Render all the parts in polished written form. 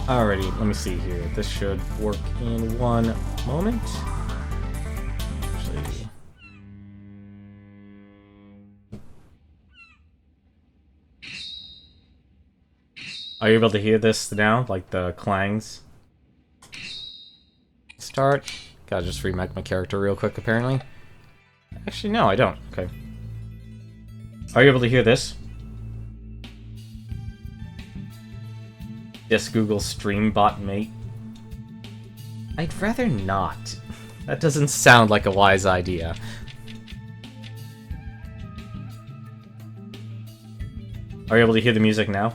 Alrighty, let me see here. This should work in one moment. Actually... Are you able to hear this now? Like the clangs? Start. Gotta just remake my character real quick, apparently. Actually, no, I don't. Okay. Are you able to hear this? Yes, Google Stream Bot Mate. I'd rather not. That doesn't sound like a wise idea. Are you able to hear the music now?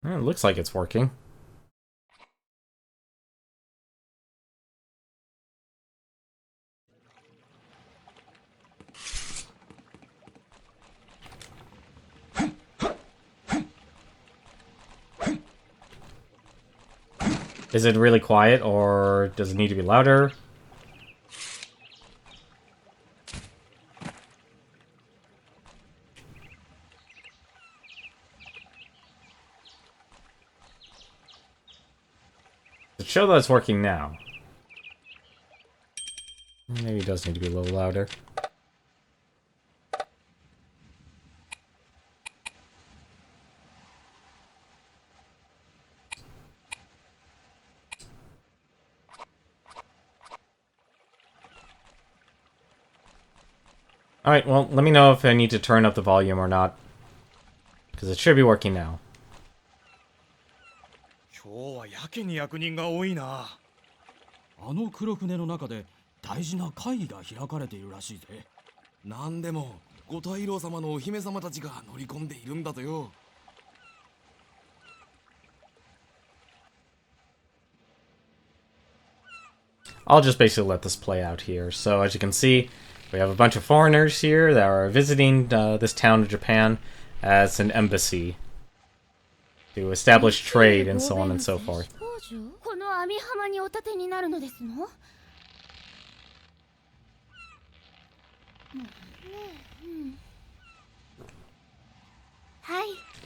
It looks like it's working. Is it really quiet, or does it need to be louder? It shows that it's working now. Maybe it does need to be a little louder. Alright, well, let me know if I need to turn up the volume or not. Because it should be working now. 今日はやけに役人が多いな。あの黒船の中で大事な会議が開かれているらしいぜ。なんでも五大老様のお姫様たちが乗り込んでいるんだとよ。I'll just basically let this play out here. So as you can see, we have a bunch of foreigners here that are visiting this town of Japan as an embassy to establish trade and so on and so forth.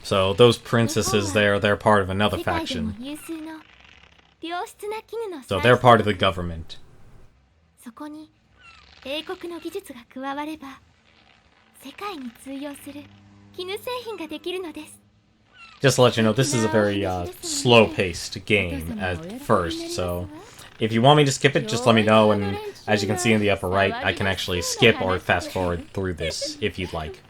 So those princesses there, they're part of another faction. So they're part of the government. Just to let you know, this is a very slow-paced game at first, so if you want me to skip it, just let me know, and as you can see in the upper right, I can actually skip or fast-forward through this, if you'd like.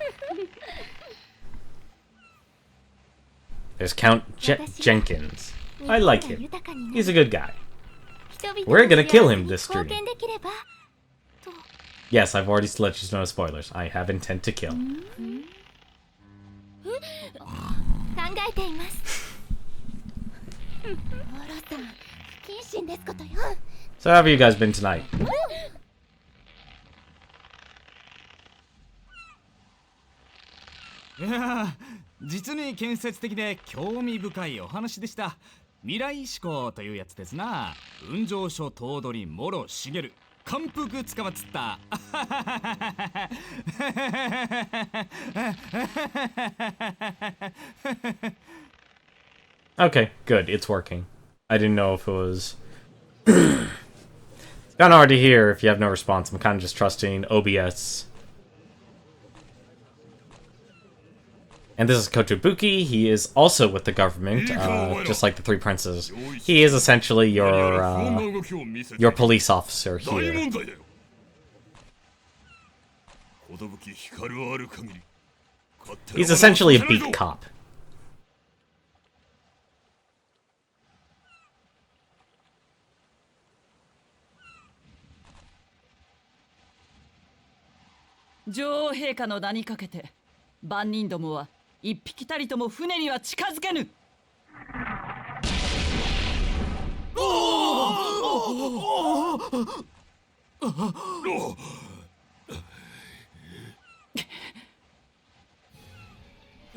There's Count Jenkins. I like him. He's a good guy. We're gonna kill him this stream. Yes, I've already let you know spoilers. I have intent to kill. So how have you guys been tonight? いや実に建設的で興味深いお話でした。未来志向というやつですな。雲上書頭取もろ茂感服つかまつった。Okay, good. It's working. I didn't know if it was... It's kind of hard to hear if you have no response. I'm kind of just trusting OBS. And this is Kotobuki. He is also with the government, just like the three princes. He is essentially your police officer here. He's essentially a beat cop.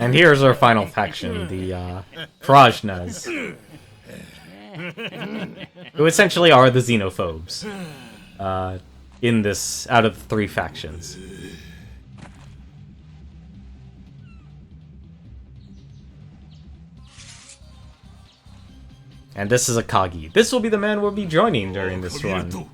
And here's our final faction, the Prajnas, who essentially are the xenophobes in this, out of the 3 factions. And this is Akagi. This will be the man we'll be joining during this run.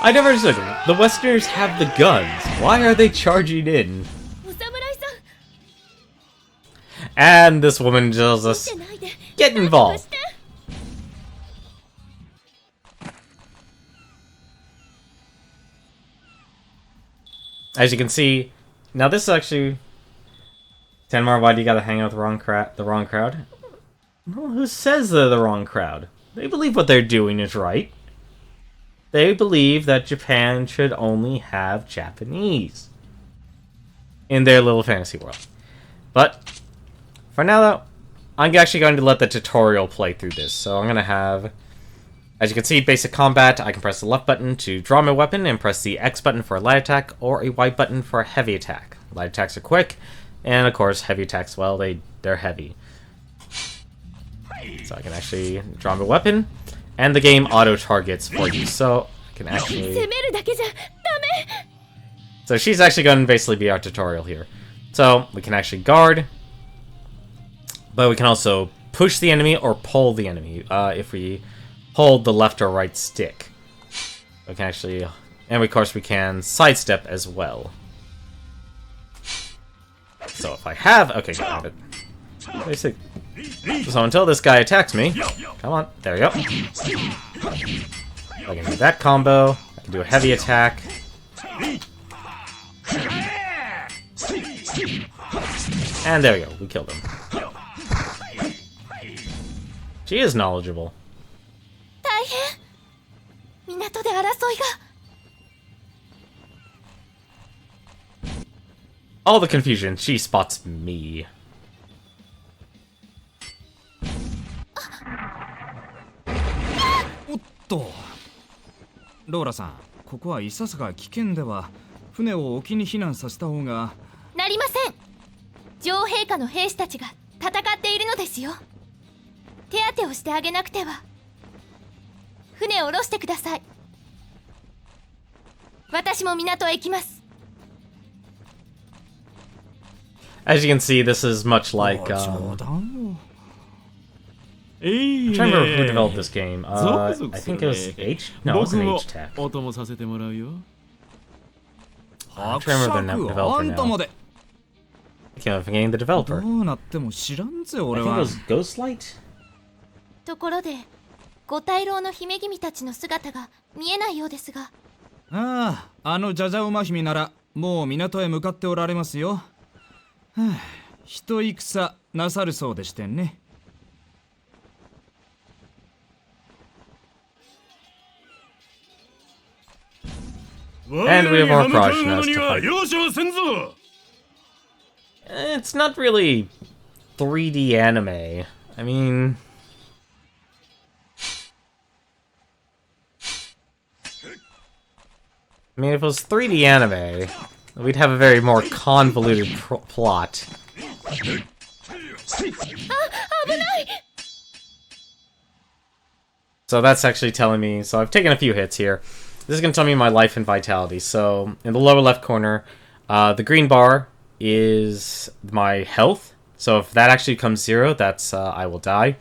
I never understood. The Westerners have the guns. Why are they charging in? And this woman tells us, get involved. As you can see, now this is actually... Tenmar, why do you gotta hang out with the wrong crowd? Well, who says they're the wrong crowd? They believe what they're doing is right. They believe that Japan should only have Japanese in their little fantasy world. But for now, though, I'm actually going to let the tutorial play through this. So I'm going to have, as you can see, basic combat. I can press the left button to draw my weapon and press the X button for a light attack or a Y button for a heavy attack. Light attacks are quick, and of course, heavy attacks, well, they're heavy. So I can actually draw my weapon. And the game auto-targets for you, so I can actually... So she's actually going to basically be our tutorial here. So we can actually guard, but we can also push the enemy or pull the enemy if we hold the left or right stick. We can actually... And of course we can sidestep as well. So if I have... Okay, got it. Basic. So until this guy attacks me, come on, there we go. I can do that combo. I can do a heavy attack. And there we go, we killed him. She is knowledgeable. All the confusion, she spots me. Laura さん、ここはいささか危険では船を沖に避難させた方が。なりません。女王陛下の兵士たちが戦っているのですよ。手当てをしてあげなくては。船を下ろしてください。私も港へ行きます。As you can see, this is much like. I'm trying to remember who developed this game. I think it was H. No, it wasn't H Tech. I'm trying to remember the developer now. I can't forget the developer. I think it was Ghostlight. ところで、五大老の姫君たちの姿が見えないようですが。ああ、あのジャジャ馬姫ならもう港へ向かっておられますよ。一戦なさるそうでしてね。And we have our Prajnas to fight. It's not really 3D anime. I mean... if it was 3D anime, we'd have a very more convoluted plot. So that's actually telling me... So I've taken a few hits here. This is going to tell me my life and vitality. So in the lower left corner, the green bar is my health. So if that actually becomes 0, that's I will die.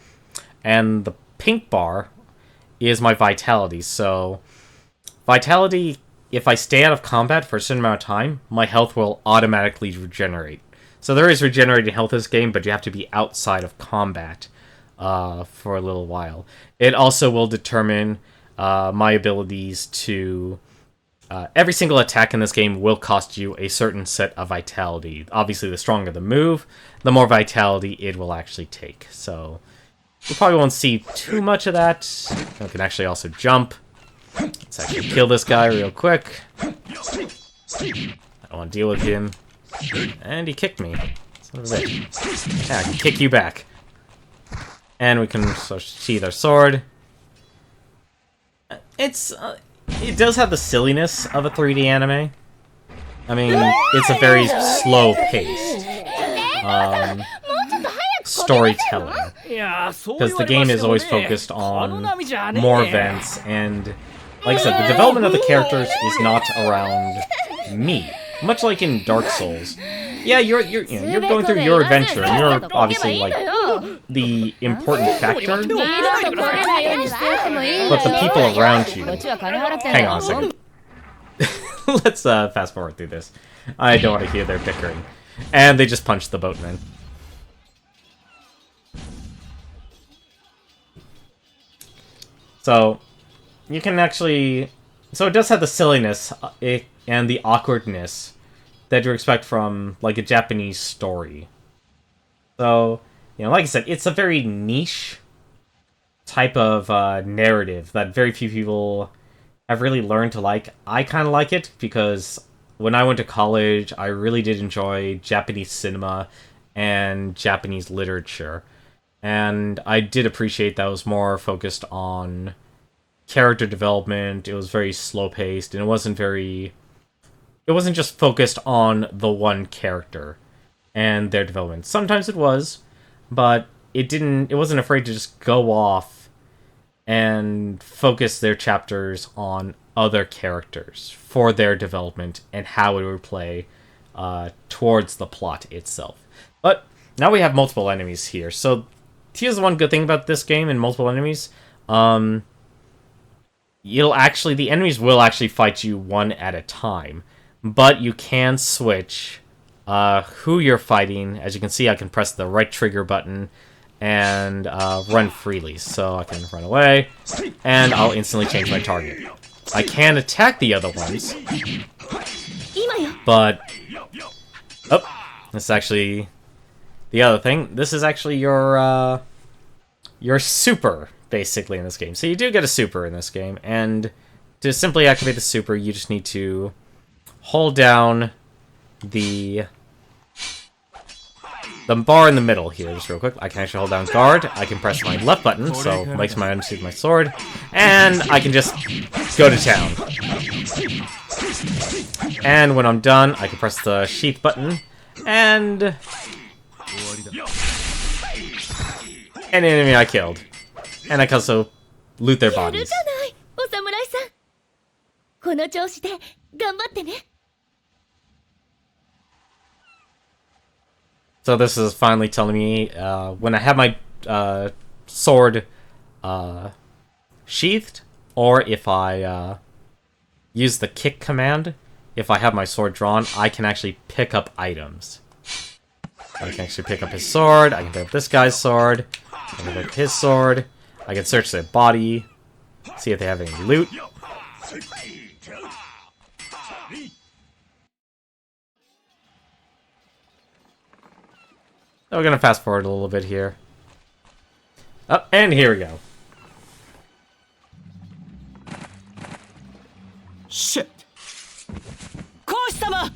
And the pink bar is my vitality. So Vitality, if I stay out of combat for a certain amount of time, my health will automatically regenerate. So there is regenerating health in this game, but you have to be outside of combat for a little while. It also will determine my abilities to... every single attack in this game will cost you a certain set of vitality. Obviously, the stronger the move, the more vitality it will actually take. So, you probably won't see too much of that. I can actually also jump. Let's actually kill this guy real quick. I don't want to deal with him. And he kicked me. Son of a bitch. Yeah, I can kick you back. And we can sheathe our sword. It does have the silliness of a 3D anime. I mean, it's a very slow-paced storytelling. Because the game is always focused on more events, and like I said, the development of the characters is not around me. Much like in Dark Souls. Yeah, you're going through your adventure, and you're obviously like the important factor. But the people around you... Hang on a second. Let's fast forward through this. I don't want to hear their bickering. And they just punched the boatman. So, you can actually... So it does have the silliness and the awkwardness that you expect from, like, a Japanese story. So, like I said, it's a very niche type of narrative that very few people have really learned to like. I kind of like it because when I went to college, I really did enjoy Japanese cinema and Japanese literature. And I did appreciate that it was more focused on character development. It was very slow-paced, and it wasn't just focused on the one character and their development. Sometimes it was, but it wasn't afraid to just go off and focus their chapters on other characters for their development and how it would play towards the plot itself. But now we have multiple enemies here. So here's the one good thing about this game and multiple enemies. The enemies will actually fight you one at a time, but you can switch who you're fighting. As you can see, I can press the right trigger button and run freely. So I can run away, and I'll instantly change my target. I can attack the other ones, but... Oh, this is actually the other thing. This is actually your super, basically, in this game. So you do get a super in this game, and to simply activate the super, you just need to hold down the bar in the middle here, just real quick. I can actually hold down guard. I can press my left button, so it makes my undershoot my sword, and I can just go to town. And when I'm done, I can press the sheath button, and an enemy I killed. And I can also loot their bodies. So this is finally telling me when I have my sword sheathed, or if I use the kick command, if I have my sword drawn, I can actually pick up items. I can actually pick up his sword, I can pick up this guy's sword, I can pick up his sword, I can search their body, see if they have any loot. So we're gonna fast forward a little bit here. Oh, and here we go. Shit! 講師様!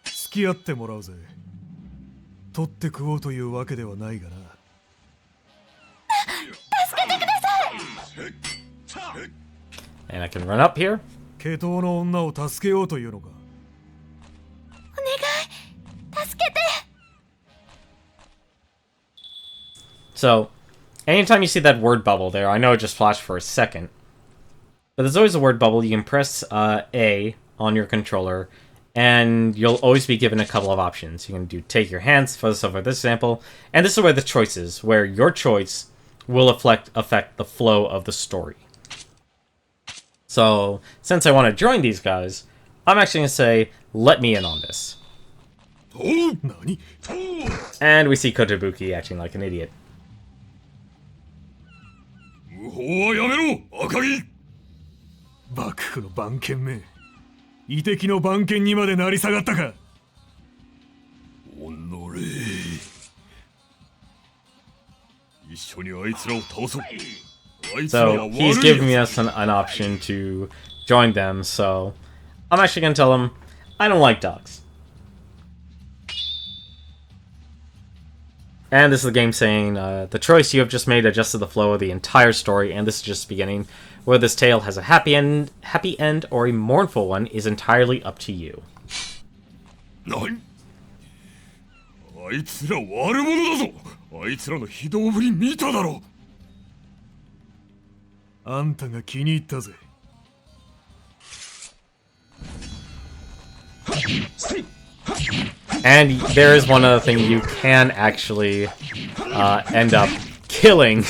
付き合ってもらうぜ。取って食おうというわけではないがな。助けてください! And I can run up here. 毛頭の女を助けようというのか。お願い、助けて! So, anytime you see that word bubble there, I know it just flashed for a second, but there's always a word bubble. You can press A on your controller, and you'll always be given a couple of options. You can do take your hands, for this example, and this is where the choice is, where your choice will affect the flow of the story. So, since I want to join these guys, I'm actually going to say, let me in on this. And we see Kotobuki acting like an idiot. 無法はやめろ赤木。幕府の番犬め、遺敵の番犬にまでなり下がったか。おのれ、一緒にあいつらを倒そう。あいつらは So 悪い he's やつ giving me us an option to join them, so I'm actually going to tell him I don't like dogs. And this is the game saying, the choice you have just made adjusted the flow of the entire story, and this is just beginning. Whether this tale has a happy end or a mournful one is entirely up to you. 何？あいつら悪者だぞ。あいつらの非道ぶり見ただろ。あんたが気に入ったぜ。And there is one other thing, you can actually end up killing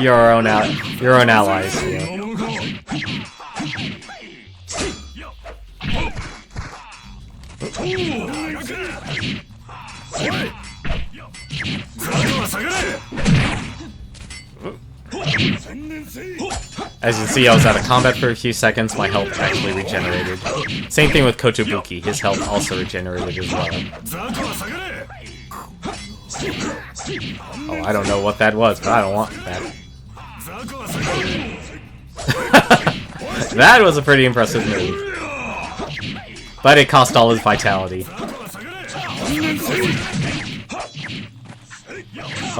your own allies here. As you can see, I was out of combat for a few seconds, my health actually regenerated. Same thing with Kotobuki, his health also regenerated as well. Oh, I don't know what that was, but I don't want that. That was a pretty impressive move. But it cost all his vitality.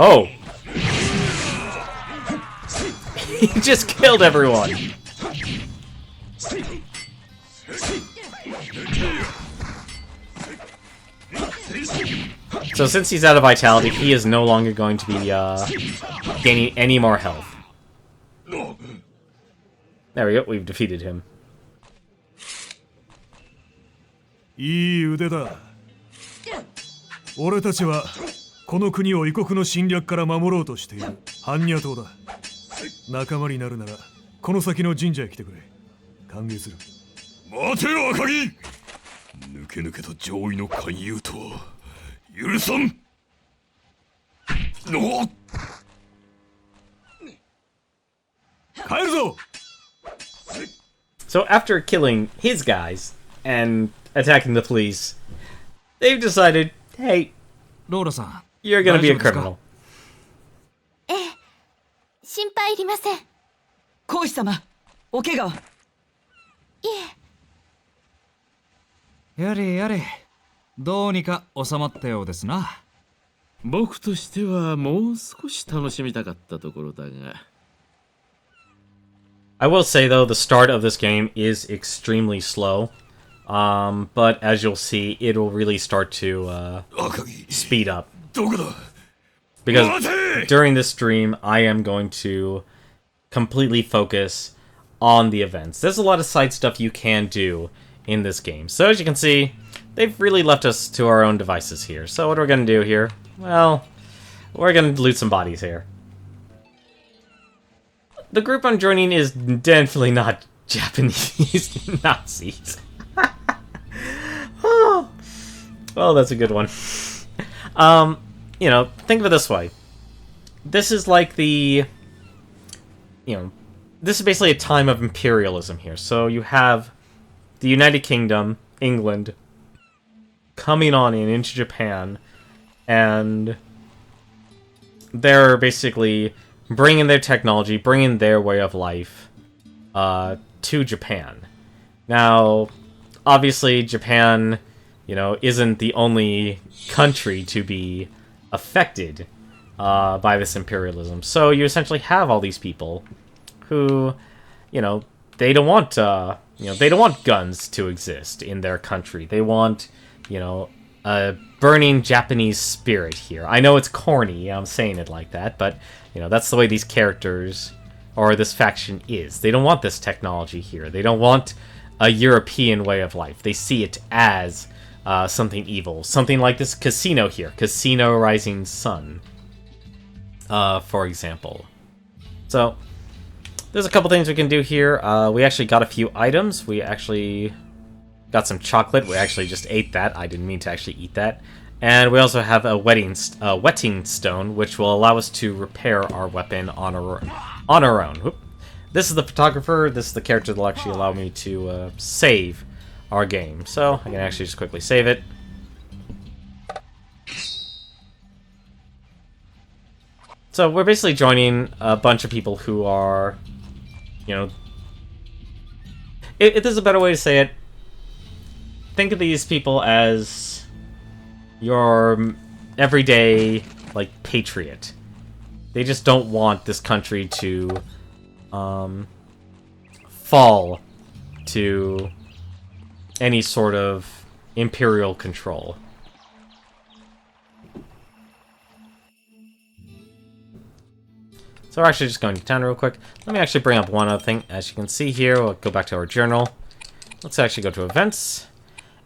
Oh! He just killed everyone! So since he's out of vitality, he is no longer going to be gaining any more health. There we go, we've defeated him. いい腕だ。俺たちはこの国を異国の侵略から守ろうとしている般若党だ。仲間になるならこの先の神社へ来てくれ。歓迎する。待てよ赤木。抜け抜けと上位の勧誘とは許さん。のっ。帰るぞ。So after killing his guys and attacking the police, they've decided, hey, ローラさん、 you're gonna be a 大丈夫ですか？ criminal. ええ、心配いりません。い皇子様、お怪我は？え。やれやれ、どうにか収まったようですな。僕としてはもう少し楽しみたかったところだが。I will say though, the start of this game is extremely slow, but as you'll see, it'll really start to speed up. どこだ？ Because during this stream, I am going to completely focus on the events. There's a lot of side stuff you can do in this game. So as you can see, they've really left us to our own devices here. So what are we going to do here? Well, we're going to loot some bodies here. The group I'm joining is definitely not Japanese Nazis. Oh, well, that's a good one. You know, think of it this way. This is like the... You know, this is basically a time of imperialism here. So you have the United Kingdom, England, coming on into Japan, and they're basically bringing their technology, bringing their way of life to Japan. Now, obviously, Japan, you know, isn't the only country to be affected by this imperialism. So you essentially have all these people who, you know, they don't want, they don't want guns to exist in their country. They want, you know, a burning Japanese spirit here. I know it's corny, I'm saying it like that, but, you know, that's the way these characters, or this faction is. They don't want this technology here. They don't want a European way of life. They see it as something evil. Something like this casino here. Casino Rising Sun, for example. So, there's a couple things we can do here. We actually got a few items. We actually got some chocolate. We actually just ate that. I didn't mean to actually eat that. And we also have a wetting stone, which will allow us to repair our weapon on our own. Whoop. This is the photographer. This is the character that will actually allow me to save our game. So I can actually just quickly save it. So we're basically joining a bunch of people who are, you know, if there's a better way to say it, think of these people as your everyday, like, patriot. They just don't want this country to fall to any sort of imperial control. So we're actually just going to town real quick. Let me actually bring up one other thing. As you can see here, we'll go back to our journal. Let's actually go to events.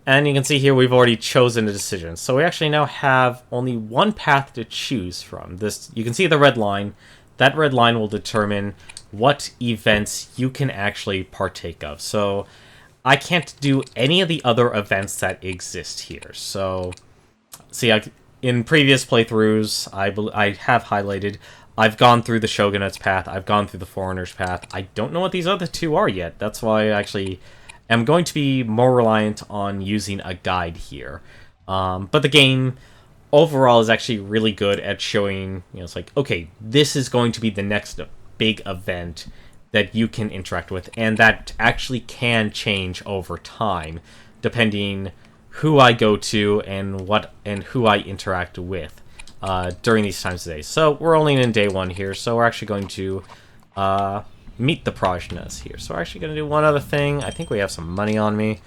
And you can see here we've already chosen a decision. So we actually now have only one path to choose from. This, you can see the red line. That red line will determine what events you can actually partake of. So I can't do any of the other events that exist here. So, see, in previous playthroughs, I have highlighted, I've gone through the Shogunate's path, I've gone through the Foreigner's path. I don't know what these other two are yet. That's why I actually am going to be more reliant on using a guide here. But the game overall is actually really good at showing, you know, it's like, okay, this is going to be the next big event that you can interact with, and that actually can change over time, depending who I go to and who I interact with during these times of day. So we're only in day 1 here, so we're actually going to meet the Prajnas here. So we're actually going to do one other thing. I think we have some money on me.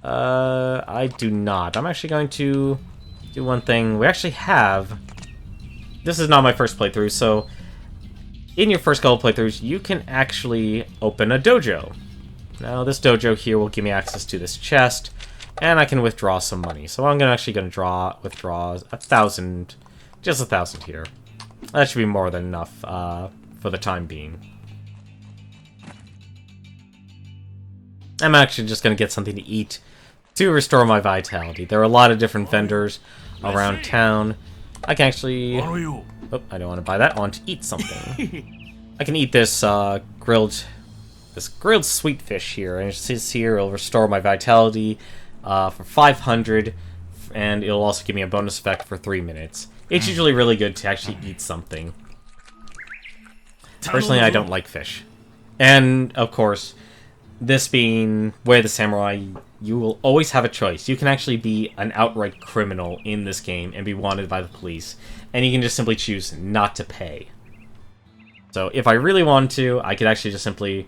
I do not. I'm actually going to do one thing. We actually have... This is not my first playthrough, so in your first couple playthroughs, you can actually open a dojo. Now, this dojo here will give me access to this chest, and I can withdraw some money. So I'm actually going to withdraw 1,000, just 1,000 here. That should be more than enough for the time being. I'm actually just going to get something to eat to restore my vitality. There are a lot of different vendors around town. I can actually... Oh, I don't want to buy that. I want to eat something. I can eat this grilled sweet fish here. And it says here it'll restore my vitality for 500, and it'll also give me a bonus effect for 3 minutes. It's usually really good to actually eat something. Personally, I don't like fish. And, of course, this being Way of the Samurai, you will always have a choice. You can actually be an outright criminal in this game and be wanted by the police, and you can just simply choose not to pay. So if I really wanted to, I could actually just simply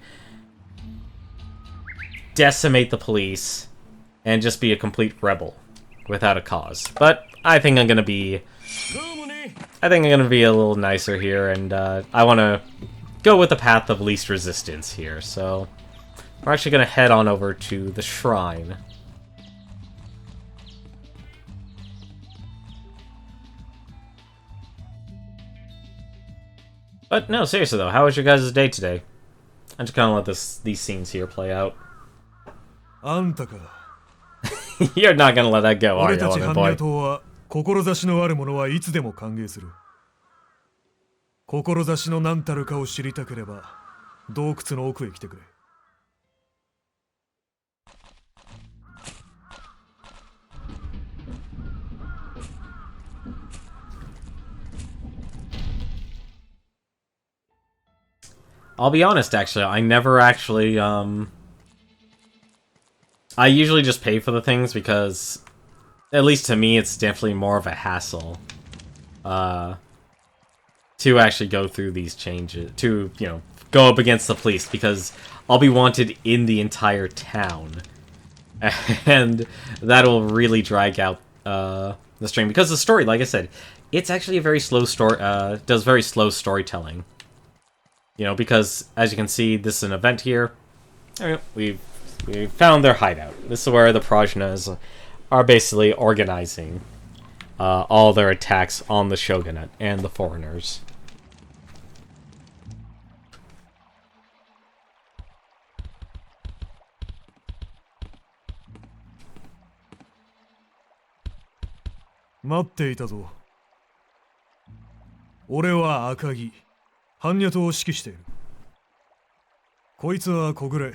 decimate the police and just be a complete rebel without a cause. But I think I'm gonna be a little nicer here, and I want to go with the path of least resistance here. So we're actually going to head on over to the shrine. But no, seriously though, how was your guys' day today? I'm just gonna let these scenes here play out. You're not gonna let that go, are you, Element Boy? 志のある者はいつでも歓迎する。志の何たるかを知りたければ洞窟の奥へ来てくれ。I'll be honest, actually, I never actually, I usually just pay for the things because, at least to me, it's definitely more of a hassle, to actually go through these changes, to, you know, go up against the police, because I'll be wanted in the entire town, and that'll really drag out, the stream, because the story, like I said, it's actually a very slow story, does very slow storytelling. You know, because, as you can see, this is an event here. We found their hideout. This is where the Prajnas are basically organizing all their attacks on the Shogunate and the foreigners. 待っていたぞ。俺は赤木、般若党を指揮している。こいつは小暮、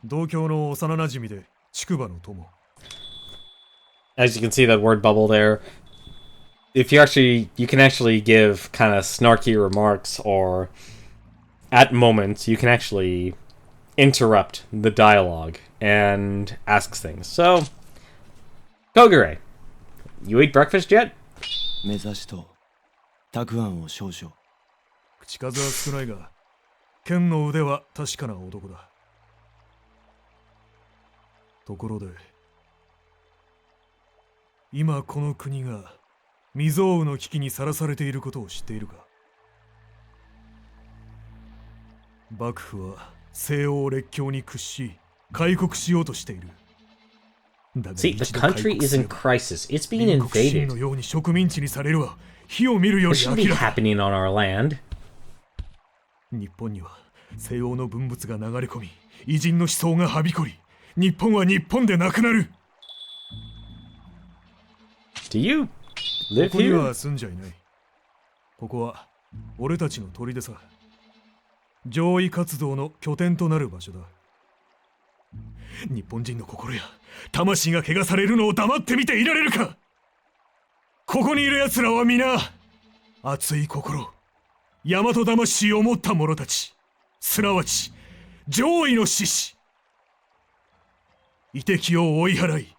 同郷の幼馴染で竹馬の友。As you can see that word bubble there, if you can actually give kind of snarky remarks, or at moments you can actually interrupt the dialogue and ask things. So, Kogure, you ate breakfast yet? 目指しとたくあんを少々。口数は少ないが、剣の腕は確かな男だ。ところで、今この国が未曾有の危機にさらされていることを知っているか？幕府は西欧列強に屈し開国しようとしている。See, the country is in crisis. It's being 隣国市民 invaded. のように植民地にされるは火を見るよ This り shouldn't 明 be らか。 happening on our land. 日本には西欧の文物が流れ込み、偉人の思想がはびこり、日本は日本でなくなる。 Do you こ live こに here? は住んじゃいない。ここは俺たちの砦さ。上位活動の拠点となる場所だ。日本人の心や魂が汚されるのを黙って見ていられるか。ここにいる奴らは皆熱い心、大和魂を持った者たち、すなわち上位の志士。異敵を追い払い、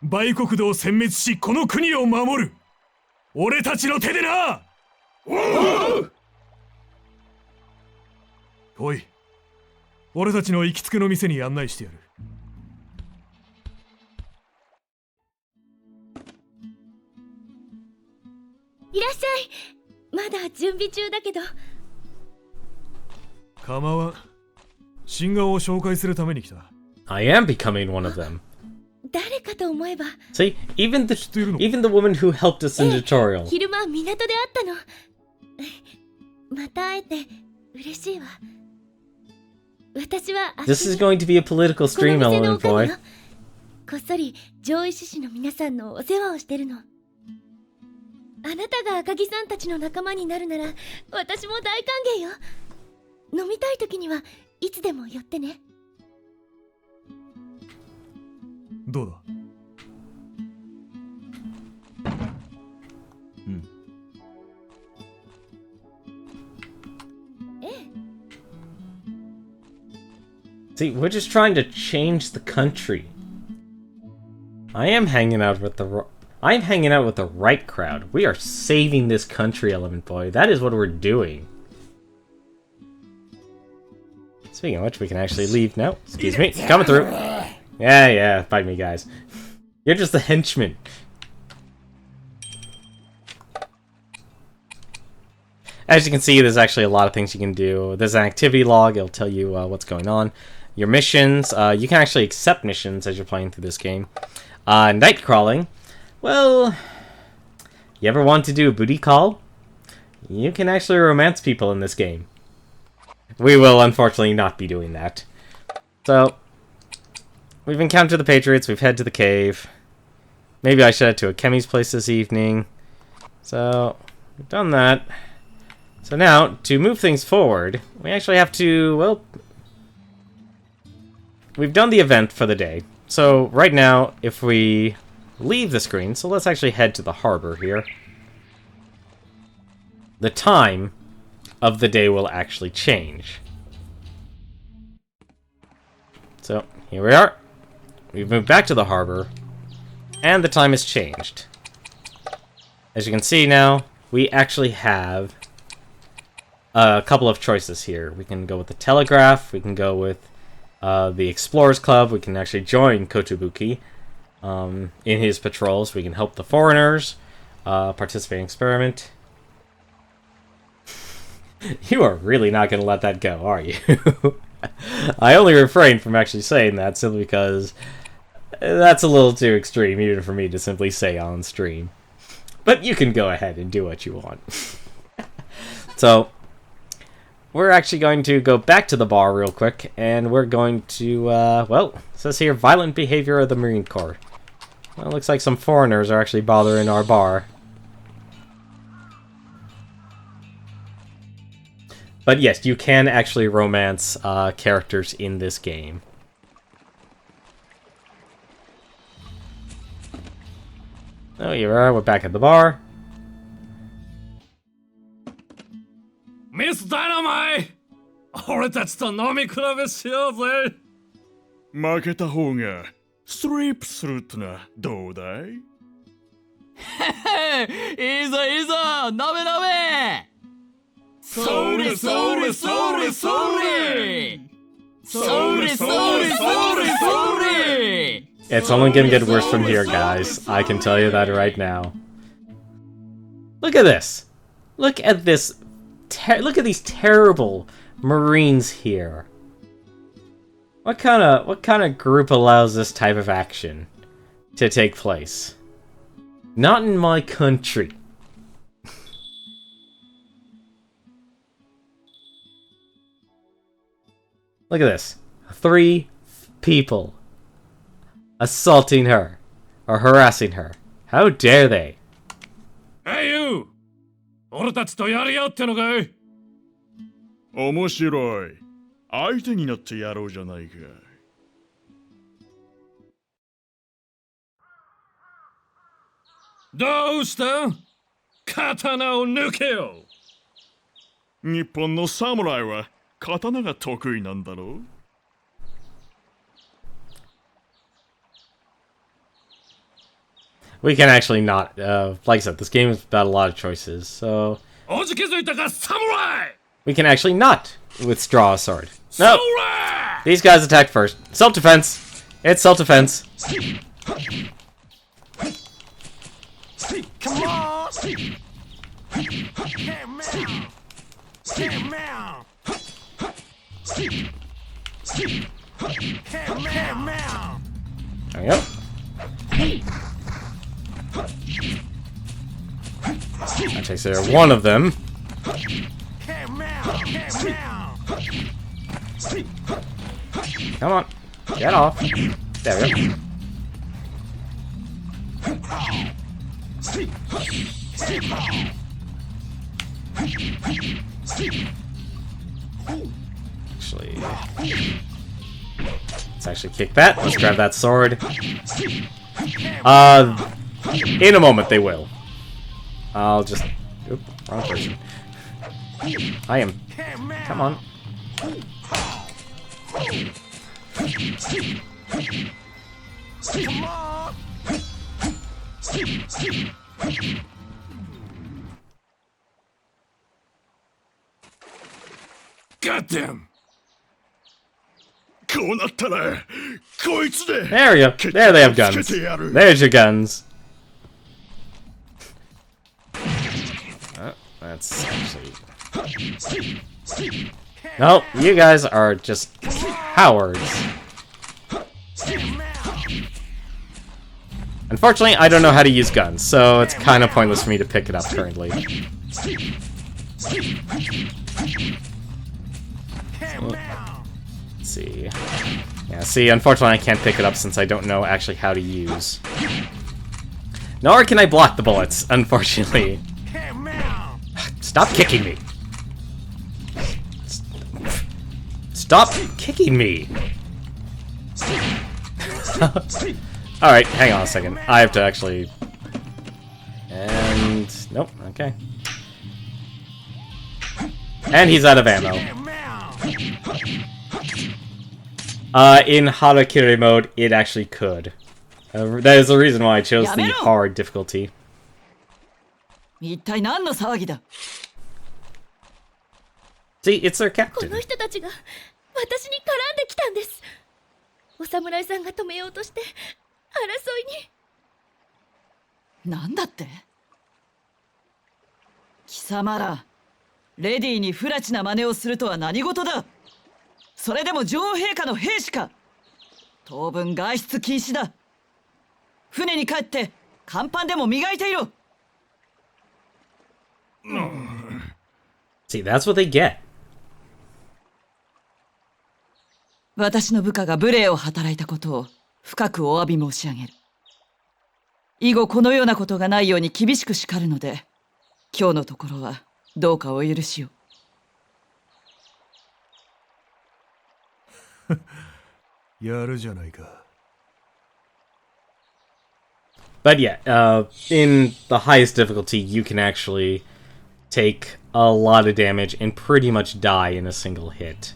売国土を殲滅し、この国を守る。俺たちの手でな。おい、俺たちの行きつけの店に案内してやる。いらっしゃい。まだ準備中だけど。構わん。新顔を紹介するために来た。I am becoming one of them. 誰かと思えば。 See, even the 知っているの？ even the woman who helped us in ええ、 tutorial. 昼間港で会ったの。また会えて嬉しいわ。私は This is going to be a political この stream, 店の Element おか Boy. みよ。こっそり上位志士の皆さんのお世話をしてるの。あなたが赤木さんたちの仲間になるなら私も大歓迎よ。飲みたい時にはいつでも寄ってね。どうだ？See, we're just trying to change the country. I am hanging out with the right crowd. We are saving this country, Element Boy. That is what we're doing. Speaking of which, we can actually leave now. Excuse me, coming through. Yeah, fight me, guys. You're just a henchman. As you can see, there's actually a lot of things you can do. There's an activity log. It'll tell you what's going on. Your missions. You can actually accept missions as you're playing through this game. Night crawling. Well, you ever want to do a booty call? You can actually romance people in this game. We will unfortunately not be doing that. So, we've encountered the Patriots. We've headed to the cave. Maybe I should head to a Kemi's place this evening. So, we've done that. So now, to move things forward, we actually have to, well, we've done the event for the day. So right now, if we leave the screen, so let's actually head to the harbor here. The time of the day will actually change. So here we are. We've moved back to the harbor, and the time has changed. As you can see now, we actually have a couple of choices here. We can go with the Telegraph, we can go with the Explorers Club, we can actually join Kotobuki in his patrols, we can help the foreigners, participate in experiment. You are really not going to let that go, are you? I only refrain from actually saying that simply because that's a little too extreme even for me to simply say on stream. But you can go ahead and do what you want. So, we're actually going to go back to the bar real quick, and we're going to, well, it says here, violent behavior of the Marine Corps. Well, it looks like some foreigners are actually bothering our bar. But yes, you can actually romance characters in this game. Oh, you are. We're back at the bar. Miss Dynamite! 俺たちと飲み比べしようぜ。負けた方がストリップするってのはどうだい？いいぞいいぞ、飲め飲め。それそれそれそれ。それそれそれそれ。 It's only gonna get worse from here, guys. I can tell you that right now. Look at this. Look at this. Look at these terrible Marines here. What kind of group allows this type of action to take place? Not in my country. Look at this. 3 people assaulting her or harassing her. How dare they? Hey you! 俺たちとやり合ってのかい？面白い。相手になってやろうじゃないか。どうした？刀を抜けよ。日本の侍は刀が得意なんだろう。We can actually not, like I said, this game is about a lot of choices, so... おじ気づいたか、侍! We can actually not withdraw a sword. No! These guys attack first. Self-defense! It's self-defense. Come on! Come on! There we go. That takes care of one of them. Come on. Get off. There we go. Actually, let's actually kick that. Let's grab that sword. In a moment they will. I'll just... Oop, wrong person. I am... Come on. Goddamn! こうなったらこいつで There we go. There they have guns. There's your guns. That's actually... No, you guys are just cowards. Unfortunately, I don't know how to use guns, so it's kind of pointless for me to pick it up currently. Let's see. Yeah, see, unfortunately I can't pick it up since I don't know actually how to use. Nor can I block the bullets, unfortunately. Stop kicking me! Stop kicking me! Alright, hang on a second. I have to actually... And... Nope, okay. And he's out of ammo. In Harakiri mode, it actually could. That is the reason why I chose the hard difficulty. 一体何の騒ぎだ。 See, it's their こ captain. の人たちが私に絡んできたんです。お侍さんが止めようとして争いに。なんだって？貴様ら、レディーに不埒な真似をするとは何事だ。それでも女王陛下の兵士か。当分外出禁止だ。船に帰って甲板でも磨いていろ。See, that's what they get. 私の部下が無礼を働いたことを深くお詫び申し上げる。以後このようなことがないように厳しく叱るので、今日のところはどうかお許しを。やるじゃないか。But yeah, in the highest difficulty, you can actually take a lot of damage and pretty much die in a single hit.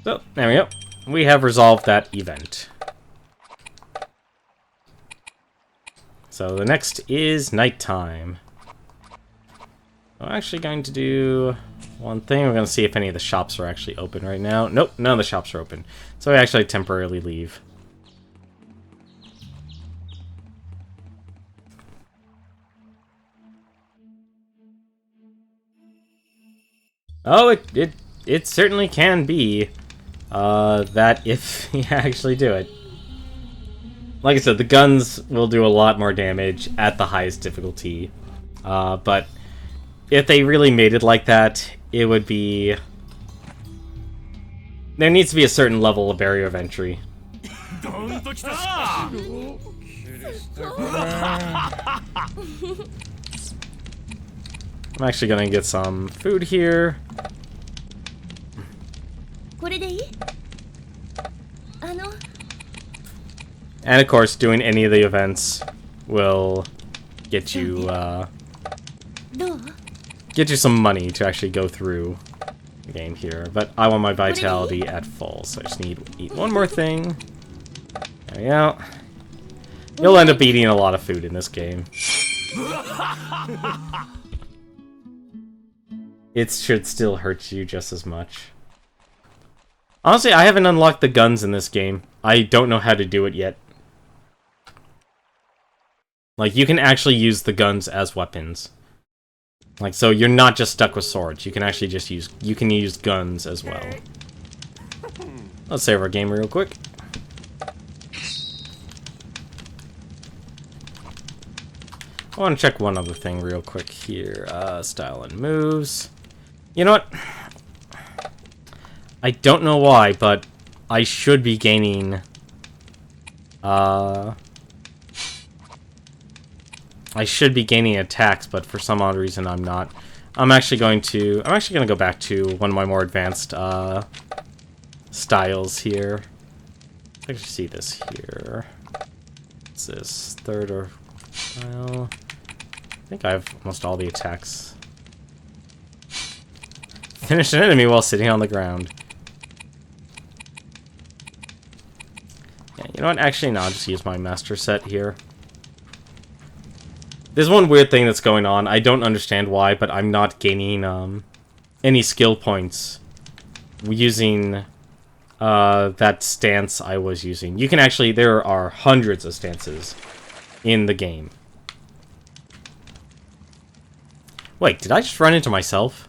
So, there we go. We have resolved that event. So the next is nighttime. I'm actually going to do one thing. We're going to see if any of the shops are actually open right now. Nope, none of the shops are open. So we actually temporarily leave. Oh, it certainly can be that if you actually do it. Like I said, the guns will do a lot more damage at the highest difficulty. But if they really made it like that, it would be... There needs to be a certain level of barrier of entry. I'm actually gonna get some food here. これでいい？ And of course, doing any of the events will get you, get you some money to actually go through the game here. But I want my vitality at full, so I just need to eat one more thing. There we go. You'll end up eating a lot of food in this game. It should still hurt you just as much. Honestly, I haven't unlocked the guns in this game. I don't know how to do it yet. Like, you can actually use the guns as weapons. Like, so you're not just stuck with swords. You can actually just use... You can use guns as well. Let's save our game real quick. I want to check one other thing real quick here. Style and moves. You know what? I don't know why, but I should be gaining... I should be gaining attacks, but for some odd reason I'm not. I'm actually gonna go back to one of my more advanced styles here. I can see this here. What's this? Third or style? I think I have almost all the attacks. Finish an enemy while sitting on the ground. Yeah, you know what? Actually, no, I'll just use my master set here. There's one weird thing that's going on. I don't understand why, but I'm not gaining any skill points using that stance I was using. You can actually... There are hundreds of stances in the game. Wait, did I just run into myself?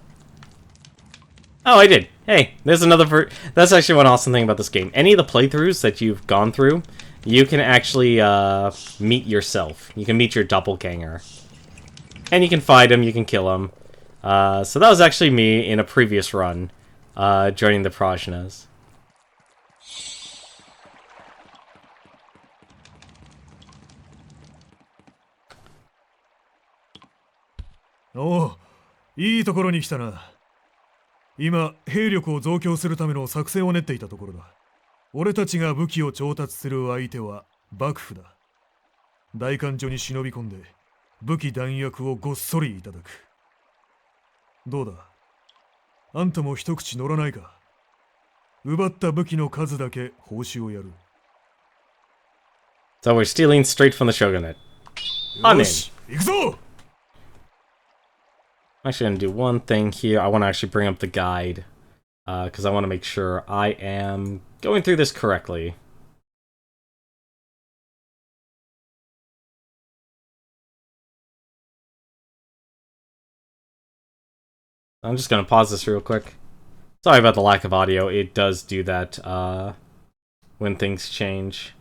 Oh, I did. Hey, there's another... That's actually one awesome thing about this game. Any of the playthroughs that you've gone through... You can actually meet yourself. You can meet your doppelganger. And you can fight him, you can kill him. So that was actually me in a previous run, joining the Prajnas. Oh, いいところに来たな。今、兵力を増強するための作戦を練っていたところだ。俺たちが武器を調達する相手は幕府だ。大官所に忍び込んで武器弾薬をごっそりいただく。どうだ、あんたも一口乗らないか。奪った武器の数だけ報酬をやる。So we're stealing straight from the shogunate. I'm in. よし、行くぞ。I'm actually gonna do one thing here. I want to actually bring up the guide. Because I want to make sure I am going through this correctly. I'm just going to pause this real quick. Sorry about the lack of audio. It does do that when things change.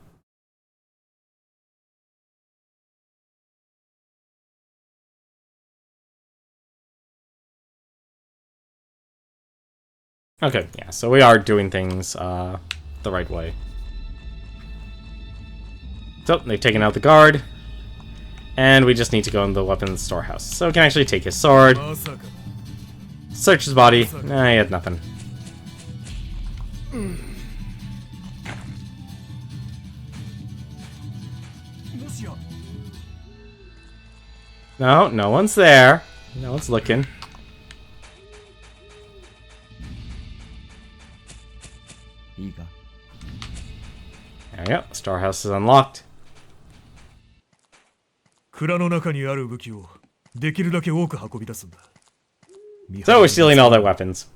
Okay, yeah, so we are doing things the right way. So, they've taken out the guard. And we just need to go in the weapons storehouse. So we can actually take his sword. Search his body. Nah, he had nothing. No, no one's there. No one's looking. There we go. Storehouse is unlocked. 蔵の中にある武器をできるだけ多く運び出すんだ。 So we're stealing all their weapons.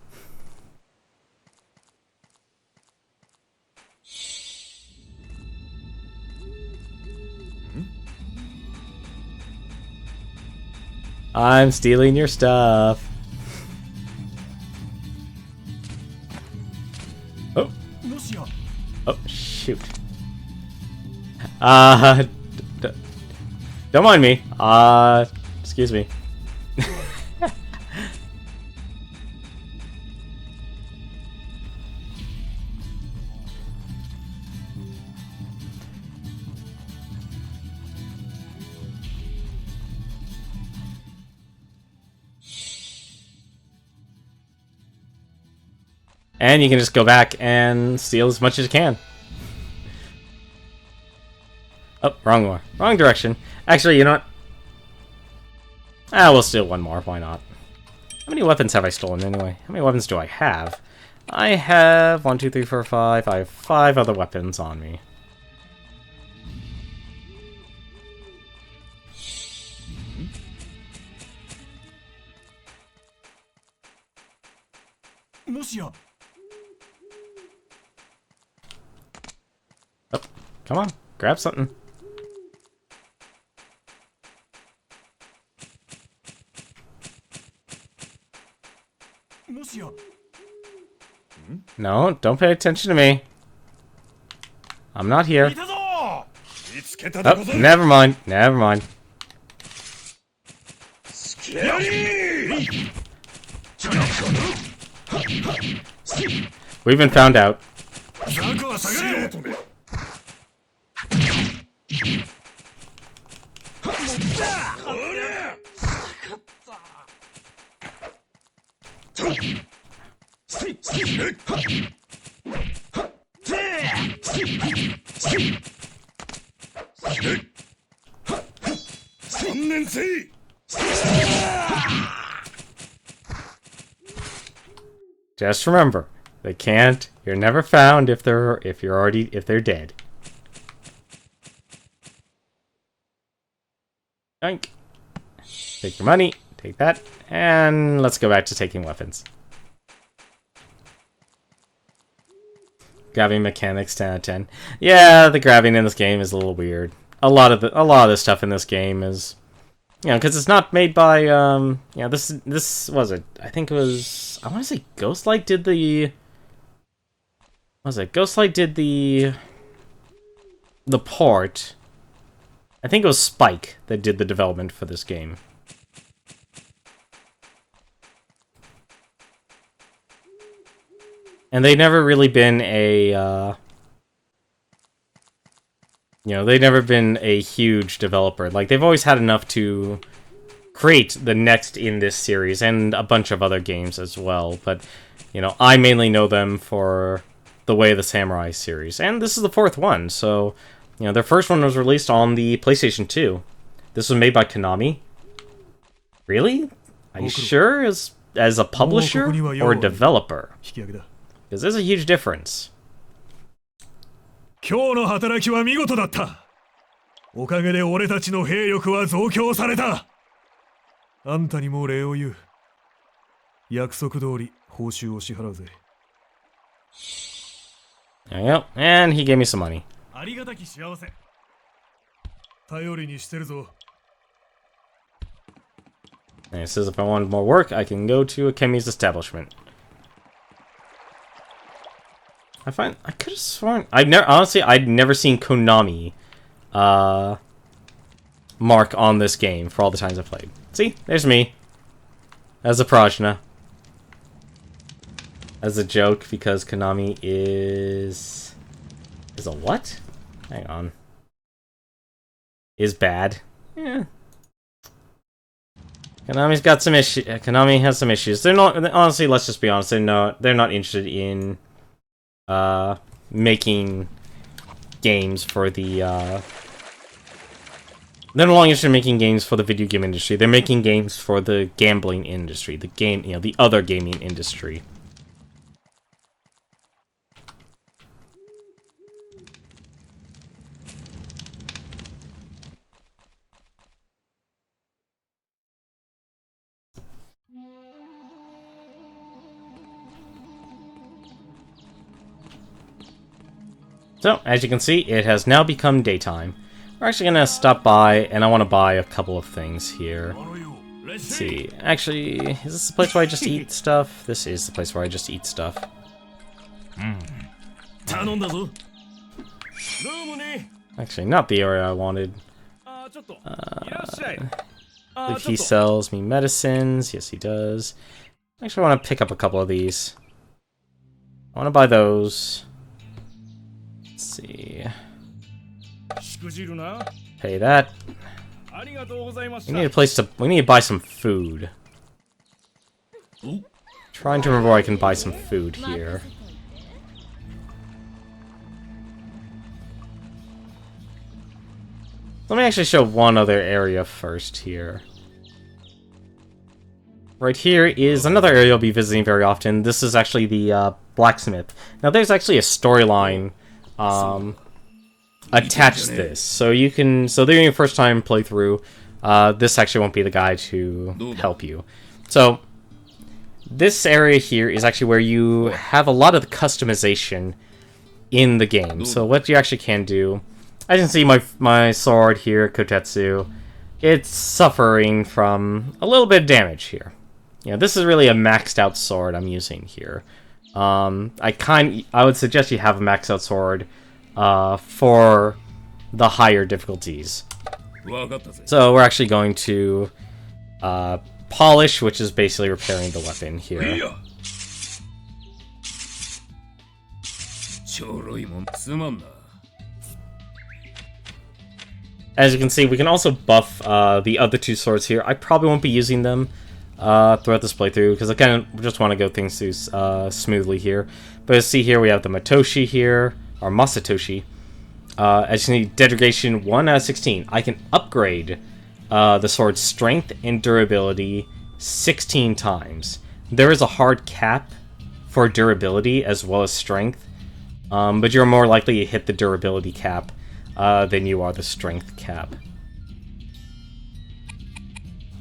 I'm stealing your stuff. Oh. Oh, shoot. Don't mind me. Excuse me. And you can just go back and steal as much as you can. Oh, wrong one. Wrong direction. Actually, you know what? We'll steal one more. Why not? How many weapons have I stolen anyway? How many weapons do I have? I have 1, 2, 3, 4, 5. I have 5 other weapons on me. Oh, come on. Grab something. No, don't pay attention to me. I'm not here. Oh, never mind. Never mind. We've been found out. Just remember, they can't. You're never found if they're dead. Yoink. Take your money. Take that, and let's go back to taking weapons. Grabbing mechanics 10 out of 10. Yeah, the grabbing in this game is a little weird. A lot of the stuff in this game is, you know, because it's not made by you know, this was it. I think it was, I want to say Ghostlight did the, was it Ghostlight did the port. I think it was Spike that did the development for this game. And they've never really been a, you know, they've never been a huge developer. Like, they've always had enough to create the next in this series, and a bunch of other games as well. But, you know, I mainly know them for the Way of the Samurai series. And this is the 4th one, so, you know, their first one was released on the PlayStation 2. This was made by Konami. Really? Are you sure? As a publisher or a developer? Because there's a huge difference. 今日の働きは見事だった。おかげで俺たちの兵力は増強された。あんたにも礼を言う。約束通り報酬を支払うぜ。There you go. And he gave me some money. ありがたき幸せ。頼りにしてるぞ。And it says if I wanted more work, I can go to Akemi's establishment. I could have sworn I'd never seen Konami mark on this game for all the times I played. See, there's me as a Prajna. As a joke, because Konami is a what? Hang on. is bad. Yeah. Konami's got some issues. Konami has some issues. They're not, honestly, let's just be honest, they're not interested in making games for the they're no longer interested in making games for the video game industry. They're making games for the gambling industry, the other gaming industry. So, as you can see, it has now become daytime. We're actually gonna stop by, and I want to buy a couple of things here. Let's see. Actually, is this the place where I just eat stuff? This is the place where I just eat stuff. Actually, not the area I wanted. I believe he sells me medicines. Yes, he does. Actually, I want to pick up a couple of these. I want to buy those. Let's see. Pay that. We need a place to. We need to buy some food. Trying to remember where I can buy some food here. Let me actually show one other area first here. Right here is another area I'll be visiting very often. This is actually the blacksmith. Now there's actually a storyline attached to this. So you can, so during your first time playthrough, this actually won't be the guide to help you. So this area here is actually where you have a lot of the customization in the game. So what you actually can do, as you can see, my sword here, Kotetsu, it's suffering from a little bit of damage here. You know, this is really a maxed out sword I'm using here. I would suggest you have a maxed out sword for the higher difficulties. So we're actually going to polish, which is basically repairing the weapon here. As you can see, we can also buff the other two swords here. I probably won't be using them throughout this playthrough, because I kind of just want to go things through smoothly here. But as you see here, we have the Matoshi here, or Masatoshi. As you see, degradation 1 out of 16. I can upgrade the sword's strength and durability 16 times. There is a hard cap for durability as well as strength, but you're more likely to hit the durability cap than you are the strength cap.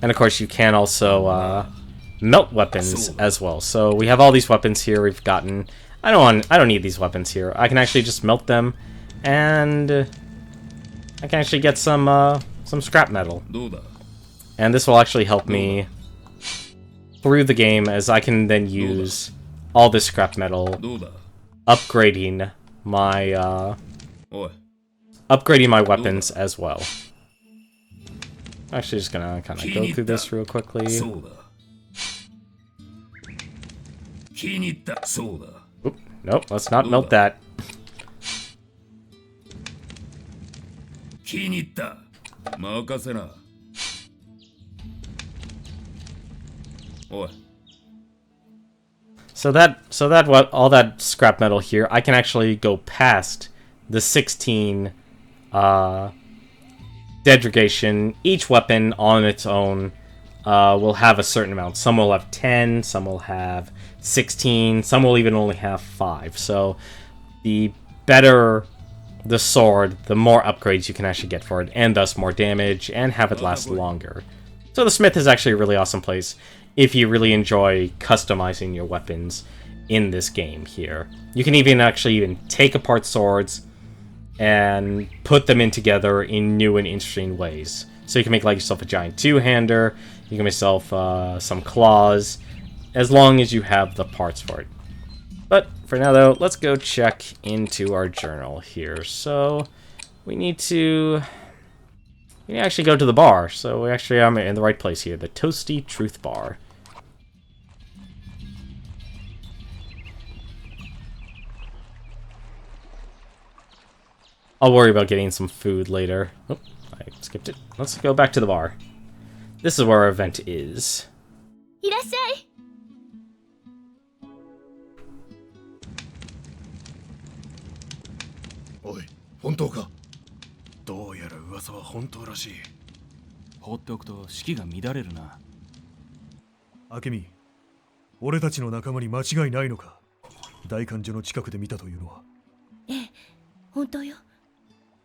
And of course you can also melt weapons as well. So we have all these weapons here we've gotten. I don't need these weapons here. I can actually just melt them, and I can actually get some scrap metal. And this will actually help me through the game, as I can then use all this scrap metal upgrading my weapons as well. Actually, just gonna kind of go through this real quickly. Oop, nope, let's not melt that. So that what all that scrap metal here, I can actually go past the 16 degradation. Each weapon on its own will have a certain amount. Some will have 10, some will have 16, some will even only have 5. So the better the sword, the more upgrades you can actually get for it, and thus more damage, and have it last longer. So the smith is actually a really awesome place if you really enjoy customizing your weapons in this game here. You can even take apart swords and put them in together in new and interesting ways. So you can make like yourself a giant two-hander, you can make yourself some claws, as long as you have the parts for it. But for now though, let's go check into our journal here. So we need to actually go to the bar. So we actually are in the right place here, the Toasty Truth Bar. I'll worry about getting some food later. Oh, I I skipped it. Let's go back to the bar. This is where our event is. いらっしゃい。おい、本当か？どうやら噂は本当らしい。放っておくと士気が乱れるな。明美、俺たちの仲間に間違いないのか？大官所の近くで見たというのは。ええ、本当よ。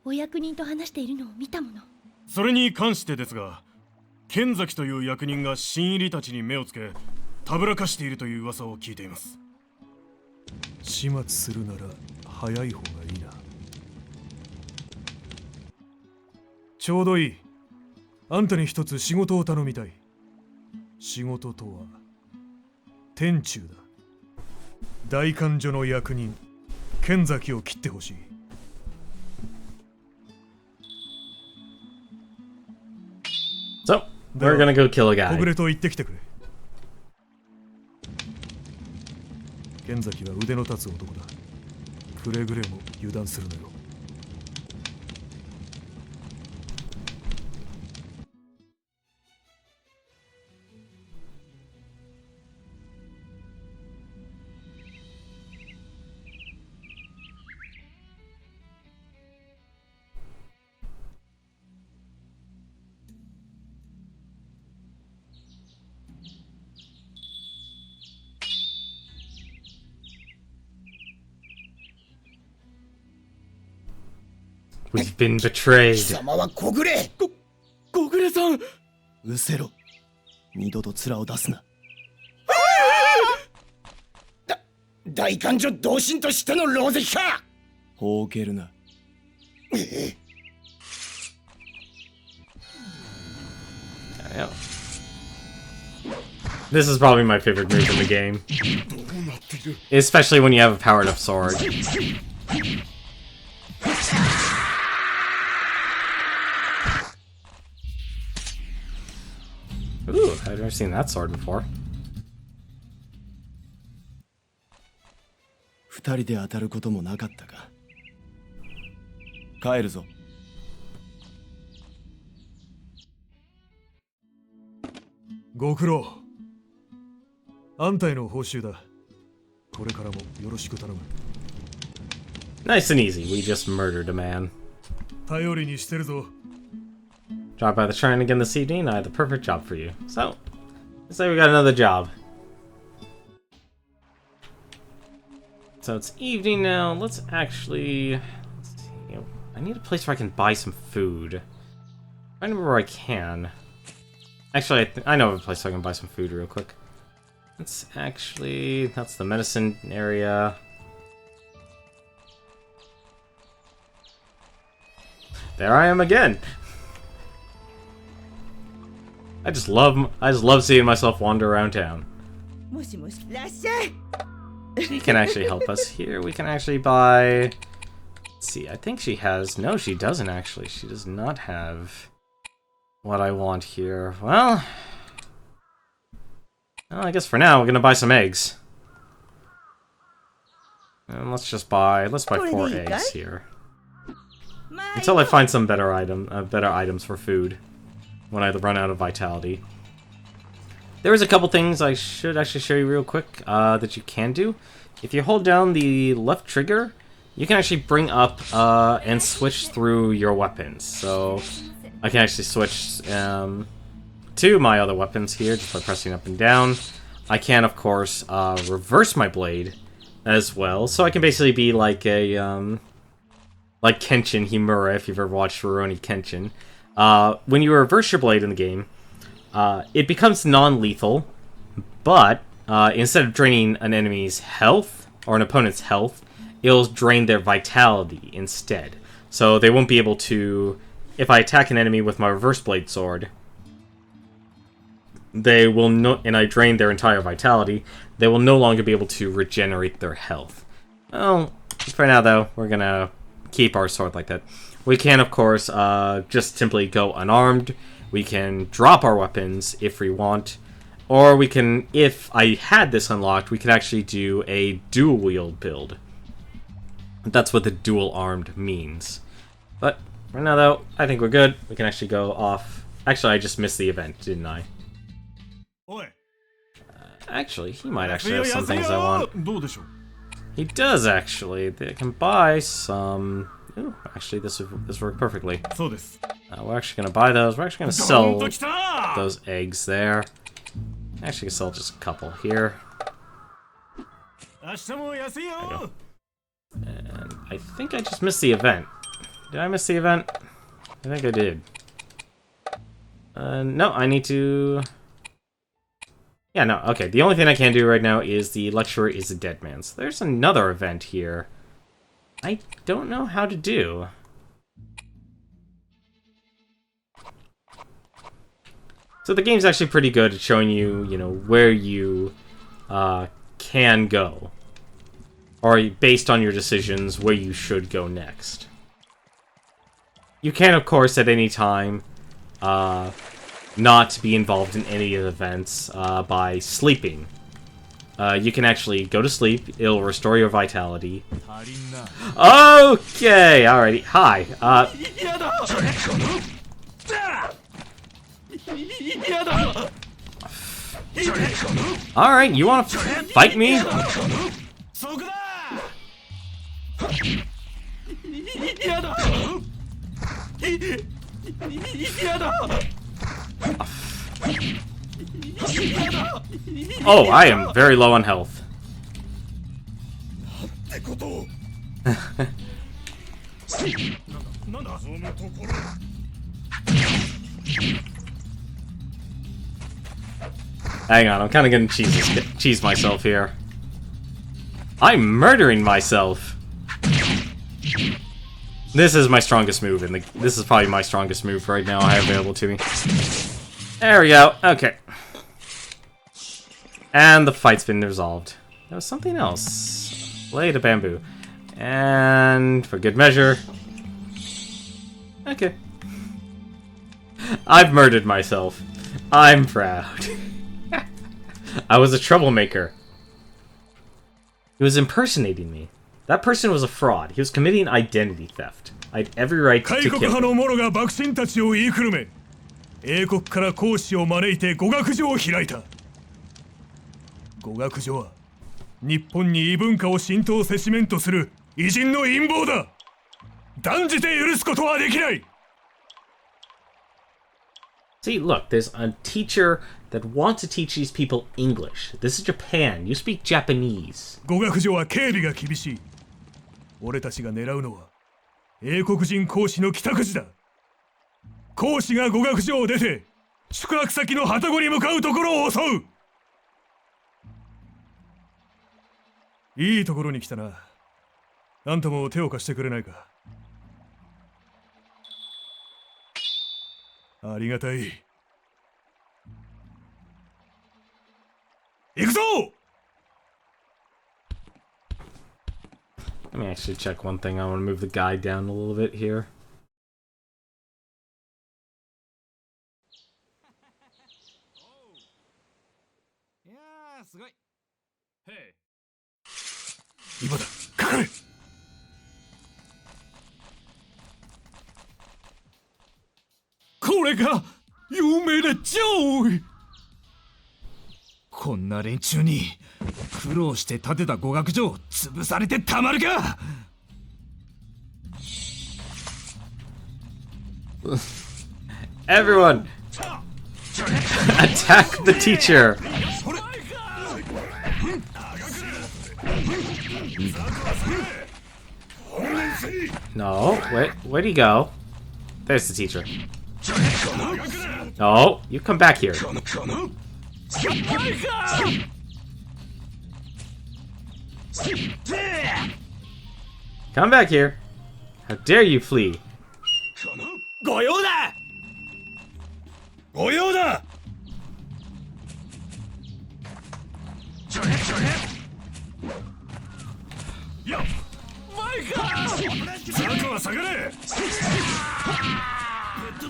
お役人と話しているのを見たもの。それに関してですが、剣崎という役人が新入りたちに目をつけ、たぶらかしているという噂を聞いています。始末するなら早い方がいいな。ちょうどいい。あんたに一つ仕事を頼みたい。仕事とは天中だ。大官所の役人剣崎を切ってほしい。So, we're gonna go kill a 小 guy. 暮と言ってきてくれ。剣崎は腕の立つ男だ。くれぐれも油断するなよ。We've been betrayed. 貴様は小暮。小暮さん。うせろ。二度と面を出すな。大官所同心としての狼藉か。ほうけるな。Yeah. This is probably my favorite move in the game. Especially when you have a powered up sword. Ooh, I've never seen that sword before. 二人で当たることもなかったか。帰るぞ。ご苦労。あんたへの報酬だ。これからもよろしく頼む。Nice and easy, we just murdered a man. 頼りにしてるぞ。Drop by the shrine again this evening, I have the perfect job for you. So, let's say we got another job. So it's evening now, let's actually... Let's see, I need a place where I can buy some food. I remember where I can. Actually, I know of a place where I can buy some food real quick. That's actually... That's the medicine area. There I am again! I just love seeing myself wander around town. She can actually help us here. We can actually buy... Let's see, I think she has... No, she doesn't actually. She does not have what I want here. Well, I guess for now we're gonna buy some eggs. And let's buy 4 eggs here. Until I find some better items for food. When I run out of vitality. There is a couple things I should actually show you real quick that you can do. If you hold down the left trigger, you can actually bring up and switch through your weapons. So I can actually switch to my other weapons here just by pressing up and down. I can, of course, reverse my blade as well. So I can basically be like a like Kenshin Himura if you've ever watched Rurouni Kenshin. When you reverse your blade in the game, it becomes non-lethal, but instead of draining an enemy's health, or an opponent's health, it'll drain their vitality instead. So they won't be able to... If I attack an enemy with my reverse blade sword, they will and I drain their entire vitality, they will no longer be able to regenerate their health. Well, for now though, we're gonna keep our sword like that. We can, of course, just simply go unarmed. We can drop our weapons if we want. Or we can, if I had this unlocked, we could actually do a dual-wield build. That's what the dual-armed means. But Right now, though, I think we're good. We can actually go off. Actually, I just missed the event, didn't I? Actually, he might actually have some things I want. He does, actually. They can buy some... Ooh, actually, this worked perfectly. We're actually going to buy those. We're actually going to sell those eggs there. Actually, can sell just a couple here. There you go. And I think I just missed the event. Did I miss the event? I think I did. No, I need to... Yeah, no, okay. The only thing I can do right now is the lecturer is a dead man. So there's another event here. I don't know how to do. So the game's actually pretty good at showing you, you know, where you can go. Or based on your decisions, where you should go next. You can, of course, at any time, not be involved in any of the events by sleeping. You can actually go to sleep. It'll restore your vitality. Okay, alrighty. Hi. Alright, you want to fight me? Oh, I am very low on health. Hang on, I'm kind of gonna cheese myself here. I'm murdering myself. This is my strongest move, and this is probably my strongest move right now I have available to me. There we go. Okay. And the fight's been resolved. There was something else. Lay to bamboo. And for good measure. Okay. I've murdered myself. I'm proud. I was a troublemaker. He was impersonating me. That person was a fraud. He was committing identity theft. I had every right to kill him. 英国から講師を招いて語学所を開いた。語学所は日本に異文化を浸透せしめんとする偉人の陰謀だ。断じて許すことはできない。See, look, there's a teacher that wants to teach these people English. This is Japan. You speak Japanese. 語学所は警備が厳しい。俺たちが狙うのは英国人講師の帰宅時だ。講師が語学所を出て宿泊先の旅籠に向かうところを襲う。いいところに来たな。あんたも手を貸してくれないか。ありがたい。行くぞ。 Let me actually check one thing. I want to move the guy down a little bit here. Hey. 今だ、かかれ。これが有名なジョー。こんな連中に苦労して建てた語学所を潰されてたまるか。Everyone, attack the teacher. No, wait, where'd he go? There's the teacher. No, you come back here. Come back here. How dare you flee? 御用だ。御用だ。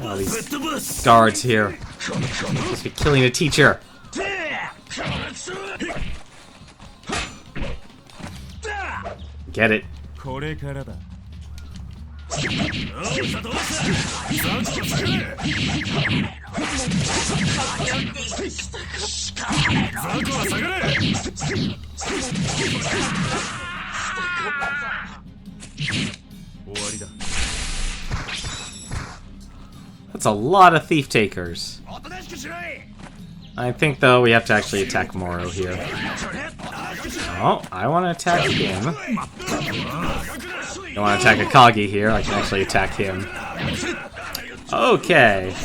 Oh, these guards here. Supposed to be killing a teacher. Get it. That's a lot of thief takers. I think, though, we have to actually attack Moro here. Oh, I want to attack him. I want to attack Akagi here. I can actually attack him. Okay.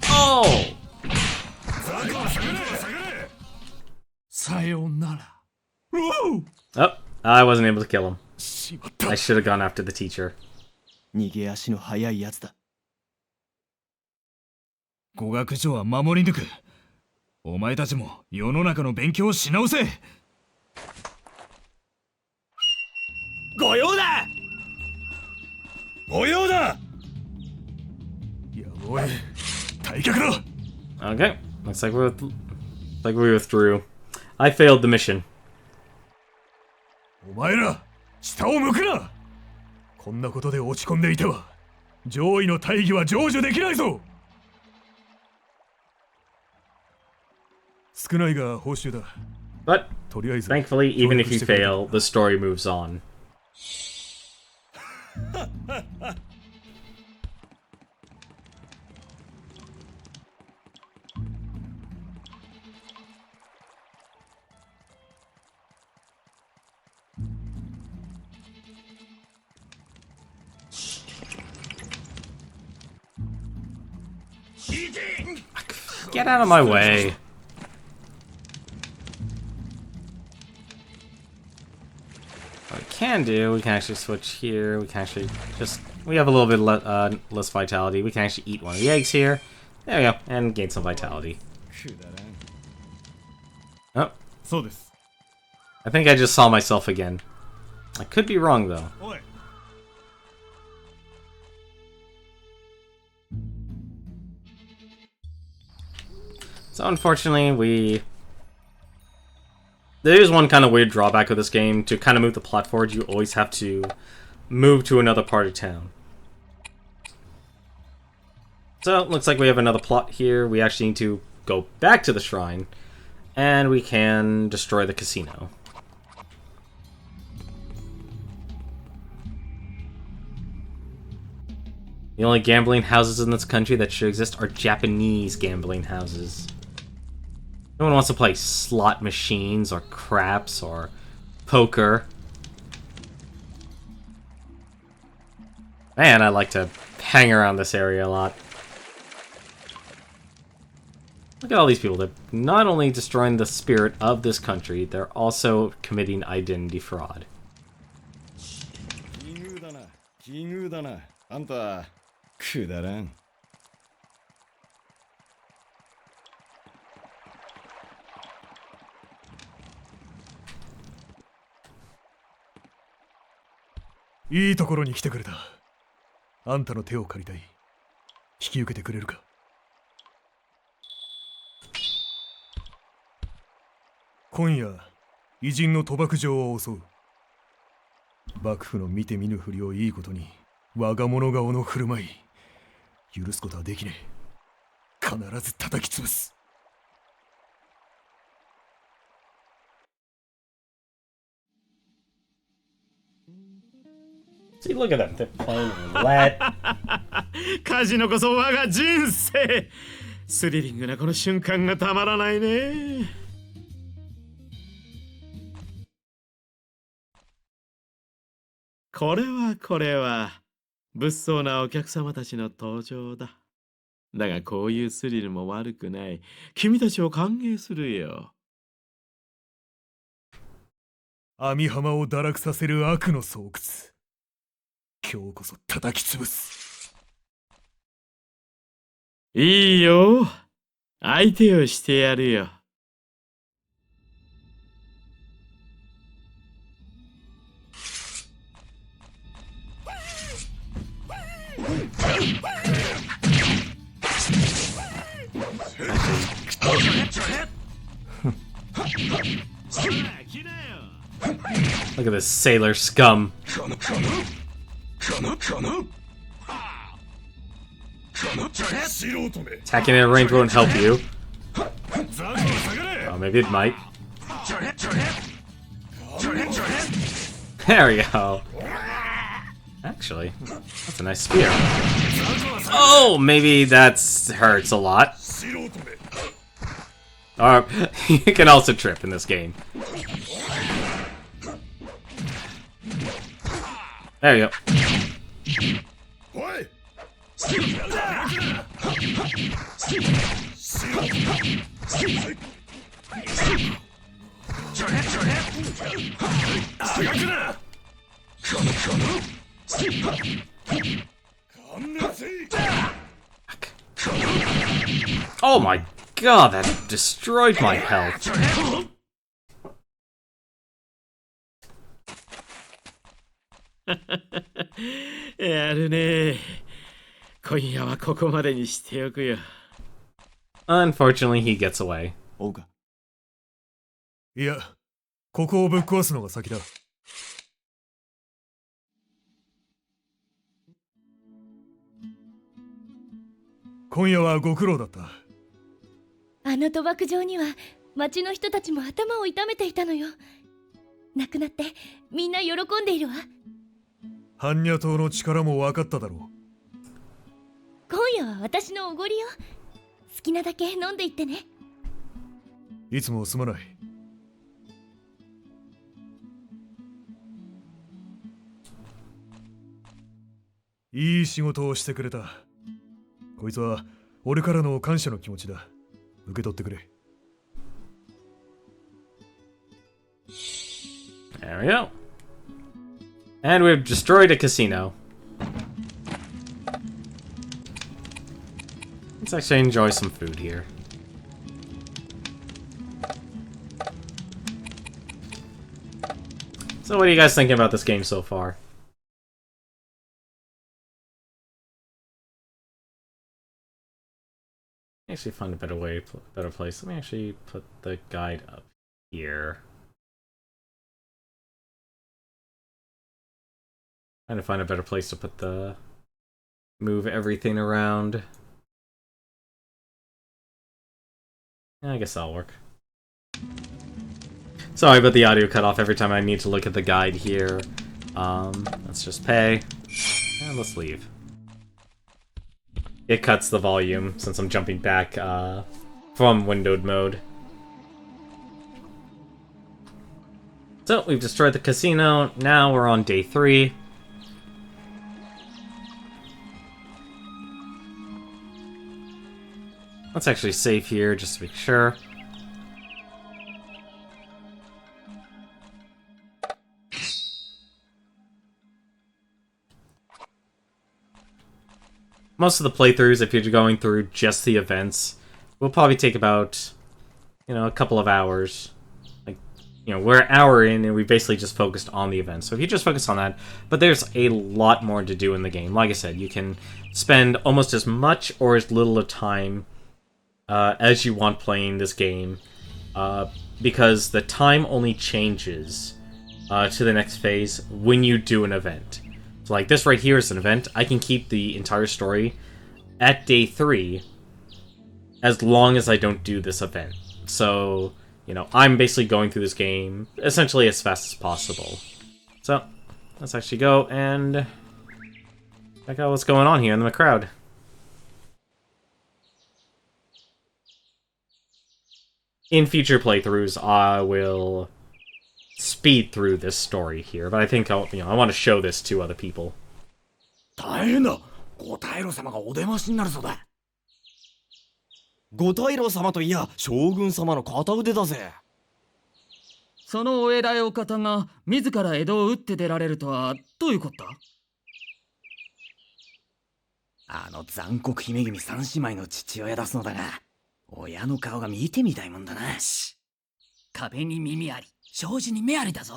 Oh! Oh, I wasn't able to kill him. I should have gone after the teacher. 逃げ足の速いやつだ。語学所は守り抜く。お前たちも世の中の勉強をし直せ。御用だ。御用だ。やおい、退却だ。 Okay, looks like we were through. I failed the mission. お前ら、下を向くな。こんなことで落ち込んでいては、上位の大義は成就できないぞ。少ないが報酬だ。But とりあえず、 thankfully, even if you fail, the story moves on. Get out of my way. What we can do, we can actually switch here. We can actually we have a little bit less vitality. We can actually eat one of the eggs here. There we go, and gain some vitality. Oh, I think I just saw myself again. I could be wrong though. So unfortunately, there is one kind of weird drawback of this game. To kind of move the plot forward, you always have to move to another part of town. So it looks like we have another plot here. We actually need to go back to the shrine, and we can destroy the casino. The only gambling houses in this country that should exist are Japanese gambling houses. No one wants to play slot machines or craps or poker. Man, I like to hang around this area a lot. Look at all these people. They're not only destroying the spirit of this country, they're also committing identity fraud. 奇遇だな。あんた、くだらん。いいところに来てくれた。あんたの手を借りたい。引き受けてくれるか。今夜、偉人の賭博場を襲う。幕府の見て見ぬふりをいいことに、我が物顔の振る舞い、許すことはできねえ。必ず叩き潰す。See, look at them. They're playing roulette. カジノこそ我が人生。スリリングなこの瞬間がたまらないね。これは物騒なお客様たちの登場だ。だがこういうスリルも悪くない。君たちを歓迎するよ。網浜を堕落させる悪の巣窟。今日こそ叩き潰す。いいよ。相手をしてやるよ。来なよ。Look at this sailor scum. Attacking at range won't help you. Oh, maybe it might. There we go. Actually, that's a nice spear. Oh, maybe that hurts a lot. Or you can also trip in this game. There you go. Oh my god, that destroyed my health. やるね。今夜はここまでにしておくよ。Unfortunately, he gets away. おうか。いや、ここをぶっ壊すのが先だ。今夜はご苦労だった。あの賭博場には町の人たちも頭を痛めていたのよ。亡くなってみんな喜んでいるわ。般若党の力も分かっただろ今夜は私のおごりよ。好きなだけ飲んでいってね。う。いつもすまない。いい仕事をしてくれた。こいつは俺からの感謝の気持ちだ。受け取ってくれ。There we go. And we've destroyed a casino. Let's actually enjoy some food here. So what are you guys thinking about this game so far? Actually find a better place. Let me actually put the guide up here. Trying to find a better place to put move everything around. I guess that'll work. Sorry about the audio cut off every time I need to look at the guide here. Let's just pay. And let's leave. It cuts the volume since I'm jumping back from windowed mode. So, we've destroyed the casino. Now we're on day 3. Let's actually save here just to be sure. Most of the playthroughs, if you're going through just the events, will probably take about, a couple of hours. Like, we're an hour in and we basically just focused on the events. So if you just focus on that, but there's a lot more to do in the game. Like I said, you can spend almost as much or as little of time as you want playing this game, because the time only changes to the next phase when you do an event. So like this right here is an event. I can keep the entire story at day 3 as long as I don't do this event. So, I'm basically going through this game essentially as fast as possible. So, let's actually go and check out what's going on here in the crowd. In future playthroughs, I will speed through this story here, but I think I want to show this to other people. 大変だ。五大老様がお出ましになるそうだ。五大老様といや将軍様の片腕だぜ。そのお偉いお方が自ら江戸を打って出られるとはどういうことだ。あの残酷姫君三姉妹の父親出すのだが、親の顔が見てみたいもんだな。壁に耳あり、障子に目ありだぞ。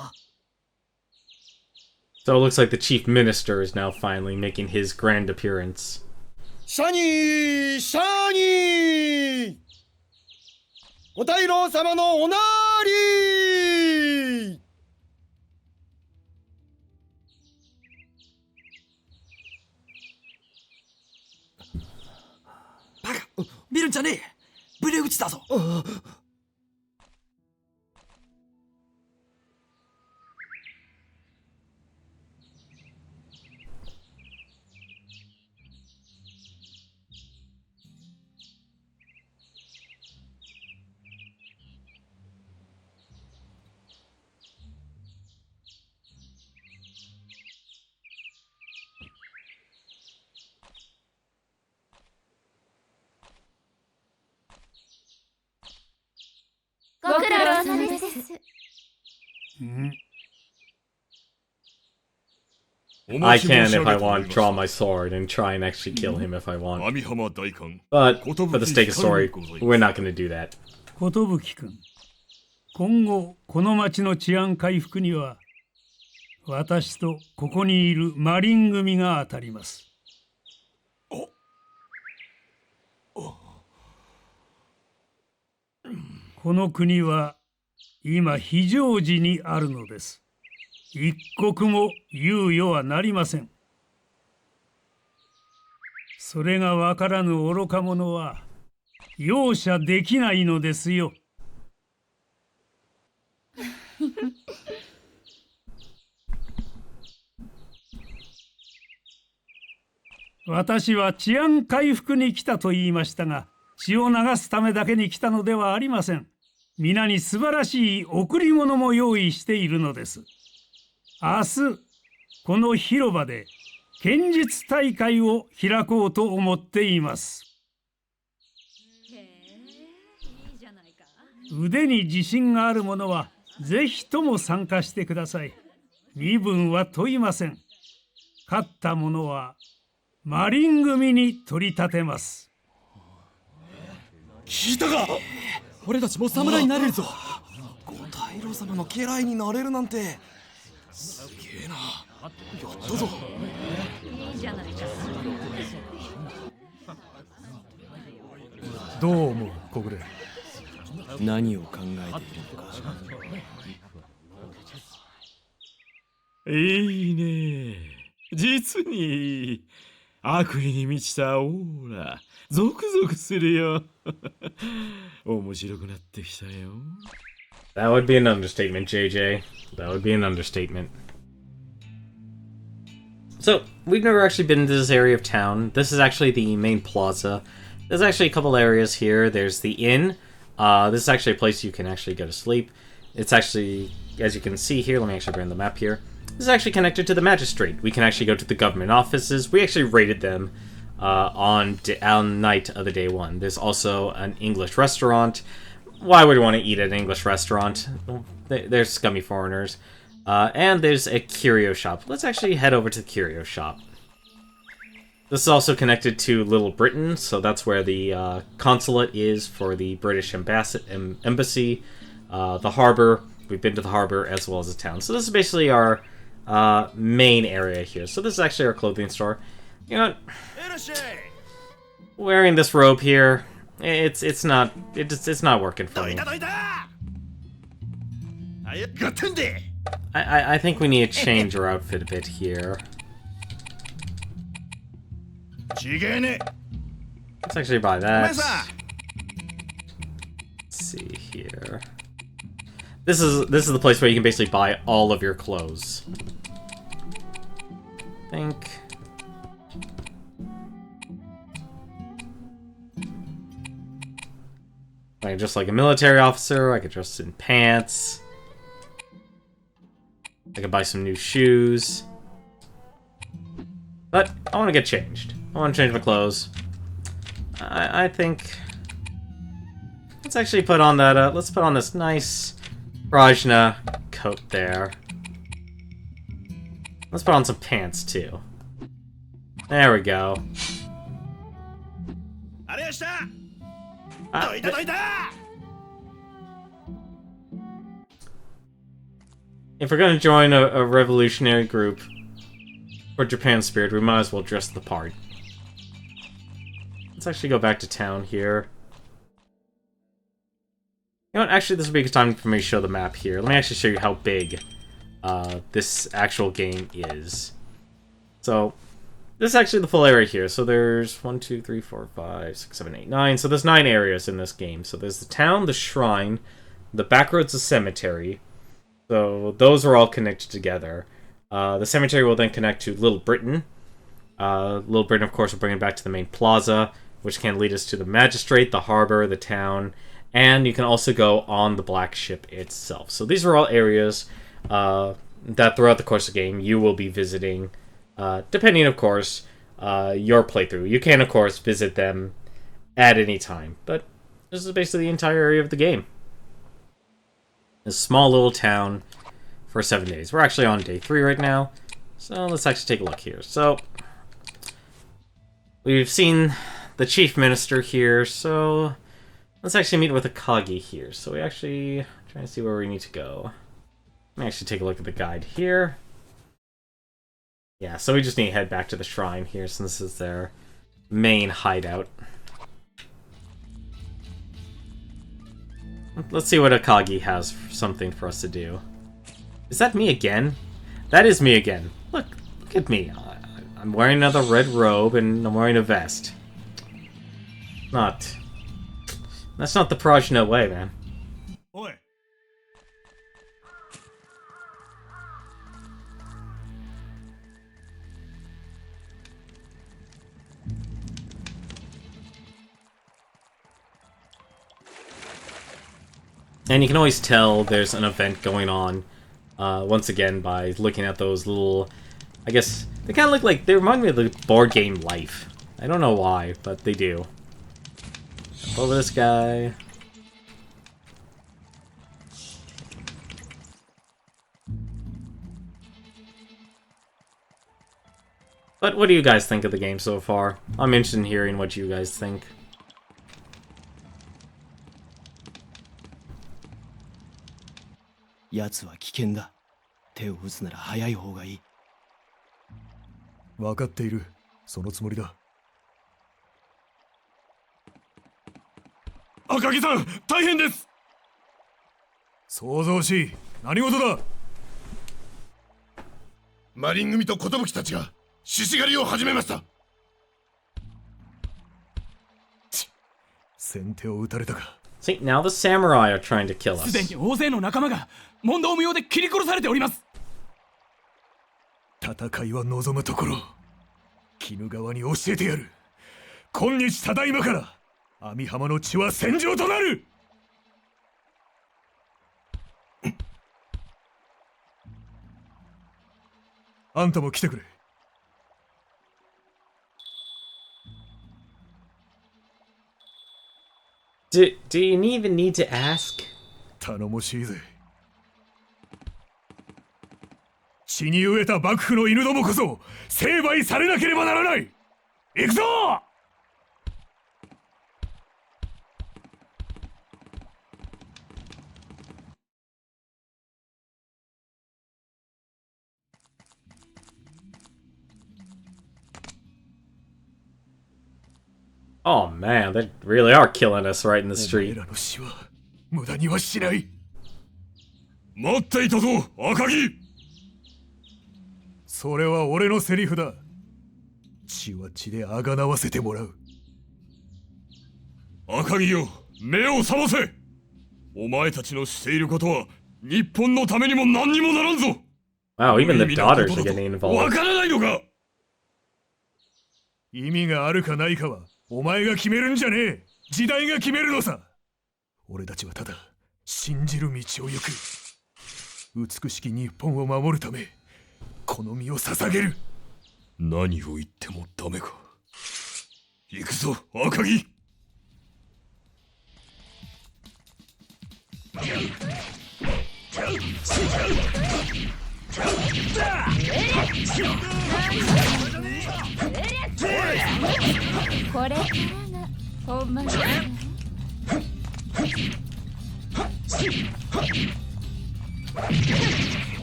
So it looks like the chief minister is now finally making his grand appearance. シャニーシャニー五大老様のおなーりー。ブレ打ちだぞ。ご苦労様です。I can, if I want, draw my sword and try and actually kill him if I want. But for the sake of story, we're not going to do that. 寿君、今後この町の治安回復には私とここにいるマリン組が当たります。この国は今非常時にあるのです。一刻も猶予はなりません。それがわからぬ愚か者は容赦できないのですよ。私は治安回復に来たと言いましたが、血を流すためだけに来たのではありません。皆に素晴らしい贈り物も用意しているのです。明日、この広場で剣術大会を開こうと思っています。腕に自信がある者はぜひとも参加してください。身分は問いません。勝った者はマリン組に取り立てます。聞いたか？俺たちも侍になれるぞ。五大老様の家来になれるなんてすげえな。やったぞ。どう思う、小暮？何を考えているのか。いいね。実にいい。悪意に満ちたオーラ、ゾクゾクするよ。面白くなってきたよ。That would be an understatement, JJ. That would be an understatement. So, we've never actually been to this area of town. This is actually the main plaza. There's actually a couple areas here. There's the inn. This is actually a place you can actually go to sleep. It's actually, as you can see here, let me actually bring the map here. This is actually connected to the magistrate. We can actually go to the government offices. We actually raided them on night of the day one. There's also an English restaurant. Why would you want to eat at an English restaurant? They're scummy foreigners. And there's a curio shop. Let's actually head over to the curio shop. This is also connected to Little Britain, so that's where the consulate is for the British embassy. The harbor. We've been to the harbor as well as the town. So this is basically our main area here. So this is actually our clothing store. You know what? Wearing this robe here, it's not working for me. I think we need to change our outfit a bit here. Let's actually buy that. Let's see here. This is the place where you can basically buy all of your clothes. I think. I can dress like a military officer. I could dress in pants. I could buy some new shoes. But I want to get changed. I want to change my clothes. I think. Let's actually put on that. Let's put on this nice Rajna coat there. Let's put on some pants too. There we go. If we're gonna join a revolutionary group for Japan Spirit, we might as well dress the part. Let's actually go back to town here. You know what, actually this would be a good time for me to show the map here. Let me actually show you how big this actual game is. So, this is actually the full area here. So there's 1, 2, 3, 4, 5, 6, 7, 8, 9. So there's 9 areas in this game. So there's the town, the shrine, the backroads, the cemetery. So those are all connected together. The cemetery will then connect to Little Britain. Little Britain, of course, will bring it back to the main plaza, which can lead us to the magistrate, the harbor, the town, and you can also go on the black ship itself. So these are all areas that throughout the course of the game you will be visiting, depending, of course, your playthrough. You can, of course, visit them at any time, but this is basically the entire area of the game. A small little town for 7 days. We're actually on day 3 right now, so let's actually take a look here. So we've seen the chief minister here, so let's actually meet with Akagi here. So we actually trying to see where we need to go. Let me actually take a look at the guide here. Yeah, so we just need to head back to the shrine here since this is their main hideout. Let's see what Akagi has something for us to do. Is that me again? That is me again. Look at me. I'm wearing another red robe and I'm wearing a vest. That's not the Prajna way, man. Oi. And you can always tell there's an event going on, once again, by looking at those little... I guess, they kind of look like... They remind me of the board game Life. I don't know why, but they do. Jump over this guy. But what do you guys think of the game so far? I'm interested in hearing what you guys think. Yatsu wa kiken da. Te o utsu nara hayai hou ga ii. 分かっている。そのつもりだ。赤木さん、大変です。想像し、何事だ。マリン組と寿たちが獅子狩りを始めました。先手を打たれたか。See, now the samurai are trying to kill us. すでに大勢の仲間が問答無用で切り殺されております。戦いは望むところ。鬼怒川に教えてやる。今日ただいまから網浜の地は戦場となる。あんたも来てくれ。Do you even need to ask? 頼もしいぜ。血に飢えた幕府の犬どもこそ成敗されなければならない。行くぞ。Oh man, they really are killing us right in the street. お前らの死は無駄にはしない。待っていたぞ、赤木。それは俺のセリフだ。血は血であがなわせてもらう。赤木よ、目を覚ませ。お前たちのしていることは日本のためにも何にもならんぞ。Wow, even the daughters are getting わ involved. からないのか。意味があるかないかはお前が決めるんじゃねえ。時代が決めるのさ。俺たちはただ信じる道を行く。美しき日本を守るためこの身を捧げる。何を言ってもダメか。行くぞ、赤木。これからが本番だ。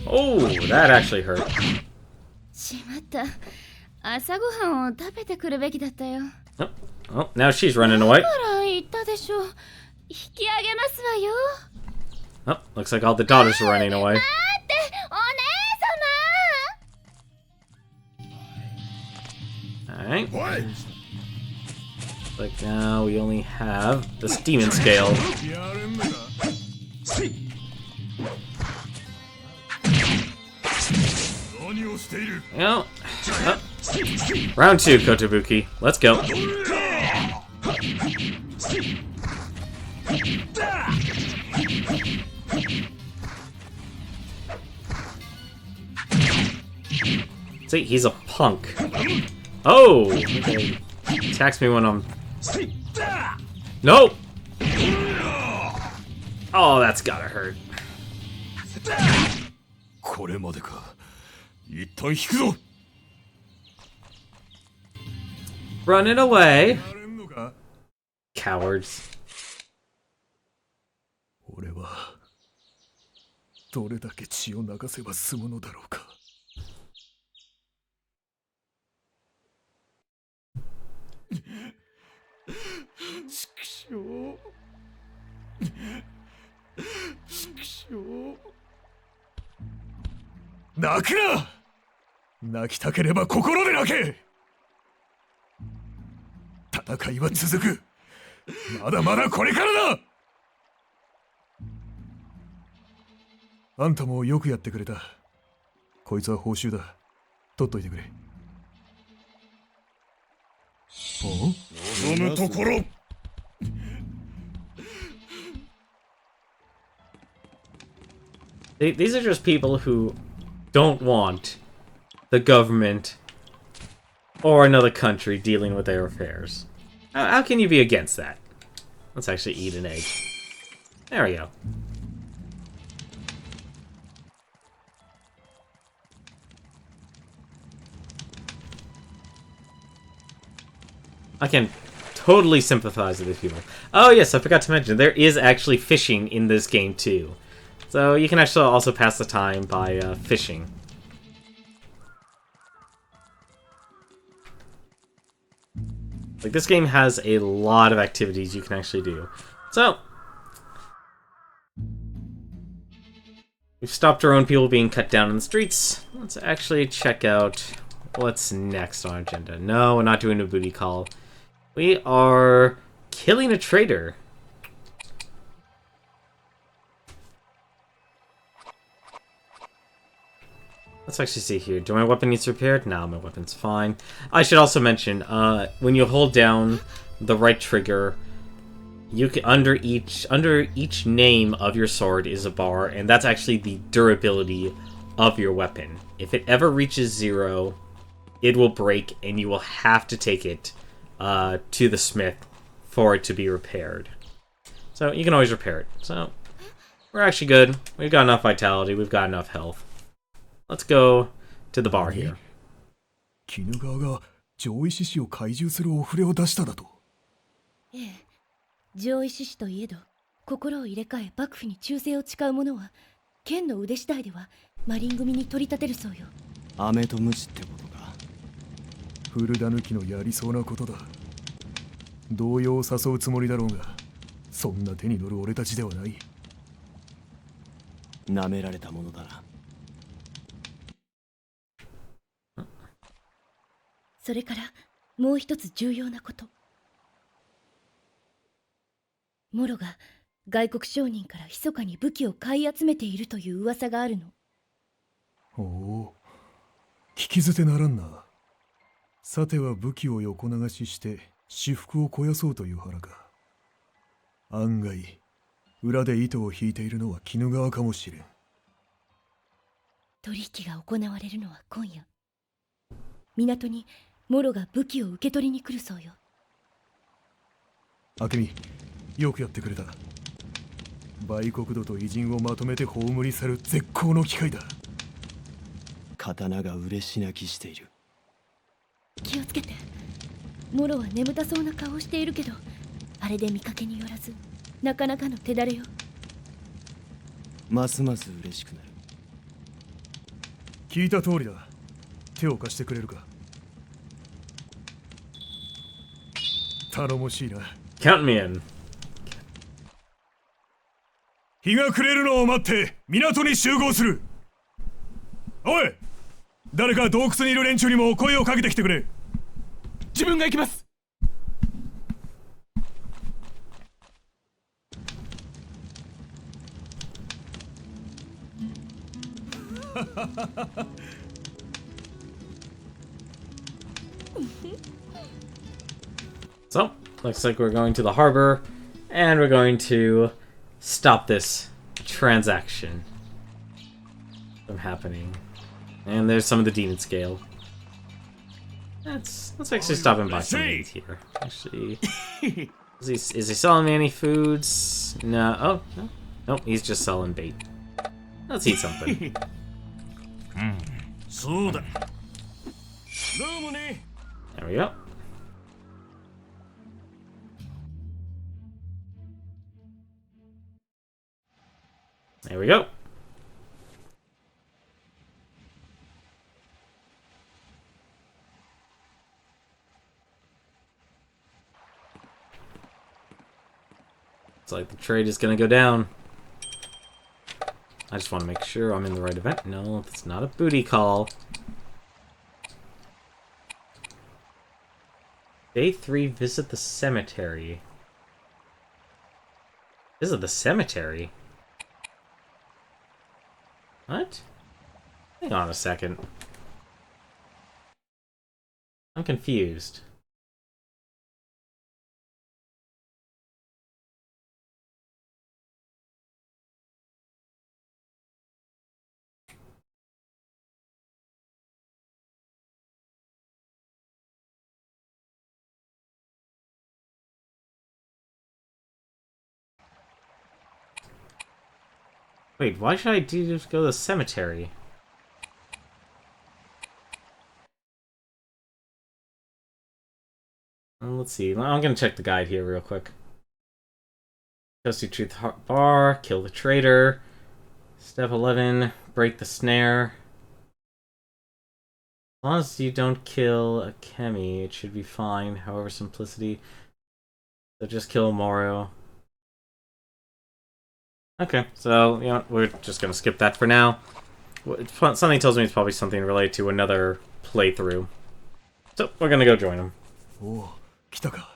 Oh, that actually hurt. しまった。朝ごはんを食べてくるべきだったよ。Oh, oh, now she's running away. だから言ったでしょ。引き上げますわよ。 Oh, looks like all the daughters are running away. 待って、お姉様。Alright. Like now we only have this demon scale. Yeah. Round 2, Kotobuki. Let's go. See, he's a punk. Oh! Okay. Attacks me when I'm... Nope! Oh, that's gotta hurt. これまでか。一旦引くぞ。 Running away. Cowards. 俺はどれだけ血を流せば済むのだろうか。畜生。泣くな。泣きたければ心で泣け。戦いは続く。まだまだこれからだ。あんたもよくやってくれた。こいつは報酬だ。取っといてくれ。望むところ。These are just people who don't want the government or another country dealing with their affairs. How can you be against that? Let's actually eat an egg. There we go. I can totally sympathize with these people. Oh yes, I forgot to mention, there is actually fishing in this game too. So you can actually also pass the time by fishing. Like, this game has a lot of activities you can actually do. So, we've stopped our own people being cut down in the streets. Let's actually check out what's next on our agenda. No, we're not doing a booty call. We are killing a traitor. Let's actually see here. Do my weapon needs repaired? No, my weapon's fine. I should also mention, when you hold down the right trigger, you can under each name of your sword is a bar, and that's actually the durability of your weapon. If it ever reaches 0, it will break, and you will have to take it to the smith for it to be repaired. So you can always repair it. So we're actually good. We've got enough vitality. We've got enough health. Let's go to the bar here. 鬼怒川が上位志士を懐柔するお触れを出しただと。ええ、上位志士といえど心を入れ替え幕府に忠誠を誓う者は剣の腕次第ではマリン組に取り立てるそうよ。飴とムチってことか。古田抜きのやりそうなことだ。動揺を誘うつもりだろうが、そんな手に乗る俺たちではない。舐められたものだな。それからもう一つ重要なこと。モロが外国商人から密かに武器を買い集めているという噂があるの。おお、聞き捨てならんな。さては武器を横流しして私腹を肥やそうという腹か。案外裏で糸を引いているのは鬼怒川かもしれん。取引が行われるのは今夜。港にモロが武器を受け取りに来るそうよ。明美、よくやってくれた。売国土と偉人をまとめて葬り去る絶好の機会だ。刀が嬉し泣きしている。気をつけて。モロは眠たそうな顔をしているけど、あれで見かけによらずなかなかの手だれよ。ますます嬉しくなる。聞いた通りだ。手を貸してくれるか。頼もしいな。Count me in. 日が暮れるのを待って港に集合する。おい、誰か洞窟にいる連中にも声をかけてきてくれ。自分が行きます。So, looks like we're going to the harbor, and we're going to stop this transaction from happening. And there's some of the demon scale. Let's actually stop and buy some things here. Actually, is he selling me any foods? No. Oh no, nope. He's just selling bait. Let's eat something. There we go. There we go. It's like the trade is gonna go down. I just want to make sure I'm in the right event. No, it's not a booty call. Day 3, visit the cemetery. Visit the cemetery? What? Hang on a second. I'm confused. Wait, why should I just go to the cemetery? Let's see. I'm gonna check the guide here real quick. Dusty Truth Bar, kill the traitor. Step 11, break the snare. As long as you don't kill a Kemi, it should be fine. However, simplicity. So just kill Moro. Okay, so, you know, we're just gonna skip that for now. Something tells me it's probably something related to another playthrough. So, we're gonna go join him. おお、来たか。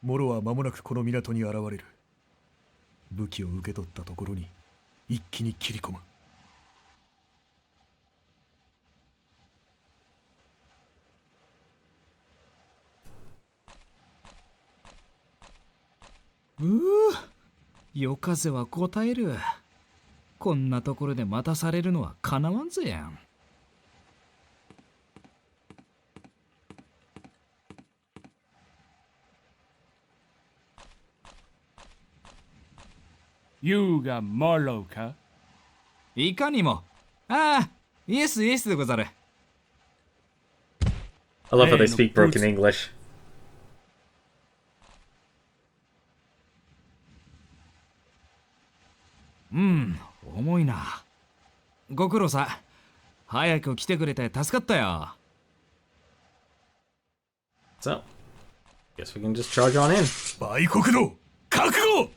モロは間もなくこの港に現れる。武器を受け取ったところに一気に切り込む。夜風は答える。こんなところで待たされるのはかなわんぜやん。優がモロか？いかにも。ああ、イエスイエスでござる。I love how they speak broken English. 重いな。ご苦労さ。早く来てくれて助かったよ。So, guess we can just charge on in. 売国道、覚悟！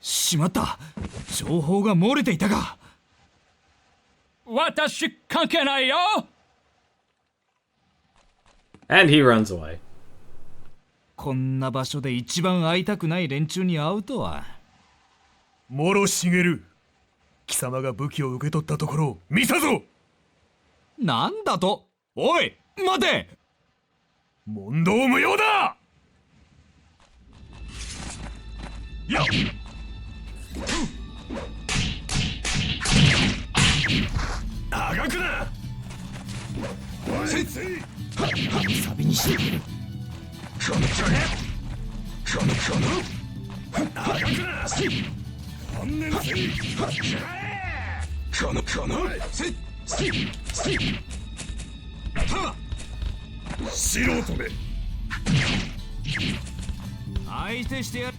しまった。情報が漏れていたか。私関係ないよ。And he runs away. こんな場所で一番会いたくない連中に会うとは。モロシゲル、貴様が武器を受け取ったところを見たぞ。なんだと？おい、待て！問答無用だ。やっ。あがくな。サビにしてくれる。あがくな。観念せい。このせい。素人め。相手してやる。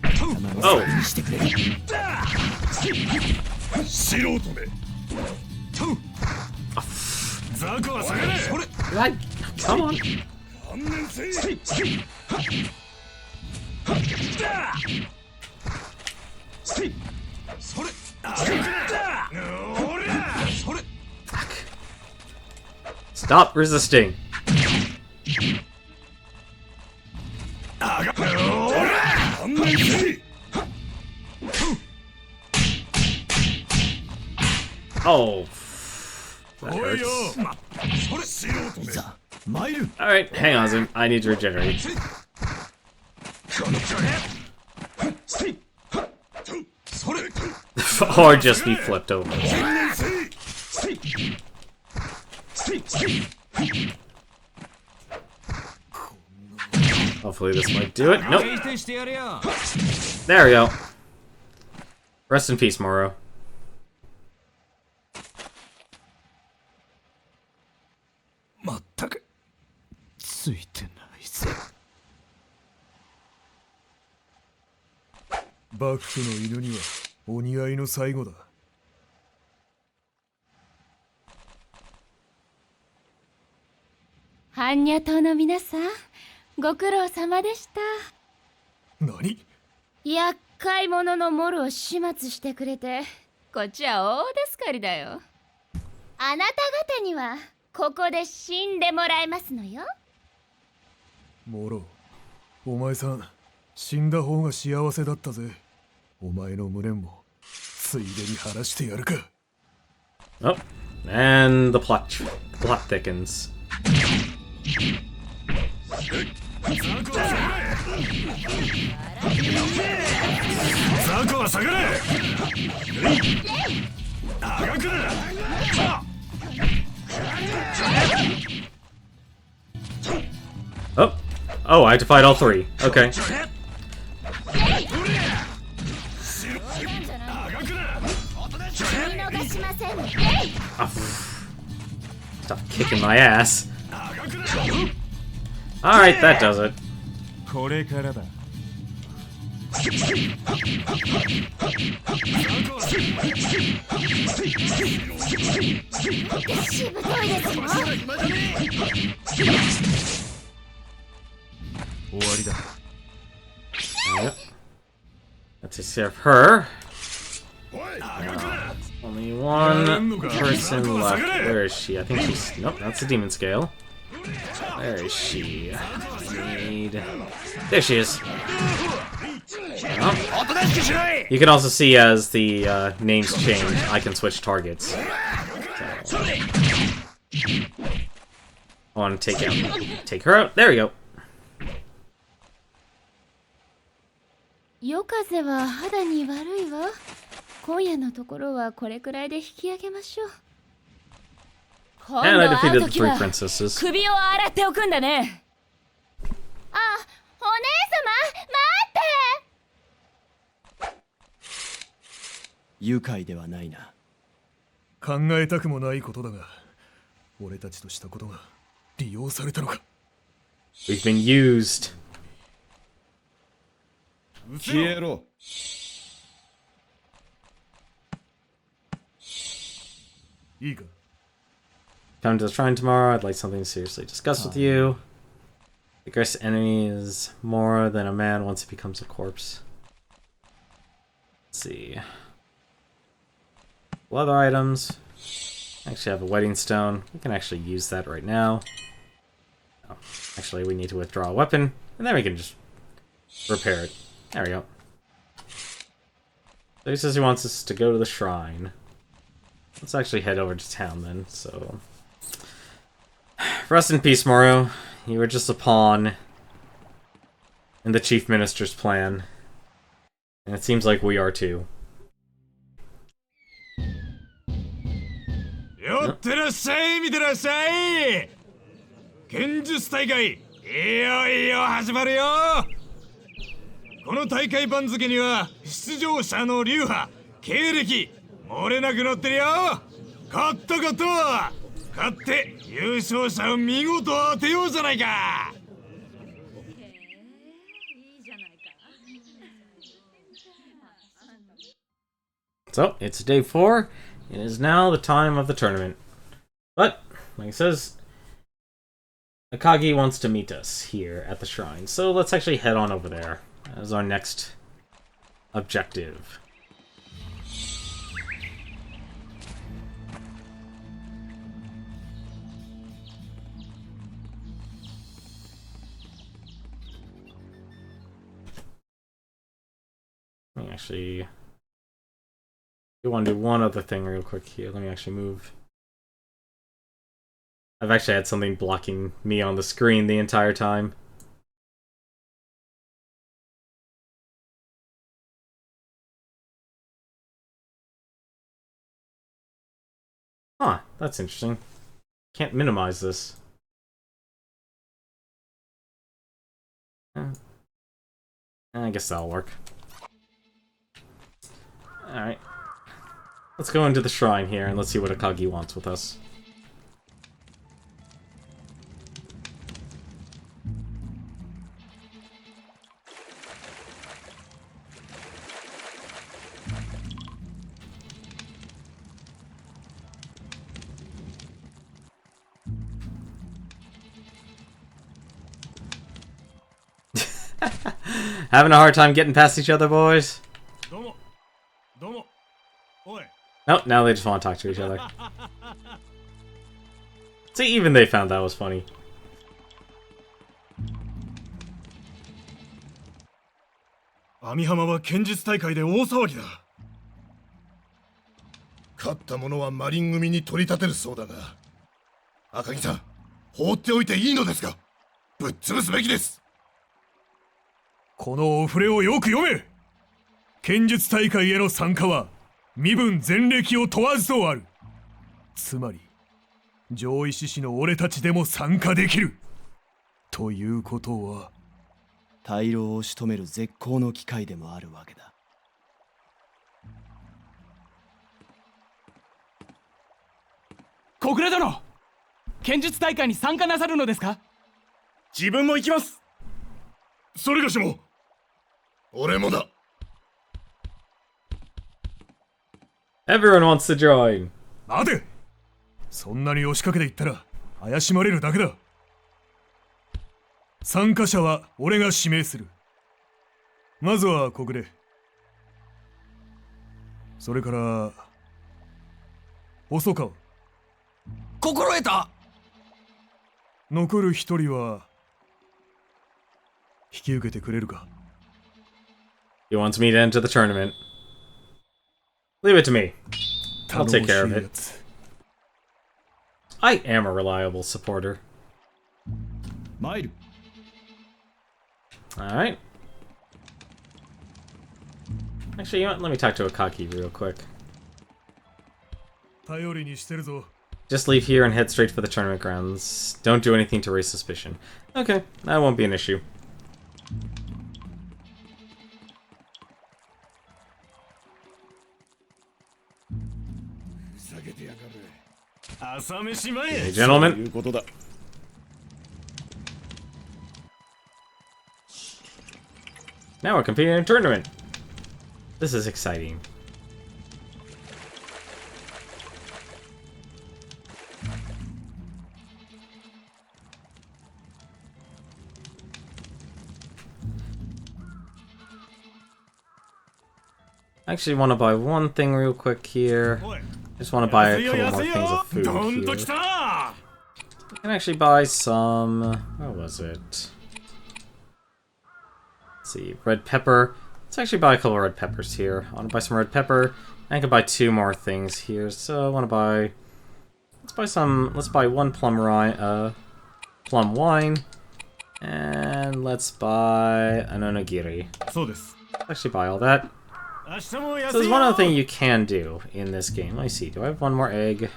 Oh. してくれ。素人め。雑魚は下がれ。それ。Come on. 観念せい。それ。Stop resisting. Oh, that hurts. Alright, hang on, Zim. I need to regenerate. Or just be flipped over. Hopefully this might do it. Nope. There we go. Rest in peace, Moro.般若党の皆さん、ご苦労様でした。何？厄介者のモルを始末してくれて、こっちは大助かりだよ。あなた方にはここで死んでもらいますのよ。モロ、お前さん死んだ方が幸せだったぜ。お前の無念もついでに晴らしてやるか。Oh, and the plot thickens. ザコは下がれ。Oh, oh, I have to fight all three. Okay. Oh, stop kicking my ass. Alright, that does it. これからだ。終わりだ。Yep. That takes care of her. Only one person left. Where is she? I think she's... Nope, that's the demon scale. Where is she? I need... There she is. Oh. You can also see as the names change, I can switch targets. So. I want to take her out. There we go. 夜風は肌に悪いわ。今夜のところはこれくらいで引き上げましょう。今 And I 度会う defeated the 時 three は princesses. 首を洗っておくんだね。あ、お姉様、待って。愉快ではないな。考えたくもないことだが、俺たちとしたことが利用されたのか。We've been used. 消えろ。いいか。 Come to the shrine tomorrow. I'd like something to seriously discuss with you. The greatest enemy is more than a man once he becomes a corpse. Let's see. Leather items. Actually, I have a wedding stone. We can actually use that right now. Oh, actually, we need to withdraw a weapon, and then we can just repair it. There we go. So he says he wants us to go to the shrine. Let's actually head over to town then, so... Rest in peace, Moro. You were just a pawn in the Chief Minister's plan. And it seems like we are too. よってらっしゃい、見てらっしゃい。剣術大会、いよいよ始まるよ。この大会番付には出場者の流派、経歴、漏れなく載ってるよ。勝ったことは勝って優勝者を見事当てようじゃないか。So, it's day 4. It is now the time of the tournament. But, like it says, Akagi wants to meet us here at the shrine. So let's actually head on over there as our next objective. Actually, I want to do one other thing real quick here. Let me actually move. I've actually had something blocking me on the screen the entire time. Huh, that's interesting. Can't minimize this. I guess that'll work. Alright. Let's go into the shrine here and let's see what Akagi wants with us. Having a hard time getting past each other, boys? Nope, now they just want to talk to each other. See, even they found that was funny. Amihama は剣術大会で大騒ぎだ。勝った者はマリン組に取り立てるそうだが、赤木さん、放っておいていいのですか？ぶっ潰すべきです。このお触れをよく読め。剣術大会への参加は身分前歴を問わずとある。つまり上位志士の俺たちでも参加できる。ということは大老を仕留める絶好の機会でもあるわけだ。小暮殿、剣術大会に参加なさるのですか？自分も行きます。それがしも俺もだ。Everyone wants to join. 待て。そんなに押しかけていったら怪しまれるだけだ。参加者は俺が指名する。まずは小暮。それから細川。心得た。残る一人は引き受けてくれるか？ He wants me to enter the tournament. Leave it to me. I'll take care of it. I am a reliable supporter. Alright. Actually, you know what? Let me talk to Akagi real quick. Just leave here and head straight for the tournament grounds. Don't do anything to raise suspicion. Okay, that won't be an issue. Hey, gentlemen. Now we're competing in a tournament. This is exciting. I actually want to buy one thing real quick here. I just want to buy a couple more things of food here. I can actually buy some... What was it? Let's see, red pepper. Let's actually buy a couple of red peppers here. I want to buy some red pepper. I can buy two more things here. So I want to buy... Let's buy some... Let's buy one plum wine. And let's buy an onigiri. Let's actually buy all that. So there's one other thing you can do in this game. Let me see. Do I have one more egg?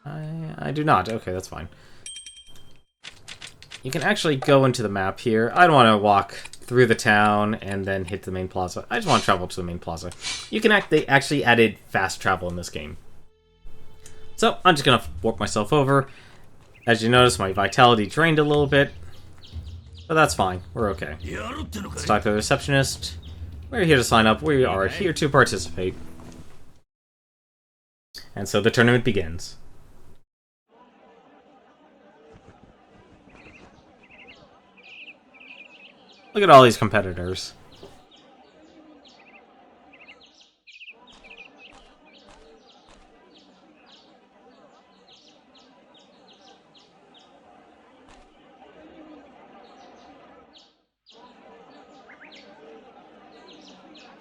I do not. Okay, that's fine. You can actually go into the map here. I don't want to walk through the town and then hit the main plaza. I just want to travel to the main plaza. You can they actually added fast travel in this game. So I'm just going to warp myself over. As you notice, my vitality drained a little bit. But that's fine. We're okay. Let's talk to the receptionist. We're here to sign up. We are here to participate. And so the tournament begins. Look at all these competitors.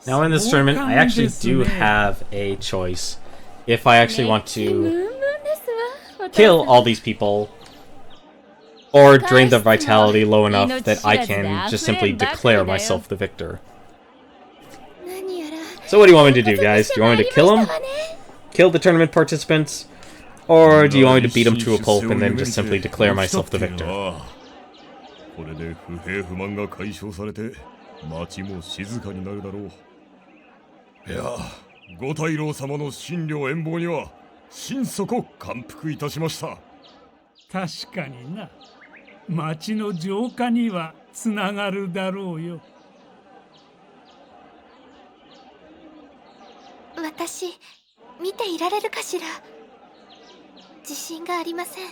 Now in this tournament, I actually do have a choice. If I actually want to kill all these people, or drain their vitality low enough that I can just simply declare myself the victor. So what do you want me to do, guys? Do you want me to kill them? Kill the tournament participants? Or do you want me to beat them to a pulp and then just simply declare myself the victor? これで不平不満が解消されて町も静かになるだろう。いや、五太郎様の神領遠望には心底感服いたしました。確かにな。町の浄化にはつながるだろうよ。私、見ていられるかしら。自信がありません。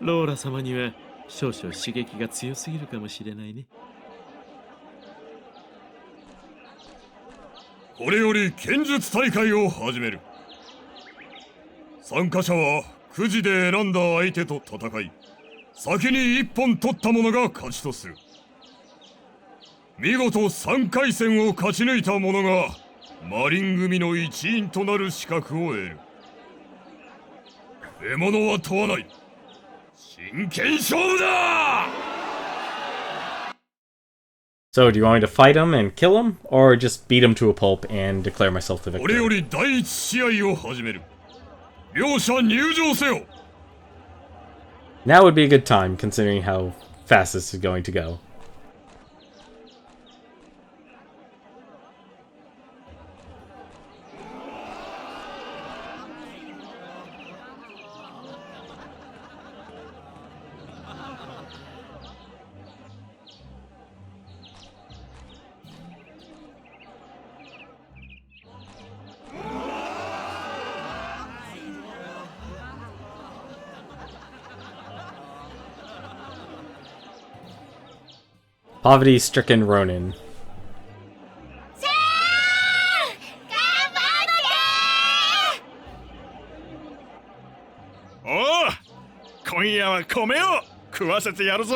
ローラ様には少々刺激が強すぎるかもしれないね。これより剣術大会を始める。参加者はくじで選んだ相手と戦い、先に一本取った者が勝ちとする。見事3回戦を勝ち抜いた者がマリン組の一員となる資格を得る。獲物は問わない。真剣勝負だ! So, do you want me to fight him and kill him, or just beat him to a pulp and declare myself the これよ victor? り第一試合を始める。両者入場せよ。 Now would be a good time, considering how fast this is going to go. Poverty-stricken Ronin. おお、今夜は米を食わせてやるぞ。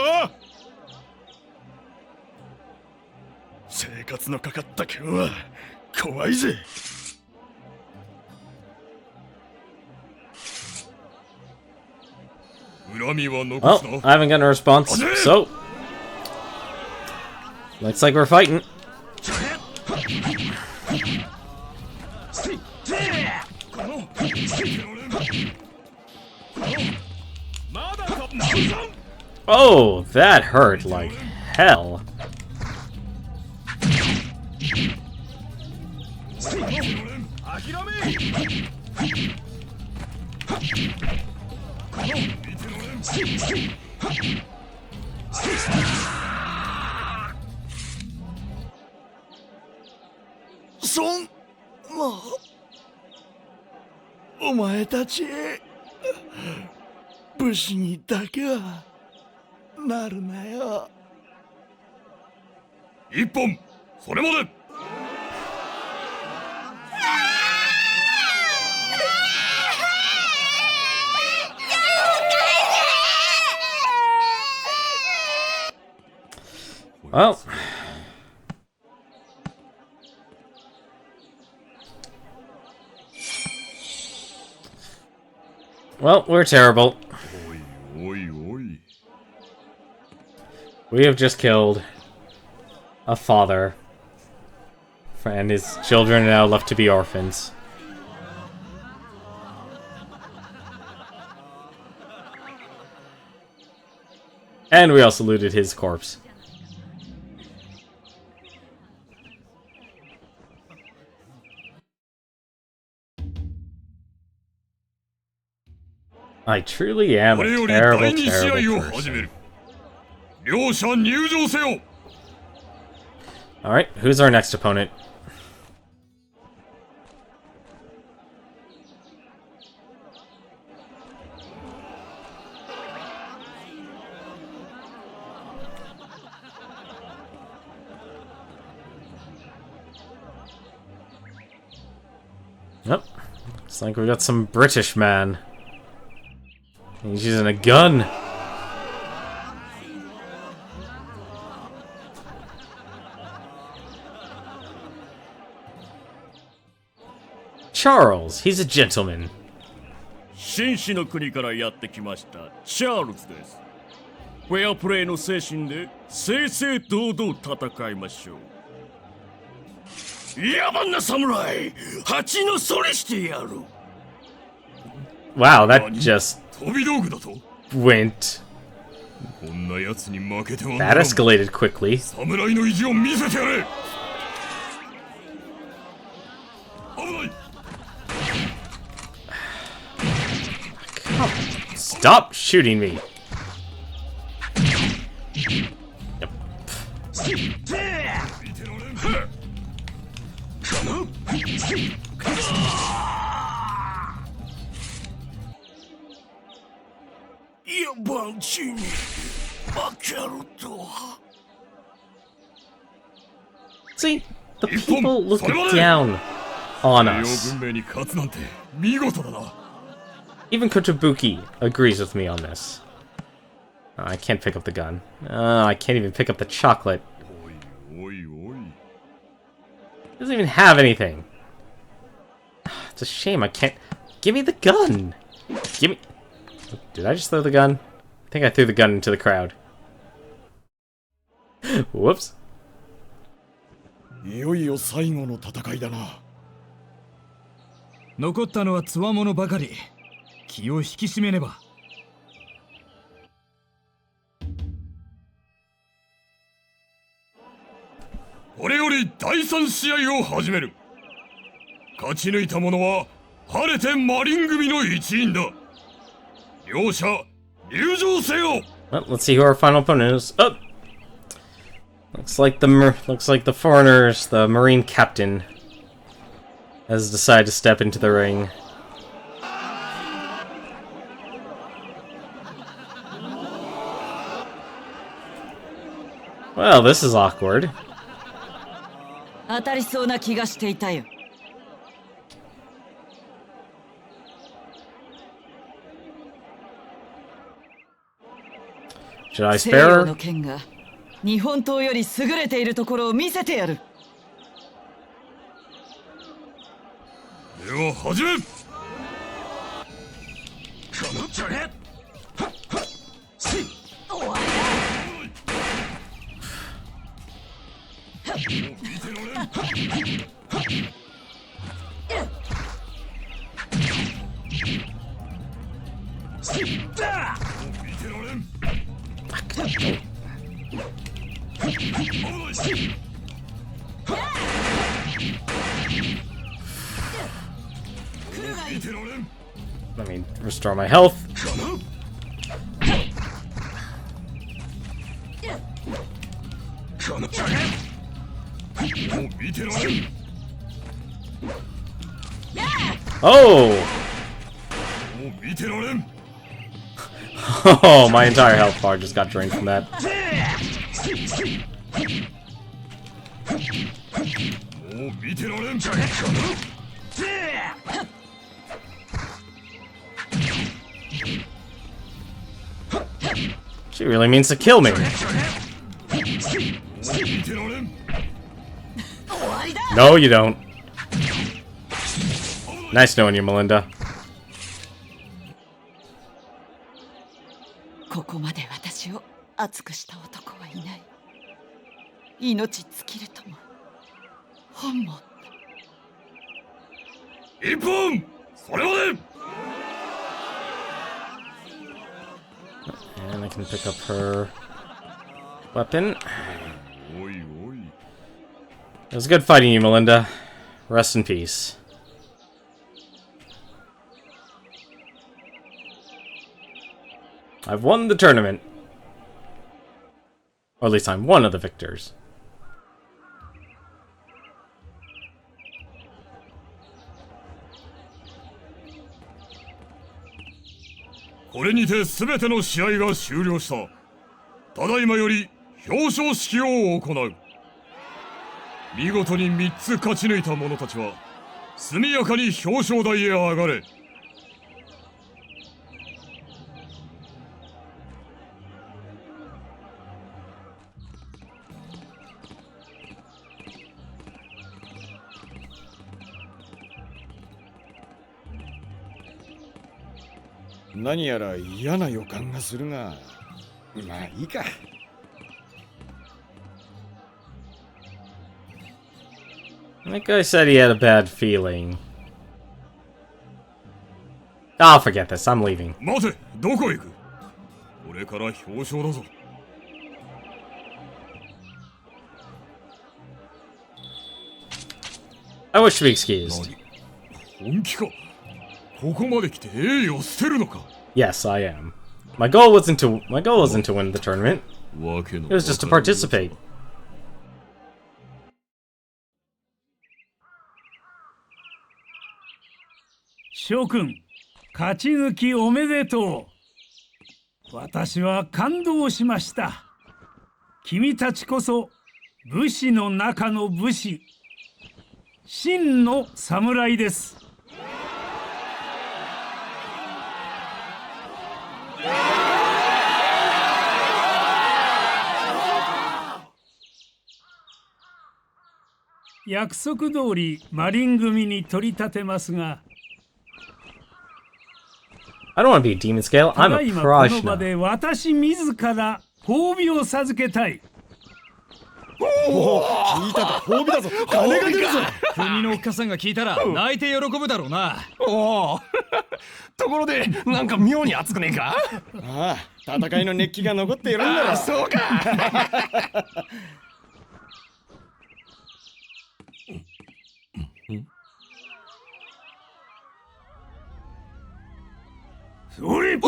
生活のかかった今日は怖いぜ。恨みは残すな。 Well, I haven't gotten a response, so looks like we're fighting. Oh, that hurt like hell. Son, お前たち武士にだけはなるなよ。一本それまで。 Well, we're terrible. We have just killed a father, and his children are now left to be orphans. And we also looted his corpse. I truly am a terrible, terrible person. Alright, who's our next opponent? Yep, looks like we got some British man. He's using a gun. Charles. He's a gentleman. 紳士の国からやってきましたチャールズです。フェアプレーの精神で正々堂々戦いましょう。野蛮な侍、蜂のそれしてやる。 Wow, that just 飛び道具だと went. こんな奴に負けては That escalated quickly. 侍の意地を見せてやれ。危ない。 Stop shooting me. Yep. 野蛮人に負けるとは。 See, the people look down on us. 軍命に勝つなんて見事だな。 Even Kotobuki agrees with me on this. I can't pick up the gun. I can't even pick up the chocolate. Doesn't even have anything. It's a shame I can't... Give me the gun! Give me... Did I just throw the gun? I think I threw the gun into the crowd. Whoops. いよいよ最後の戦いだな。残ったのは強者ばかり。気を引き締めねば。これより第3試合を始める。勝ち抜いた者は晴れてマリン組の一員だ。両者入場せよ。 Well, let's see who our final opponent is. Oh! Looks like the foreigners, the Marine captain, has decided to step into the ring. Well, this is awkward. 当たりそうな気がしていたよ。Should I 西 spare 洋 her? の剣が日本刀より優れているところを見せてやる。では始め。 Let me restore my health. Oh! Oh, my entire health bar just got drained from that. She really means to kill me. No, you don't. Nice knowing you, Melinda. ここまで私を熱くした男はいない。命尽きるとも本望。一本それまで。 And I can pick up her weapon. It was good fighting you, Melinda. Rest in peace. I've won the tournament. Or at least I'm one of the victors. これにて全ての試合が終了した。ただいまより表彰式を行う。見事に3つ勝ち抜いた者たちは速やかに表彰台へ上がれ。何やら嫌な予感がするが、まあいいか。That guy said he had a bad feeling. I'll forget this. I'm leaving. 待て、どこへ行く？これから表彰だぞ。I wish to be excused. 本気か？ここまで来て栄誉を捨てるのか？ Yes, I am. My goal wasn't to win the tournament. It was just to participate. 諸君、勝ち抜きおめでとう。私は感動しました。君たちこそ武士の中の武士、真の侍です。約束通りマリン組に取り立てますが、I don't want to be a demon scale. た I'm だ a いまこの Prajna. 場で私自ら褒美を授けたい。おお、聞いたか、褒美だぞ。金が出るぞ。国のおっかさんが聞いたら泣いて喜ぶだろうな。おおところでなんか妙に熱くねえか？ああ、戦いの熱気が残っているんだろ。そうか。それなん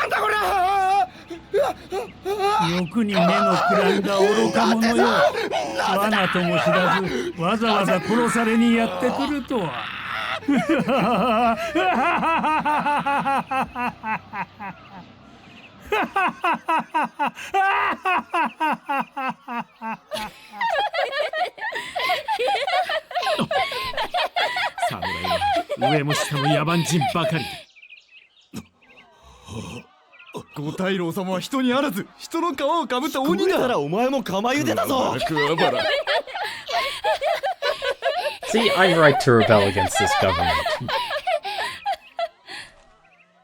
だこれは！欲に目のくらんだ愚か者よ。罠とも知らずわざわざ殺されにやってくるとは。侍は上も下も野蛮人ばかり。五大老様は人にあらず、人の皮をかぶった鬼だ。たらお前も釜茹でだぞ。See, I'm right to rebel against this government.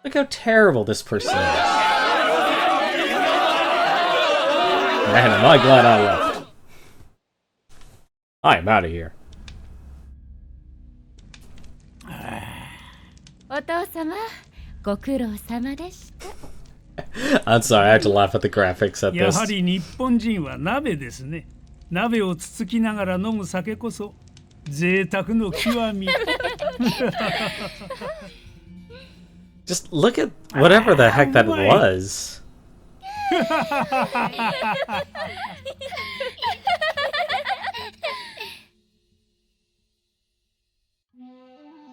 Look how terrible this person is. Man, am I glad I left. I am out of here. お父様、ご苦労様でした。I'm sorry, I had to laugh at the graphics at やは this. り日本人は鍋ですね。鍋をつつきながら飲む酒こそ贅沢の極み。Just look at whatever the heck that was.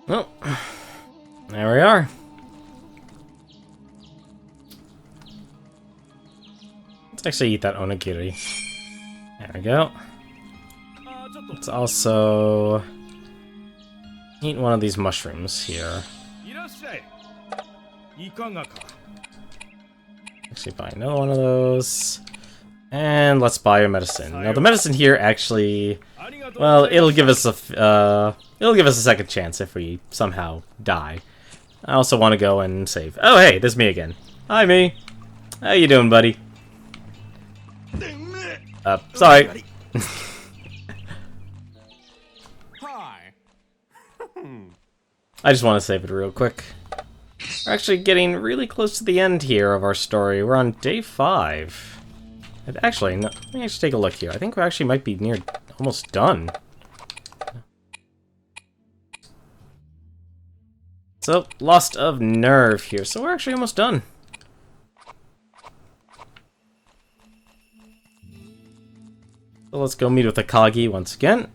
Well, there we are. Let's actually eat that onigiri. There we go. Let's also eat one of these mushrooms here. Actually buy another one of those. And let's buy a medicine. Now the medicine here actually, well, it'll give us a second chance if we somehow die. I also want to go and save. Oh hey, there's me again. Hi me. How you doing, buddy? Sorry. I just want to save it real quick. We're actually getting really close to the end here of our story. We're on day 5. Actually, no, let me actually take a look here. I think we actually might be near almost done. So, lost of nerve here. So we're actually almost done. So let's go meet with Akagi once again.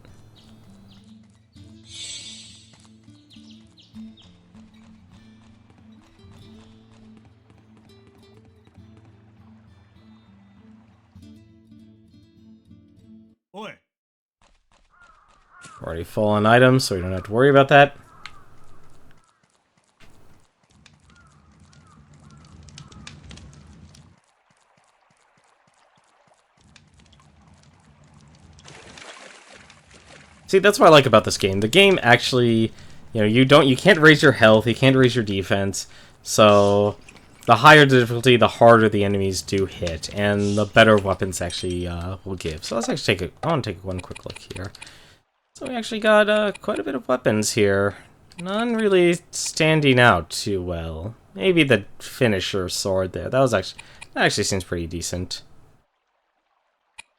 Already full on items, so we don't have to worry about that. See, that's what I like about this game. The game actually, you can't raise your health, you can't raise your defense, so the higher the difficulty, the harder the enemies do hit, and the better weapons actually will give. So let's actually I want to take one quick look here. So we actually got quite a bit of weapons here. None really standing out too well. Maybe the finisher sword there. That actually seems pretty decent.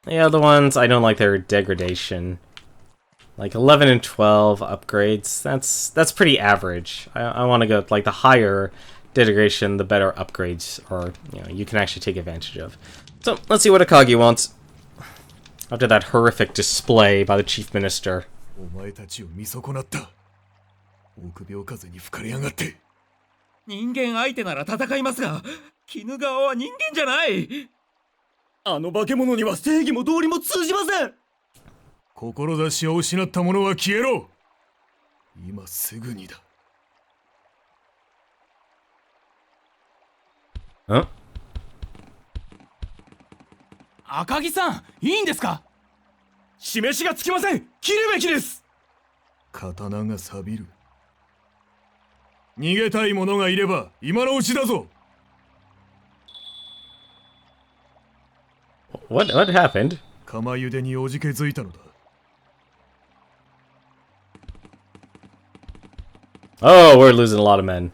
The other ones, I don't like their degradation. Like 11 and 12 upgrades, that's pretty average. I want to go like the higher degradation, the better upgrades, or you can actually take advantage of. So let's see what Akagi wants. After that horrific display by the chief minister. お前たちを見損なった。臆病風に吹かれやがって。人間相手なら戦いますが、絹川は人間じゃない。あの化け物には正義も道理も通じません。志を失った者は消えろ。今すぐにだ。ん？赤木さん、いいんですか？示しがつきません。切るべきです。刀が錆びる。逃げたい者がいれば今のうちだぞ。What happened? 釜茹でにおじけづいたのだ。Oh, we're losing a lot of men.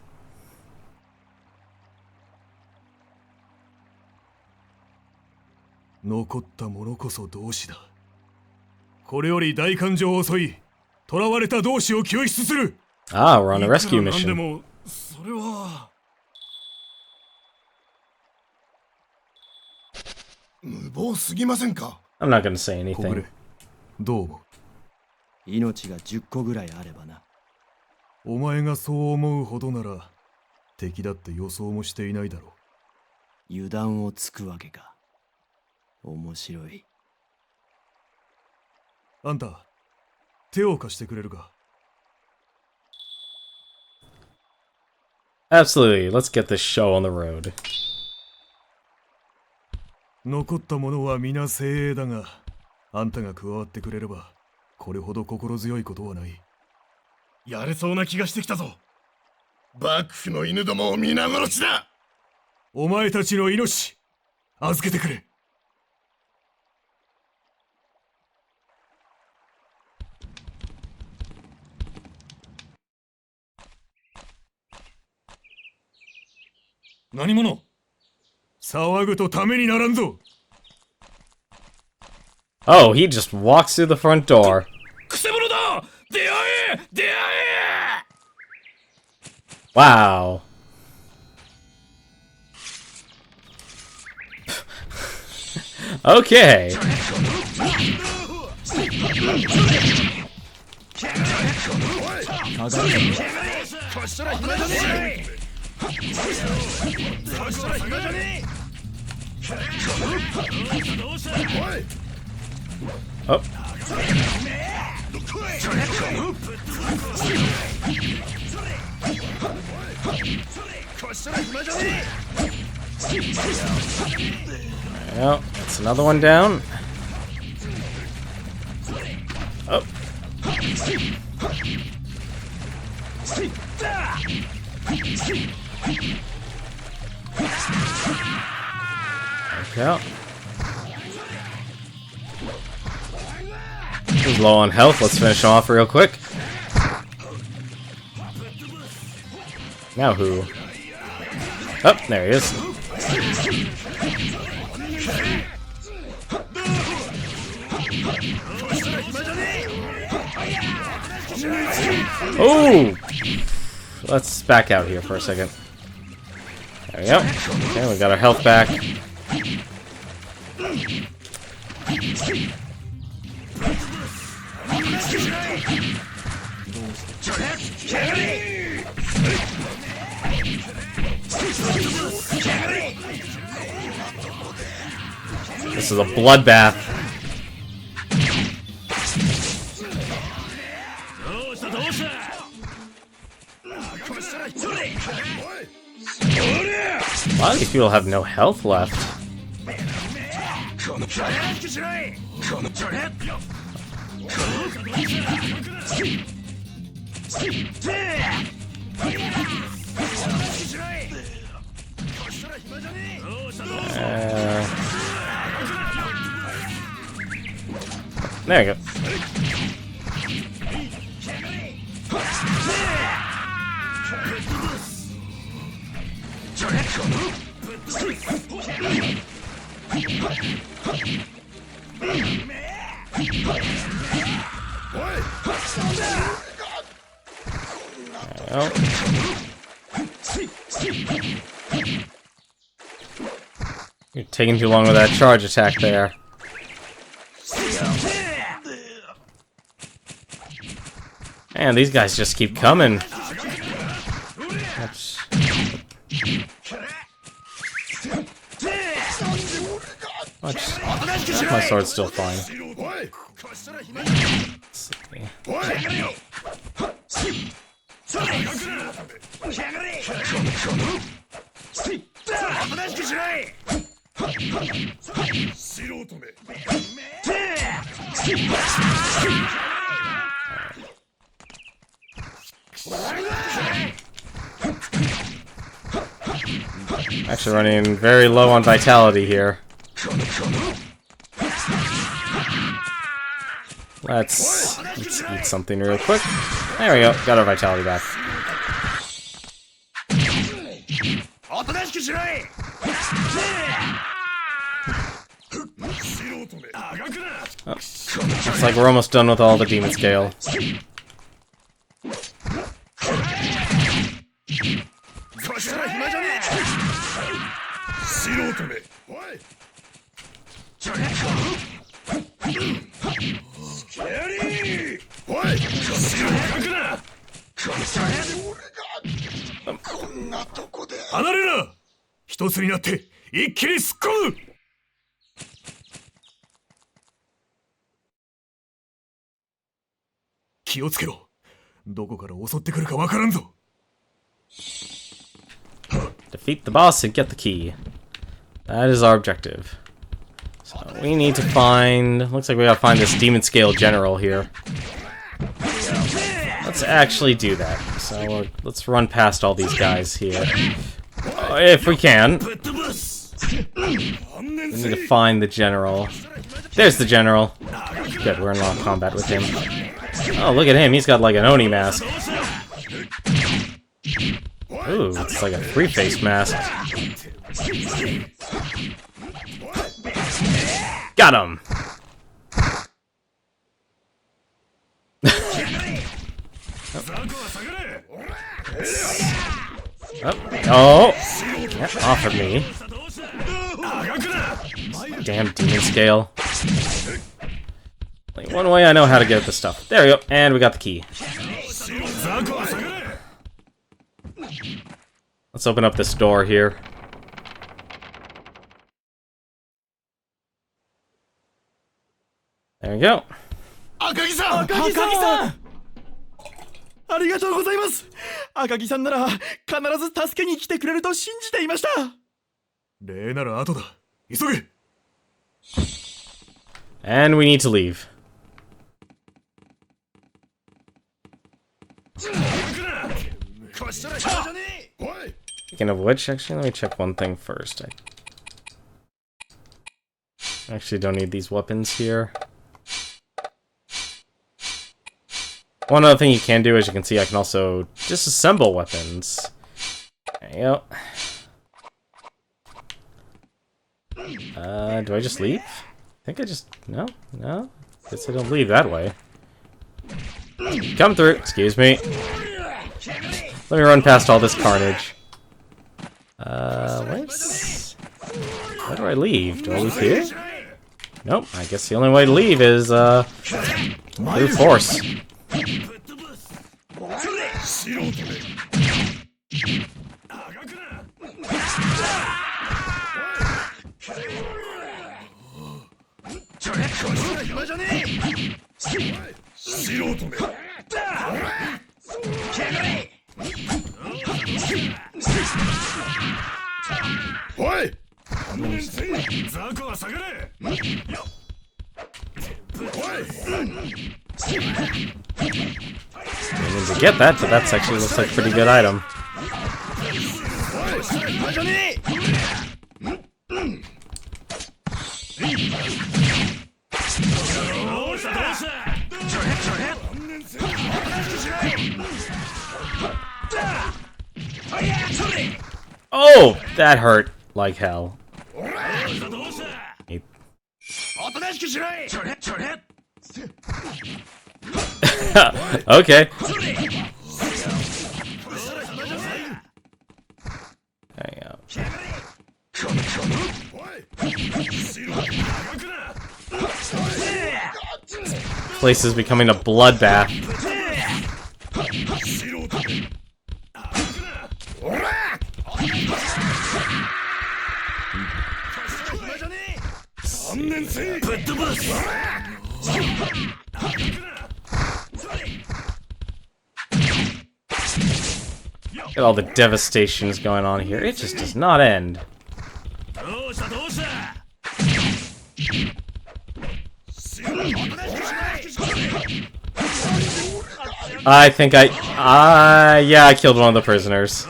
残った者こそ同志だ。これより大艦上を襲い、囚われた同志を救出する。Ah, we're on a rescue なんで mission. もそれは。無謀すぎませんか。 I'm not gonna say 小暮 anything. どう思う？命が10個ぐらいあればな。お前がそう思うほどなら敵だって予想もしていないだろう。油断をつくわけか。面白い。あんた手を貸してくれるか。 Absolutely. Let's get this show on the road. 残った者は皆精鋭だが、あんたが加わってくれればこれほど心強いことはない。やれそうな気がしてきたぞ。幕府の犬どもを皆殺しだ。お前たちの命預けてくれ。何者？騒ぐとためにならんぞ。Oh, he just walks through the front door. くせ者だ！出会え！出会え！ Wow. Okay. Oh. Well, that's another one down. Oh. Okay. He's low on health. Let's finish him off real quick. Now who? Oh, there he is. Oh! Let's back out here for a second. There we go. Okay, we got our health back. This is a bloodbath. A lot of these people have no health left. There you go. Well. You're taking too long with that charge attack there. Man, these guys just keep coming. That's... My sword's still fine. Actually running very low on vitality here. Let's eat something real quick. There we go, got our vitality back. Oh, looks like we're almost done with all the demon scale.離れな。一つになって一気に突っ込む。気をつけろ。どこから襲ってくるかわからんぞ。Defeat the boss and get the key. That is our objective. So we need to find... Looks like we gotta find this demon scale general here. Let's actually do that. So let's run past all these guys here. If we can. We need to find the general. There's the general. Good, we're in lock combat with him. Oh, look at him. He's got like an Oni mask. Ooh, it's like a three-face mask. Got him! Oh! Yeah, off of me. Damn demon scale. Like, one way I know how to get this stuff. There we go, and we got the key. Let's open up this door here. There we go. 赤木さんありがとうございます。赤木さんなら必ず助けに来てくれると信じていました。礼なら後だ。急げ。And we need to leave. Speaking of which, actually, let me check one thing first. I actually don't need these weapons here. One other thing you can do, as you can see, I can also disassemble weapons. There you go. Do I just leave? I think I just... No? Guess I don't leave that way. Come through! Excuse me. Let me run past all this carnage. Where do I leave? Do I leave here? Nope, I guess the only way to leave is, through force. I need to get that, but that actually looks like a pretty good item. Oh, that hurt like hell. Okay. There you go. Place is becoming a bloodbath. Look at all the devastations going on here. It just does not end. I think yeah, I killed one of the prisoners.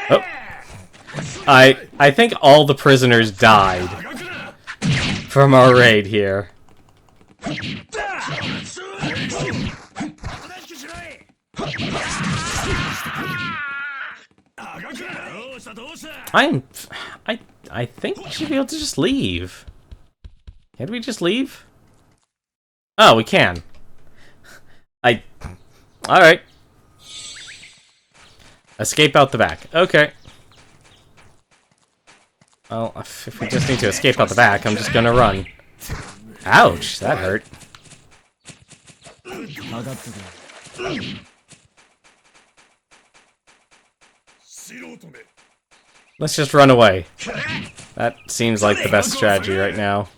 Oh. I think all the prisoners died from our raid here. I think we should be able to just leave. Can't we just leave? Oh, we can. Alright. Escape out the back. Okay. Well, if we just need to escape out the back, I'm just gonna run. Ouch, that hurt. Let's just run away. That seems like the best strategy right now.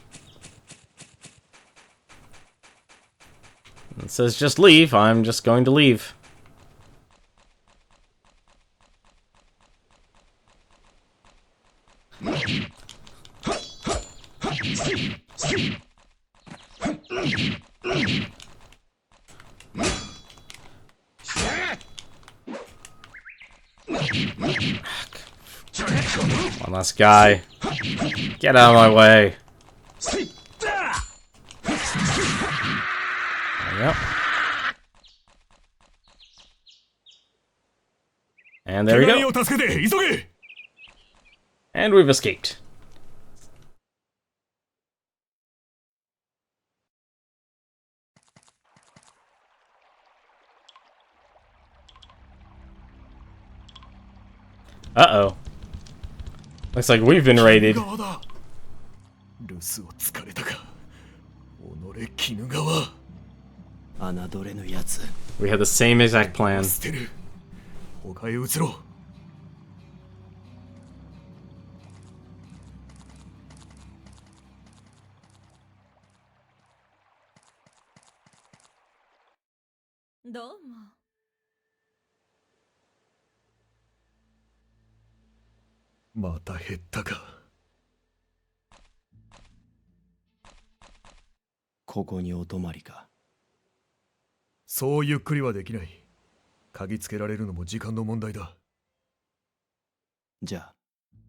It says just leave, I'm just going to leave. One last guy. Get out of my way. There we go. And there we go. And we've escaped. Uh-oh. Looks like we've been raided. We had the same exact plan. Domo. また減ったか。ここにお泊まりか。そうゆっくりはできない。嗅ぎつけられるのも時間の問題だ。じゃあ、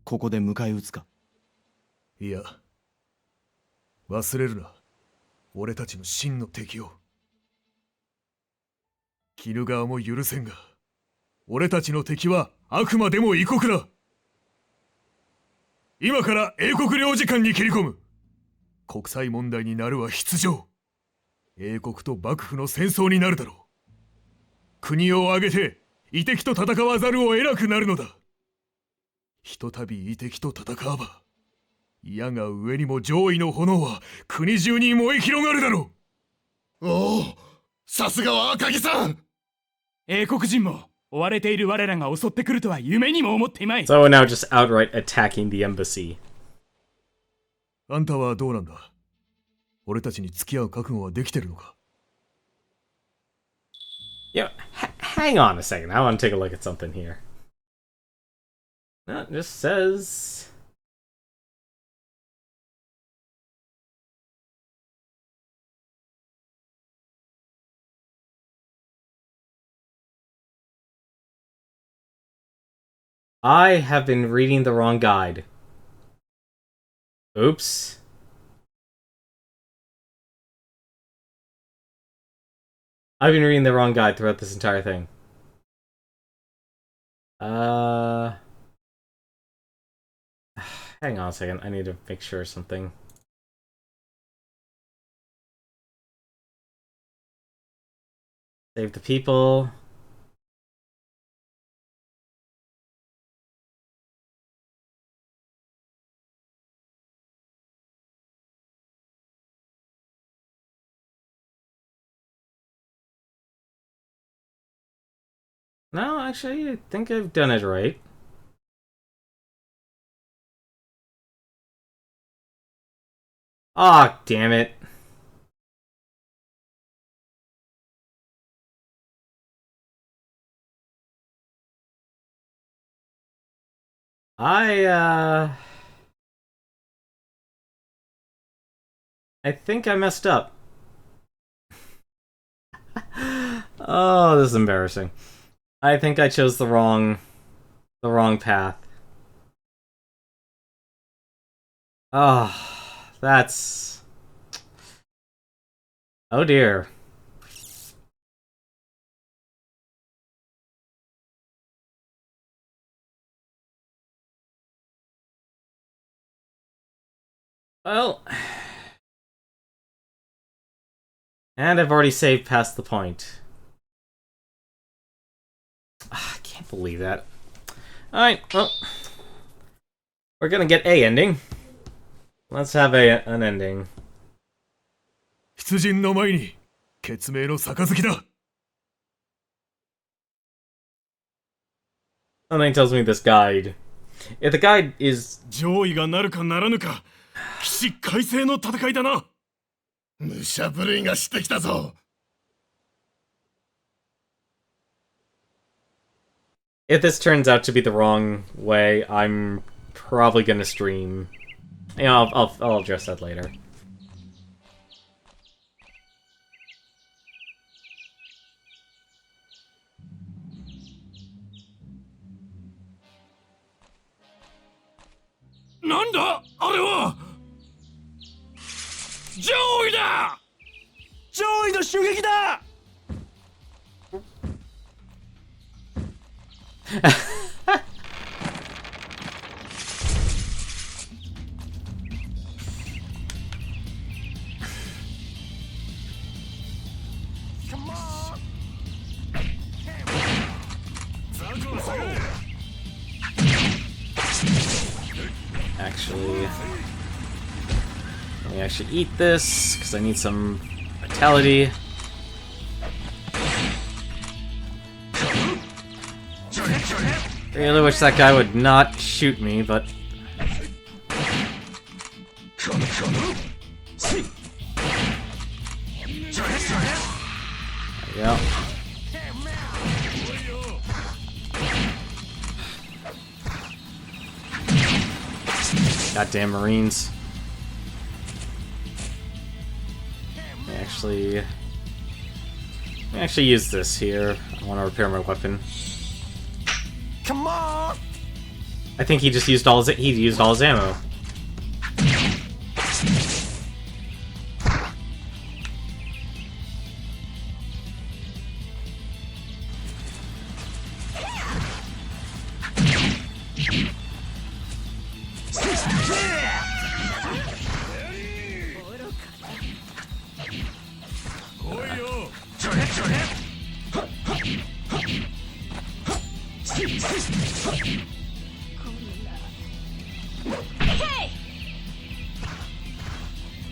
ここで迎え撃つか。いや、忘れるな。俺たちの真の敵を。鬼怒川も許せんが、俺たちの敵はあくまでも異国だ。今から英国領事館に切り込む。国際問題になるは必定。英国と幕府の戦争になるだろう。国を挙げて異敵と戦わざるを得なくなるのだ。ひとたび異敵と戦わば、矢が上にも上位の炎は国中に燃え広がるだろう。おお、さすがは赤木さん。英国人も追われている我らが襲ってくるとは夢にも思っていまい。So we're now just outright attacking the embassy. あんたはどうなんだ。俺たちに付き合う覚悟はできてるのか。Yeah, hang on a second. I want to take a look at something here. No, it just says... I have been reading the wrong guide. Oops. I've been reading the wrong guide throughout this entire thing. Hang on a second. I need to make sure of something. Save the people. No, actually, I think I've done it right. Ah, damn it. I think I messed up. Oh, this is embarrassing. I think I chose the wrong path. Oh, that's... Oh dear. Well... And I've already saved past the point. I can't believe that. Alright, well... We're gonna get a ending. Let's have an ending. 出陣の前に決命の杯だ。 Something tells me this guide. If the guide is... 上位がなるかならぬか、起死回生の戦いだな。武者震いがしてきたぞ。If this turns out to be the wrong way, I'm probably gonna stream. You know, I'll address that later. Nanda? あれは上位だ。上位の襲撃だ。Actually, let me actually eat this because I need some vitality. Really wish that guy would not shoot me, but there we go. Goddamn Marines. Let me actually use this here. I want to repair my weapon. Come on! I think he just used all his ammo.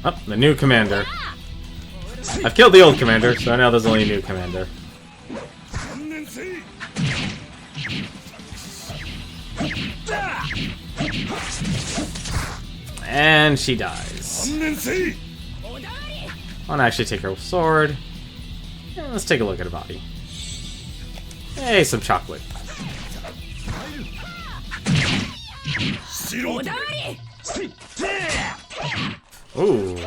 Oh, the new commander. I've killed the old commander, so now there's only a new commander. And she dies. I want to actually take her sword. Yeah, let's take a look at her body. Hey, some chocolate. Ooh.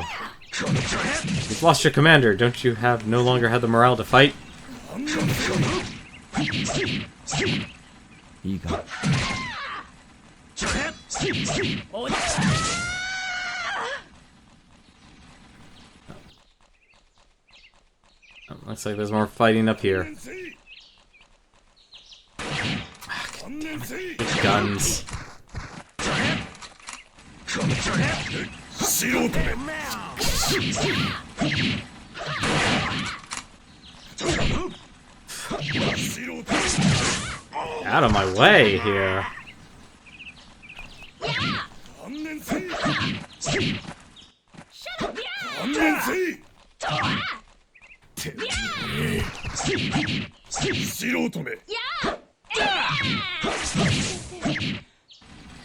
You've lost your commander. Don't you no longer have the morale to fight? Looks like there's more fighting up here. Guns. Out of my way here.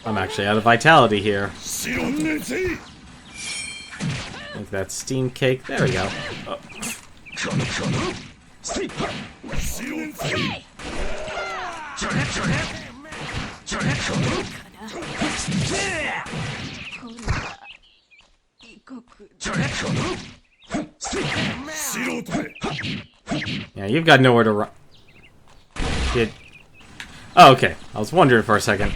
I'm actually out of vitality here. I think that's steam cake. There we go. Oh. Yeah, you've got nowhere to run. Oh, okay. I was wondering for a second.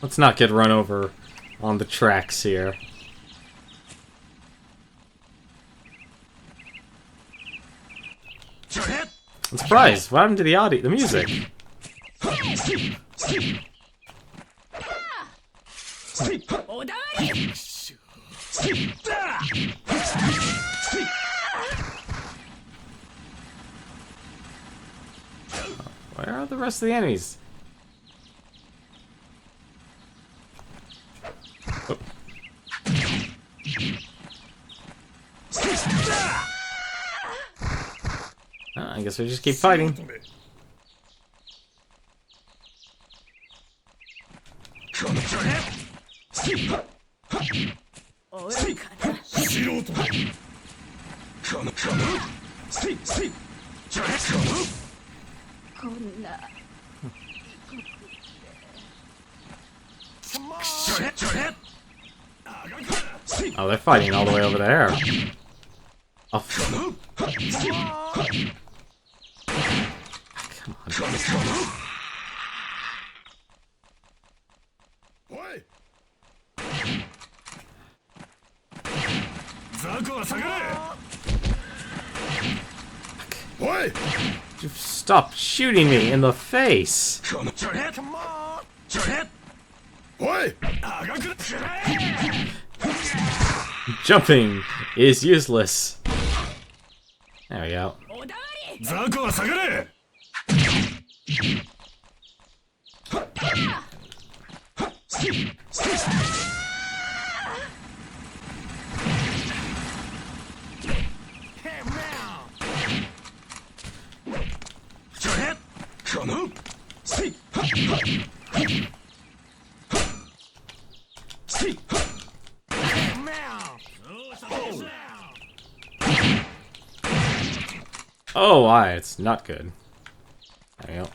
Let's not get run over on the tracks here. I'm surprised. What happened to the audio, the music? Where are the rest of the enemies? Oh. I guess we just keep fighting. Oh, they're fighting all the way over there. Oh. Come on. Stop shooting me in the face! Jumping is useless. There we go. Oh, it's not good. There we go.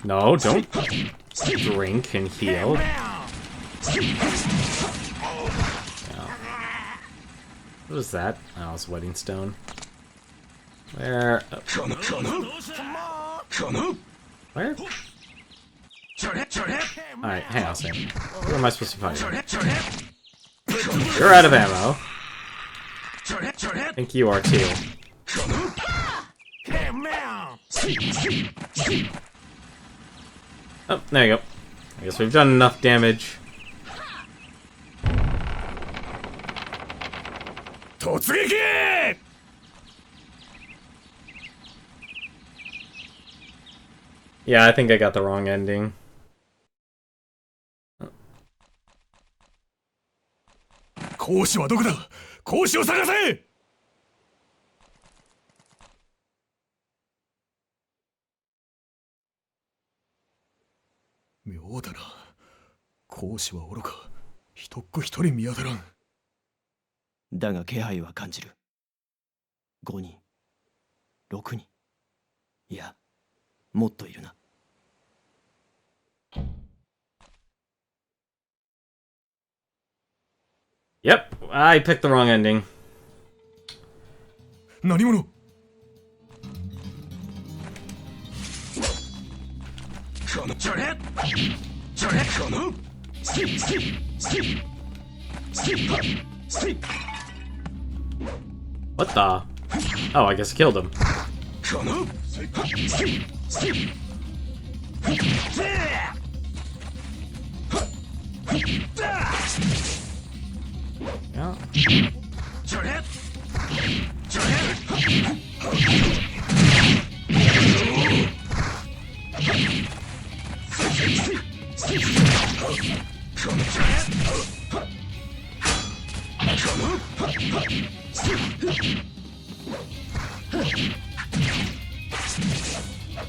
No, don't drink and heal. No. What was that? Oh, it's wedding stone. Where? Where? Alright, hang on a second. Who am I supposed to fight? You're out of ammo. I think you are too. Oh, there you go. I guess we've done enough damage. Yeah, I think I got the wrong ending. だが気配は感じる。5人、6人、いや、もっといるな。Yep, I picked the wrong ending. 何者？What the? Oh, I guess I killed him. Yeah.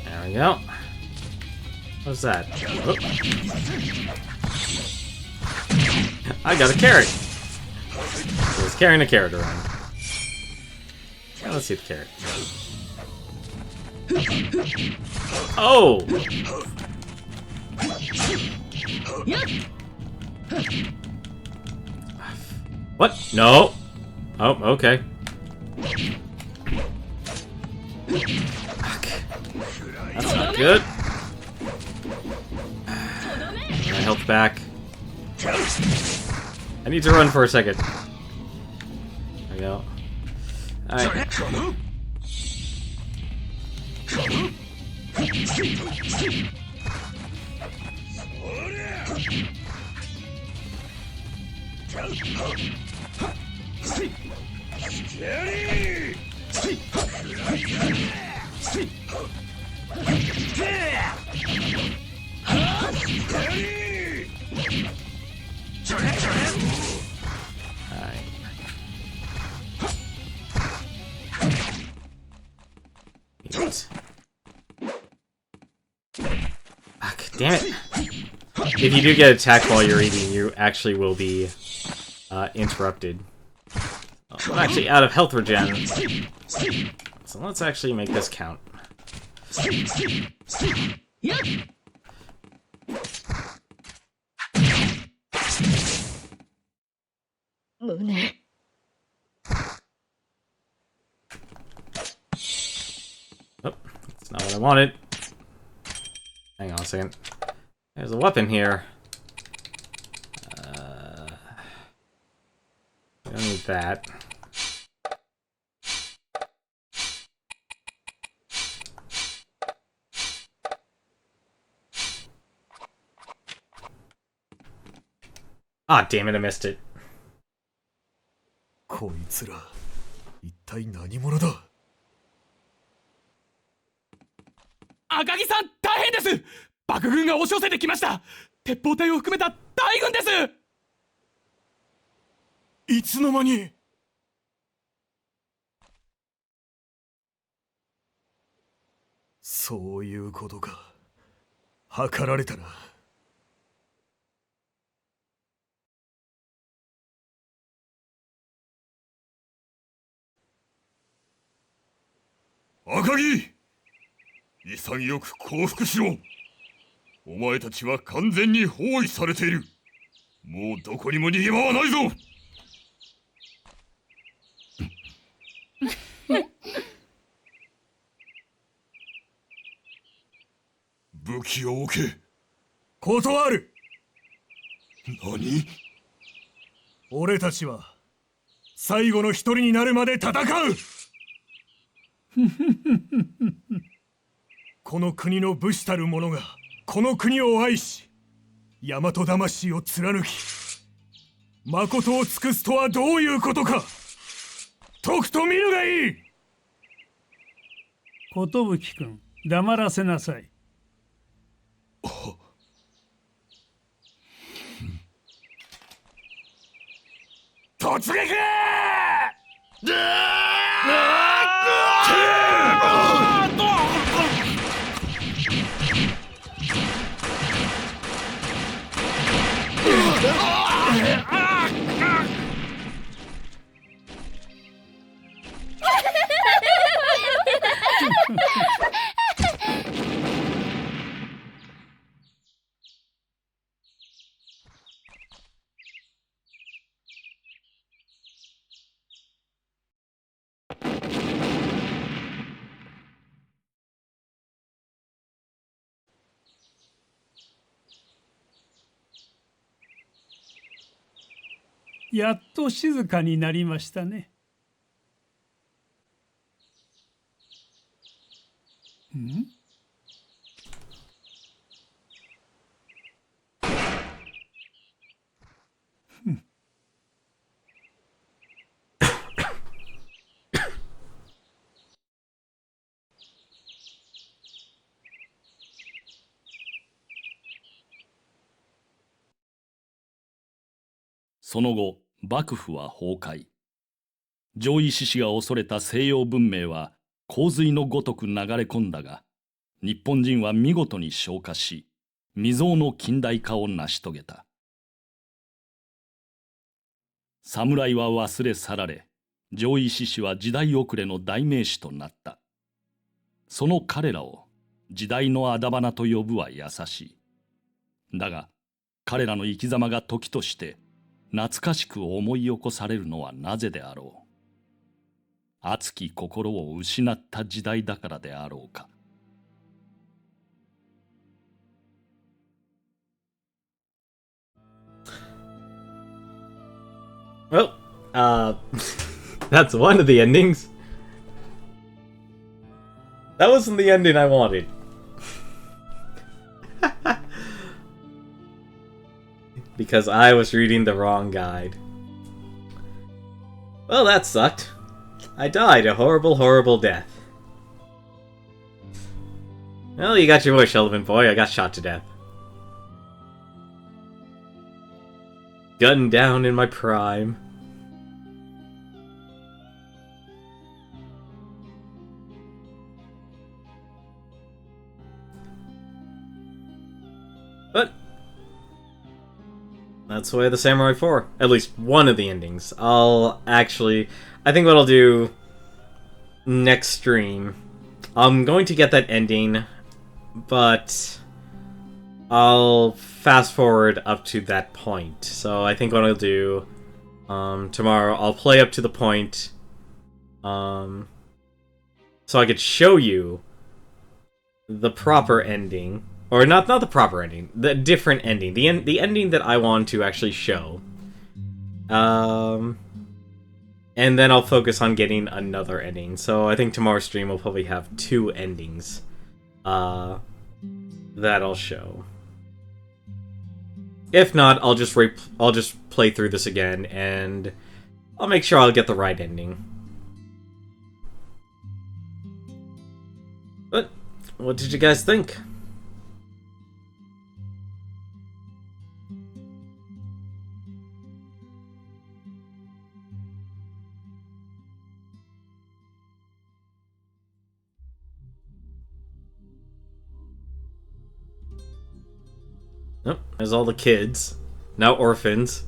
There we go. What's that? Oh. I got a carrot. So he's carrying a carrot around. Now let's see the carrot. Oh! What? No! Oh, okay. That's not good. My health back. I need to run for a second. There we go. Alright. Damn it. If you do get attacked while you're eating, you actually will be interrupted. Oh, I'm actually out of health regen. So let's actually make this count. Oh, that's not what I wanted. Hang on a second. There's a weapon here. I don't need that. Ah, damn it, I missed it. こいつら、一体何者だ？赤木さん、大変です。幕軍が押し寄せてきました。鉄砲隊を含めた大軍です。いつの間に？そういうことか。計られたな。赤木！潔く降伏しろ。お前たちは完全に包囲されている。もうどこにも逃げ場はないぞ。武器を置け。断る。何？俺たちは最後の一人になるまで戦う。この国の武士たる者がこの国を愛し、大和魂を貫き、誠を尽くすとはどういうことか。とくと見るがいい。寿君、黙らせなさい。突撃！やっと静かになりましたね。ん？その後、幕府は崩壊。上位志士が恐れた西洋文明は洪水のごとく流れ込んだが、日本人は見事に昇華し、未曾有の近代化を成し遂げた。侍は忘れ去られ、上位志士は時代遅れの代名詞となった。その彼らを時代のあだ花と呼ぶは優しい。だが、彼らの生き様が時として懐かしく思い起こされるのはなぜであろう。熱き心を失った時代だからであろうか。Well, that's one of the endings. That wasn't the ending I wanted. Because I was reading the wrong guide. Well, that sucked. I died a horrible, horrible death. Well, you got your wish, Elephant Boy. I got shot to death. Gunned down in my prime. But that's the way of the Samurai 4. At least one of the endings. I think what I'll do next stream, I'm going to get that ending, but I'll fast forward up to that point. So I think what I'll do tomorrow, I'll play up to the point so I could show you the proper ending. Or not the proper ending, the different ending. The ending that I want to actually show. And then I'll focus on getting another ending. So I think tomorrow's stream will probably have 2 endings that I'll show. If not, I'll just play through this again, and I'll make sure I'll get the right ending. But what did you guys think? Oh, there's all the kids. Now orphans.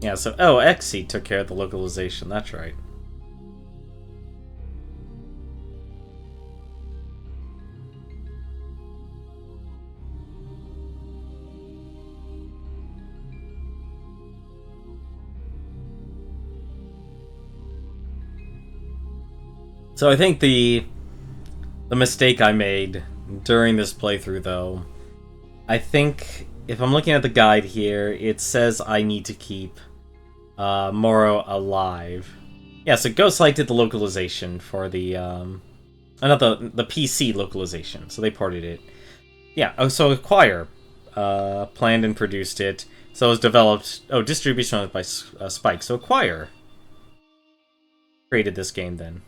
Yeah, so, oh, Exy took care of the localization, that's right. So I think the mistake I made during this playthrough, though, I think if I'm looking at the guide here, it says I need to keep Moro alive. Yeah, so Ghostlight did the localization for the not the PC localization, so they ported it. Yeah, oh, so Acquire planned and produced it. So it was developed. Oh, distribution by Spike. So Acquire created this game then.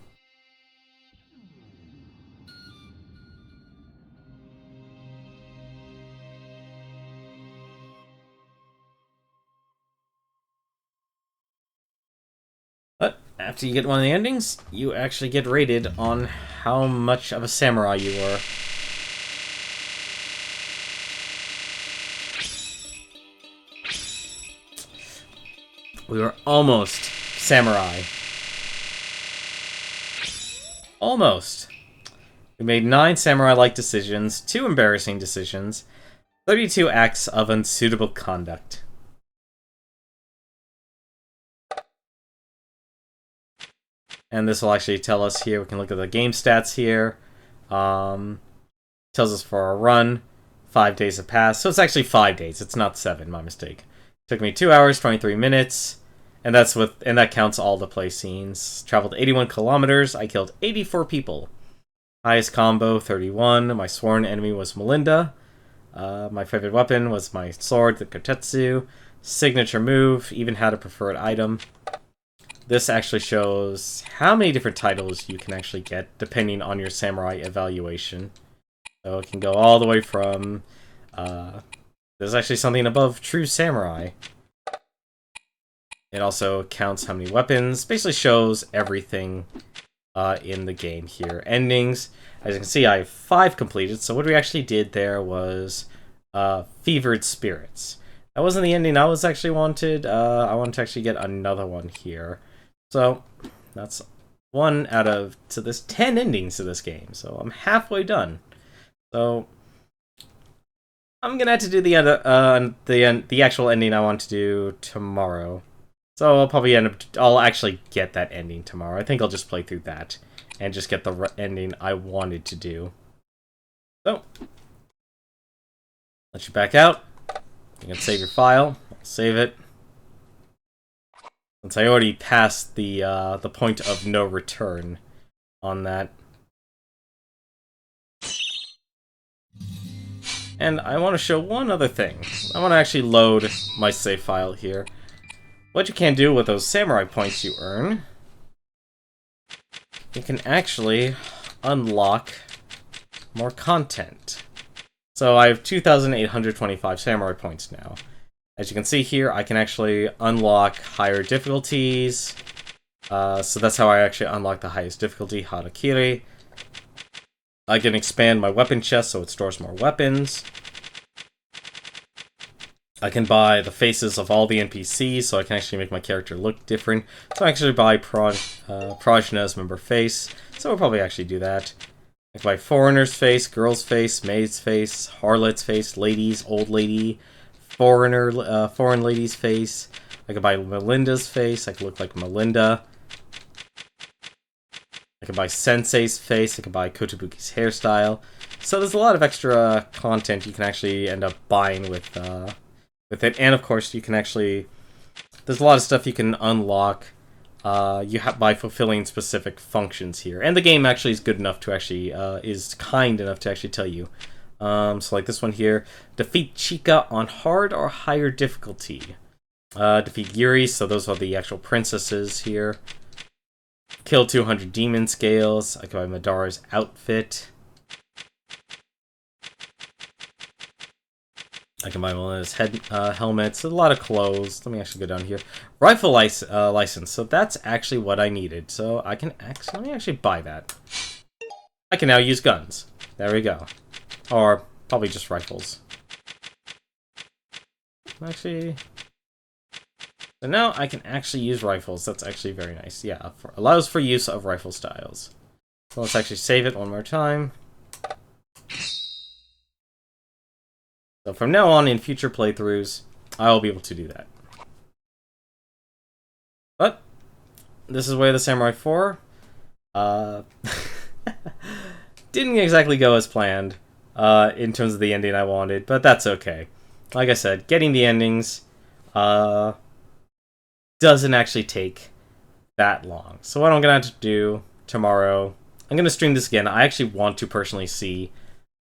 But after you get one of the endings, you actually get rated on how much of a samurai you are. We were almost samurai. Almost. We made 9 samurai-like decisions, 2 embarrassing decisions, 32 acts of unsuitable conduct. And this will actually tell us here, we can look at the game stats here. Tells us for our run, 5 days have passed. So it's actually 5 days, it's not 7, my mistake. It took me 2 hours, 23 minutes. And that counts all the play scenes. Traveled 81 kilometers. I killed 84 people. Highest combo 31. My sworn enemy was Melinda. My favorite weapon was my sword, the Kotetsu. Signature move. Even had a preferred item. This actually shows how many different titles you can actually get depending on your samurai evaluation. So it can go all the way from. There's actually something above True Samurai. It also counts how many weapons, basically shows everything in the game here. Endings, as you can see, I have 5 completed, so what we actually did there was Fevered Spirits. That wasn't the ending I was actually wanted. I wanted to actually get another one here. So, that's 1 out of, so there's 10 endings to this game, so I'm halfway done. So, I'm gonna have to do the actual ending I want to do tomorrow. So I'll probably I'll actually get that ending tomorrow. I think I'll just play through that and just get the ending I wanted to do. So, let you back out. You can save your file. I'll save it. Since I already passed the point of no return on that. And I want to show one other thing. I want to actually load my save file here. What you can do with those samurai points you earn, you can actually unlock more content. So I have 2,825 samurai points now. As you can see here, I can actually unlock higher difficulties. So that's how I actually unlock the highest difficulty, Harakiri. I can expand my weapon chest so it stores more weapons. I can buy the faces of all the NPCs, so I can actually make my character look different. So I actually buy Prajna's member face, so we'll probably actually do that. I can buy foreigner's face, girl's face, maid's face, harlot's face, lady's, old lady, foreign lady's face. I can buy Melinda's face, I can look like Melinda. I can buy Sensei's face, I can buy Kotobuki's hairstyle. So there's a lot of extra content you can actually end up buying with it, and of course you can actually, there's a lot of stuff you can unlock by fulfilling specific functions here, and the game actually is good enough to actually is kind enough to actually tell you. So like this one here, defeat Chika on hard or higher difficulty. Defeat Yuri, so those are the actual princesses here. Kill 200 demon scales. I can buy Madara's outfit. I can buy Melinda's helmets, a lot of clothes. Let me actually go down here. Rifle license, so that's actually what I needed. So I can let me actually buy that. I can now use guns. There we go. Or probably just rifles. Actually, so now I can actually use rifles. That's actually very nice. Yeah, allows for use of rifle styles. So let's actually save it one more time. So from now on, in future playthroughs, I will be able to do that. But this is Way of the Samurai 4. Didn't exactly go as planned in terms of the ending I wanted, but that's okay. Like I said, getting the endings doesn't actually take that long. So what I'm going to have to do tomorrow, I'm going to stream this again. I actually want to personally see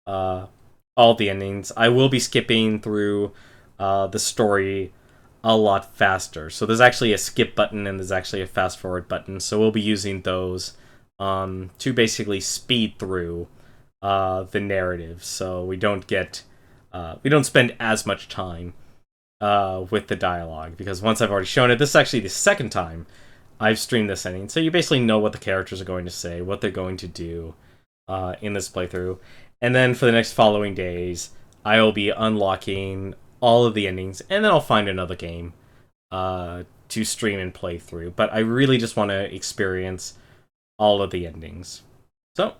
all the endings. I will be skipping through the story a lot faster. So there's actually a skip button and there's actually a fast forward button. So we'll be using those to basically speed through the narrative. So we don't spend as much time with the dialogue, because once I've already shown it, this is actually the second time I've streamed this ending. So you basically know what the characters are going to say, what they're going to do in this playthrough. And then for the next following days, I will be unlocking all of the endings, and then I'll find another game to stream and play through, but I really just want to experience all of the endings. So,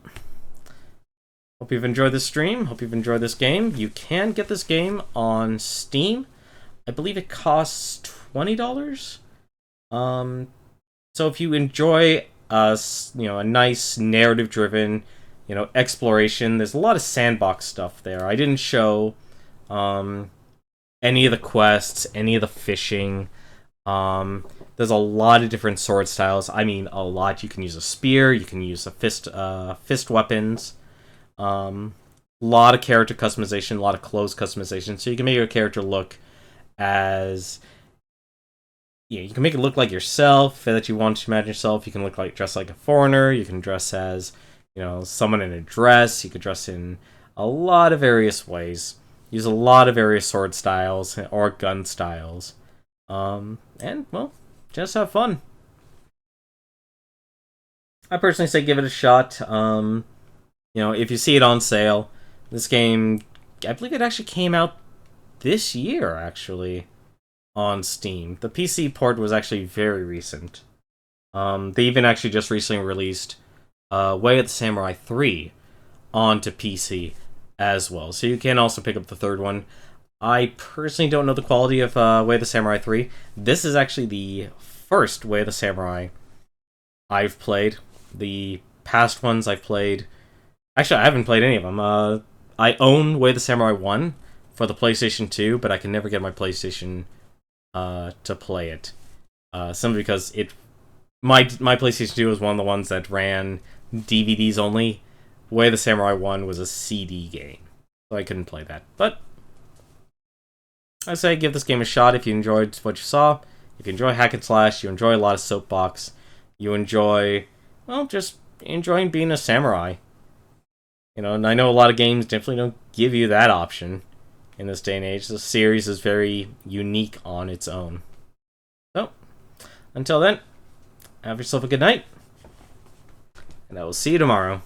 hope you've enjoyed this stream. Hope you've enjoyed this game. You can get this game on Steam. I believe it costs $20. So if you enjoy a nice narrative-driven, exploration, there's a lot of sandbox stuff there. I didn't show any of the quests, any of the fishing. There's a lot of different sword styles. I mean, a lot. You can use a spear. You can use a fist weapons. Lot of character customization. A lot of clothes customization. So you can make your character look as... you can make it look like yourself that you want to imagine yourself. You can dress like a foreigner. You can dress as, someone in a dress. You could dress in a lot of various ways. Use a lot of various sword styles or gun styles. And, well, just have fun. I personally say give it a shot. If you see it on sale, this game, I believe it actually came out this year, actually, on Steam. The PC port was actually very recent. They even actually just recently released Way of the Samurai 3 onto PC as well. So you can also pick up the third one. I personally don't know the quality of Way of the Samurai 3. This is actually the first Way of the Samurai I've played. The past ones I've played... Actually, I haven't played any of them. I own Way of the Samurai 1 for the PlayStation 2, but I can never get my PlayStation to play it. Simply because my PlayStation 2 was one of the ones that ran DVDs only. Way of the Samurai 1 was a CD game, so I couldn't play that. But I say give this game a shot if you enjoyed what you saw. If you enjoy hack and slash, you enjoy a lot of soapbox, you enjoy, well, just enjoying being a samurai. And I know a lot of games definitely don't give you that option in this day and age. The series is very unique on its own. So, until then, have yourself a good night, and I will see you tomorrow.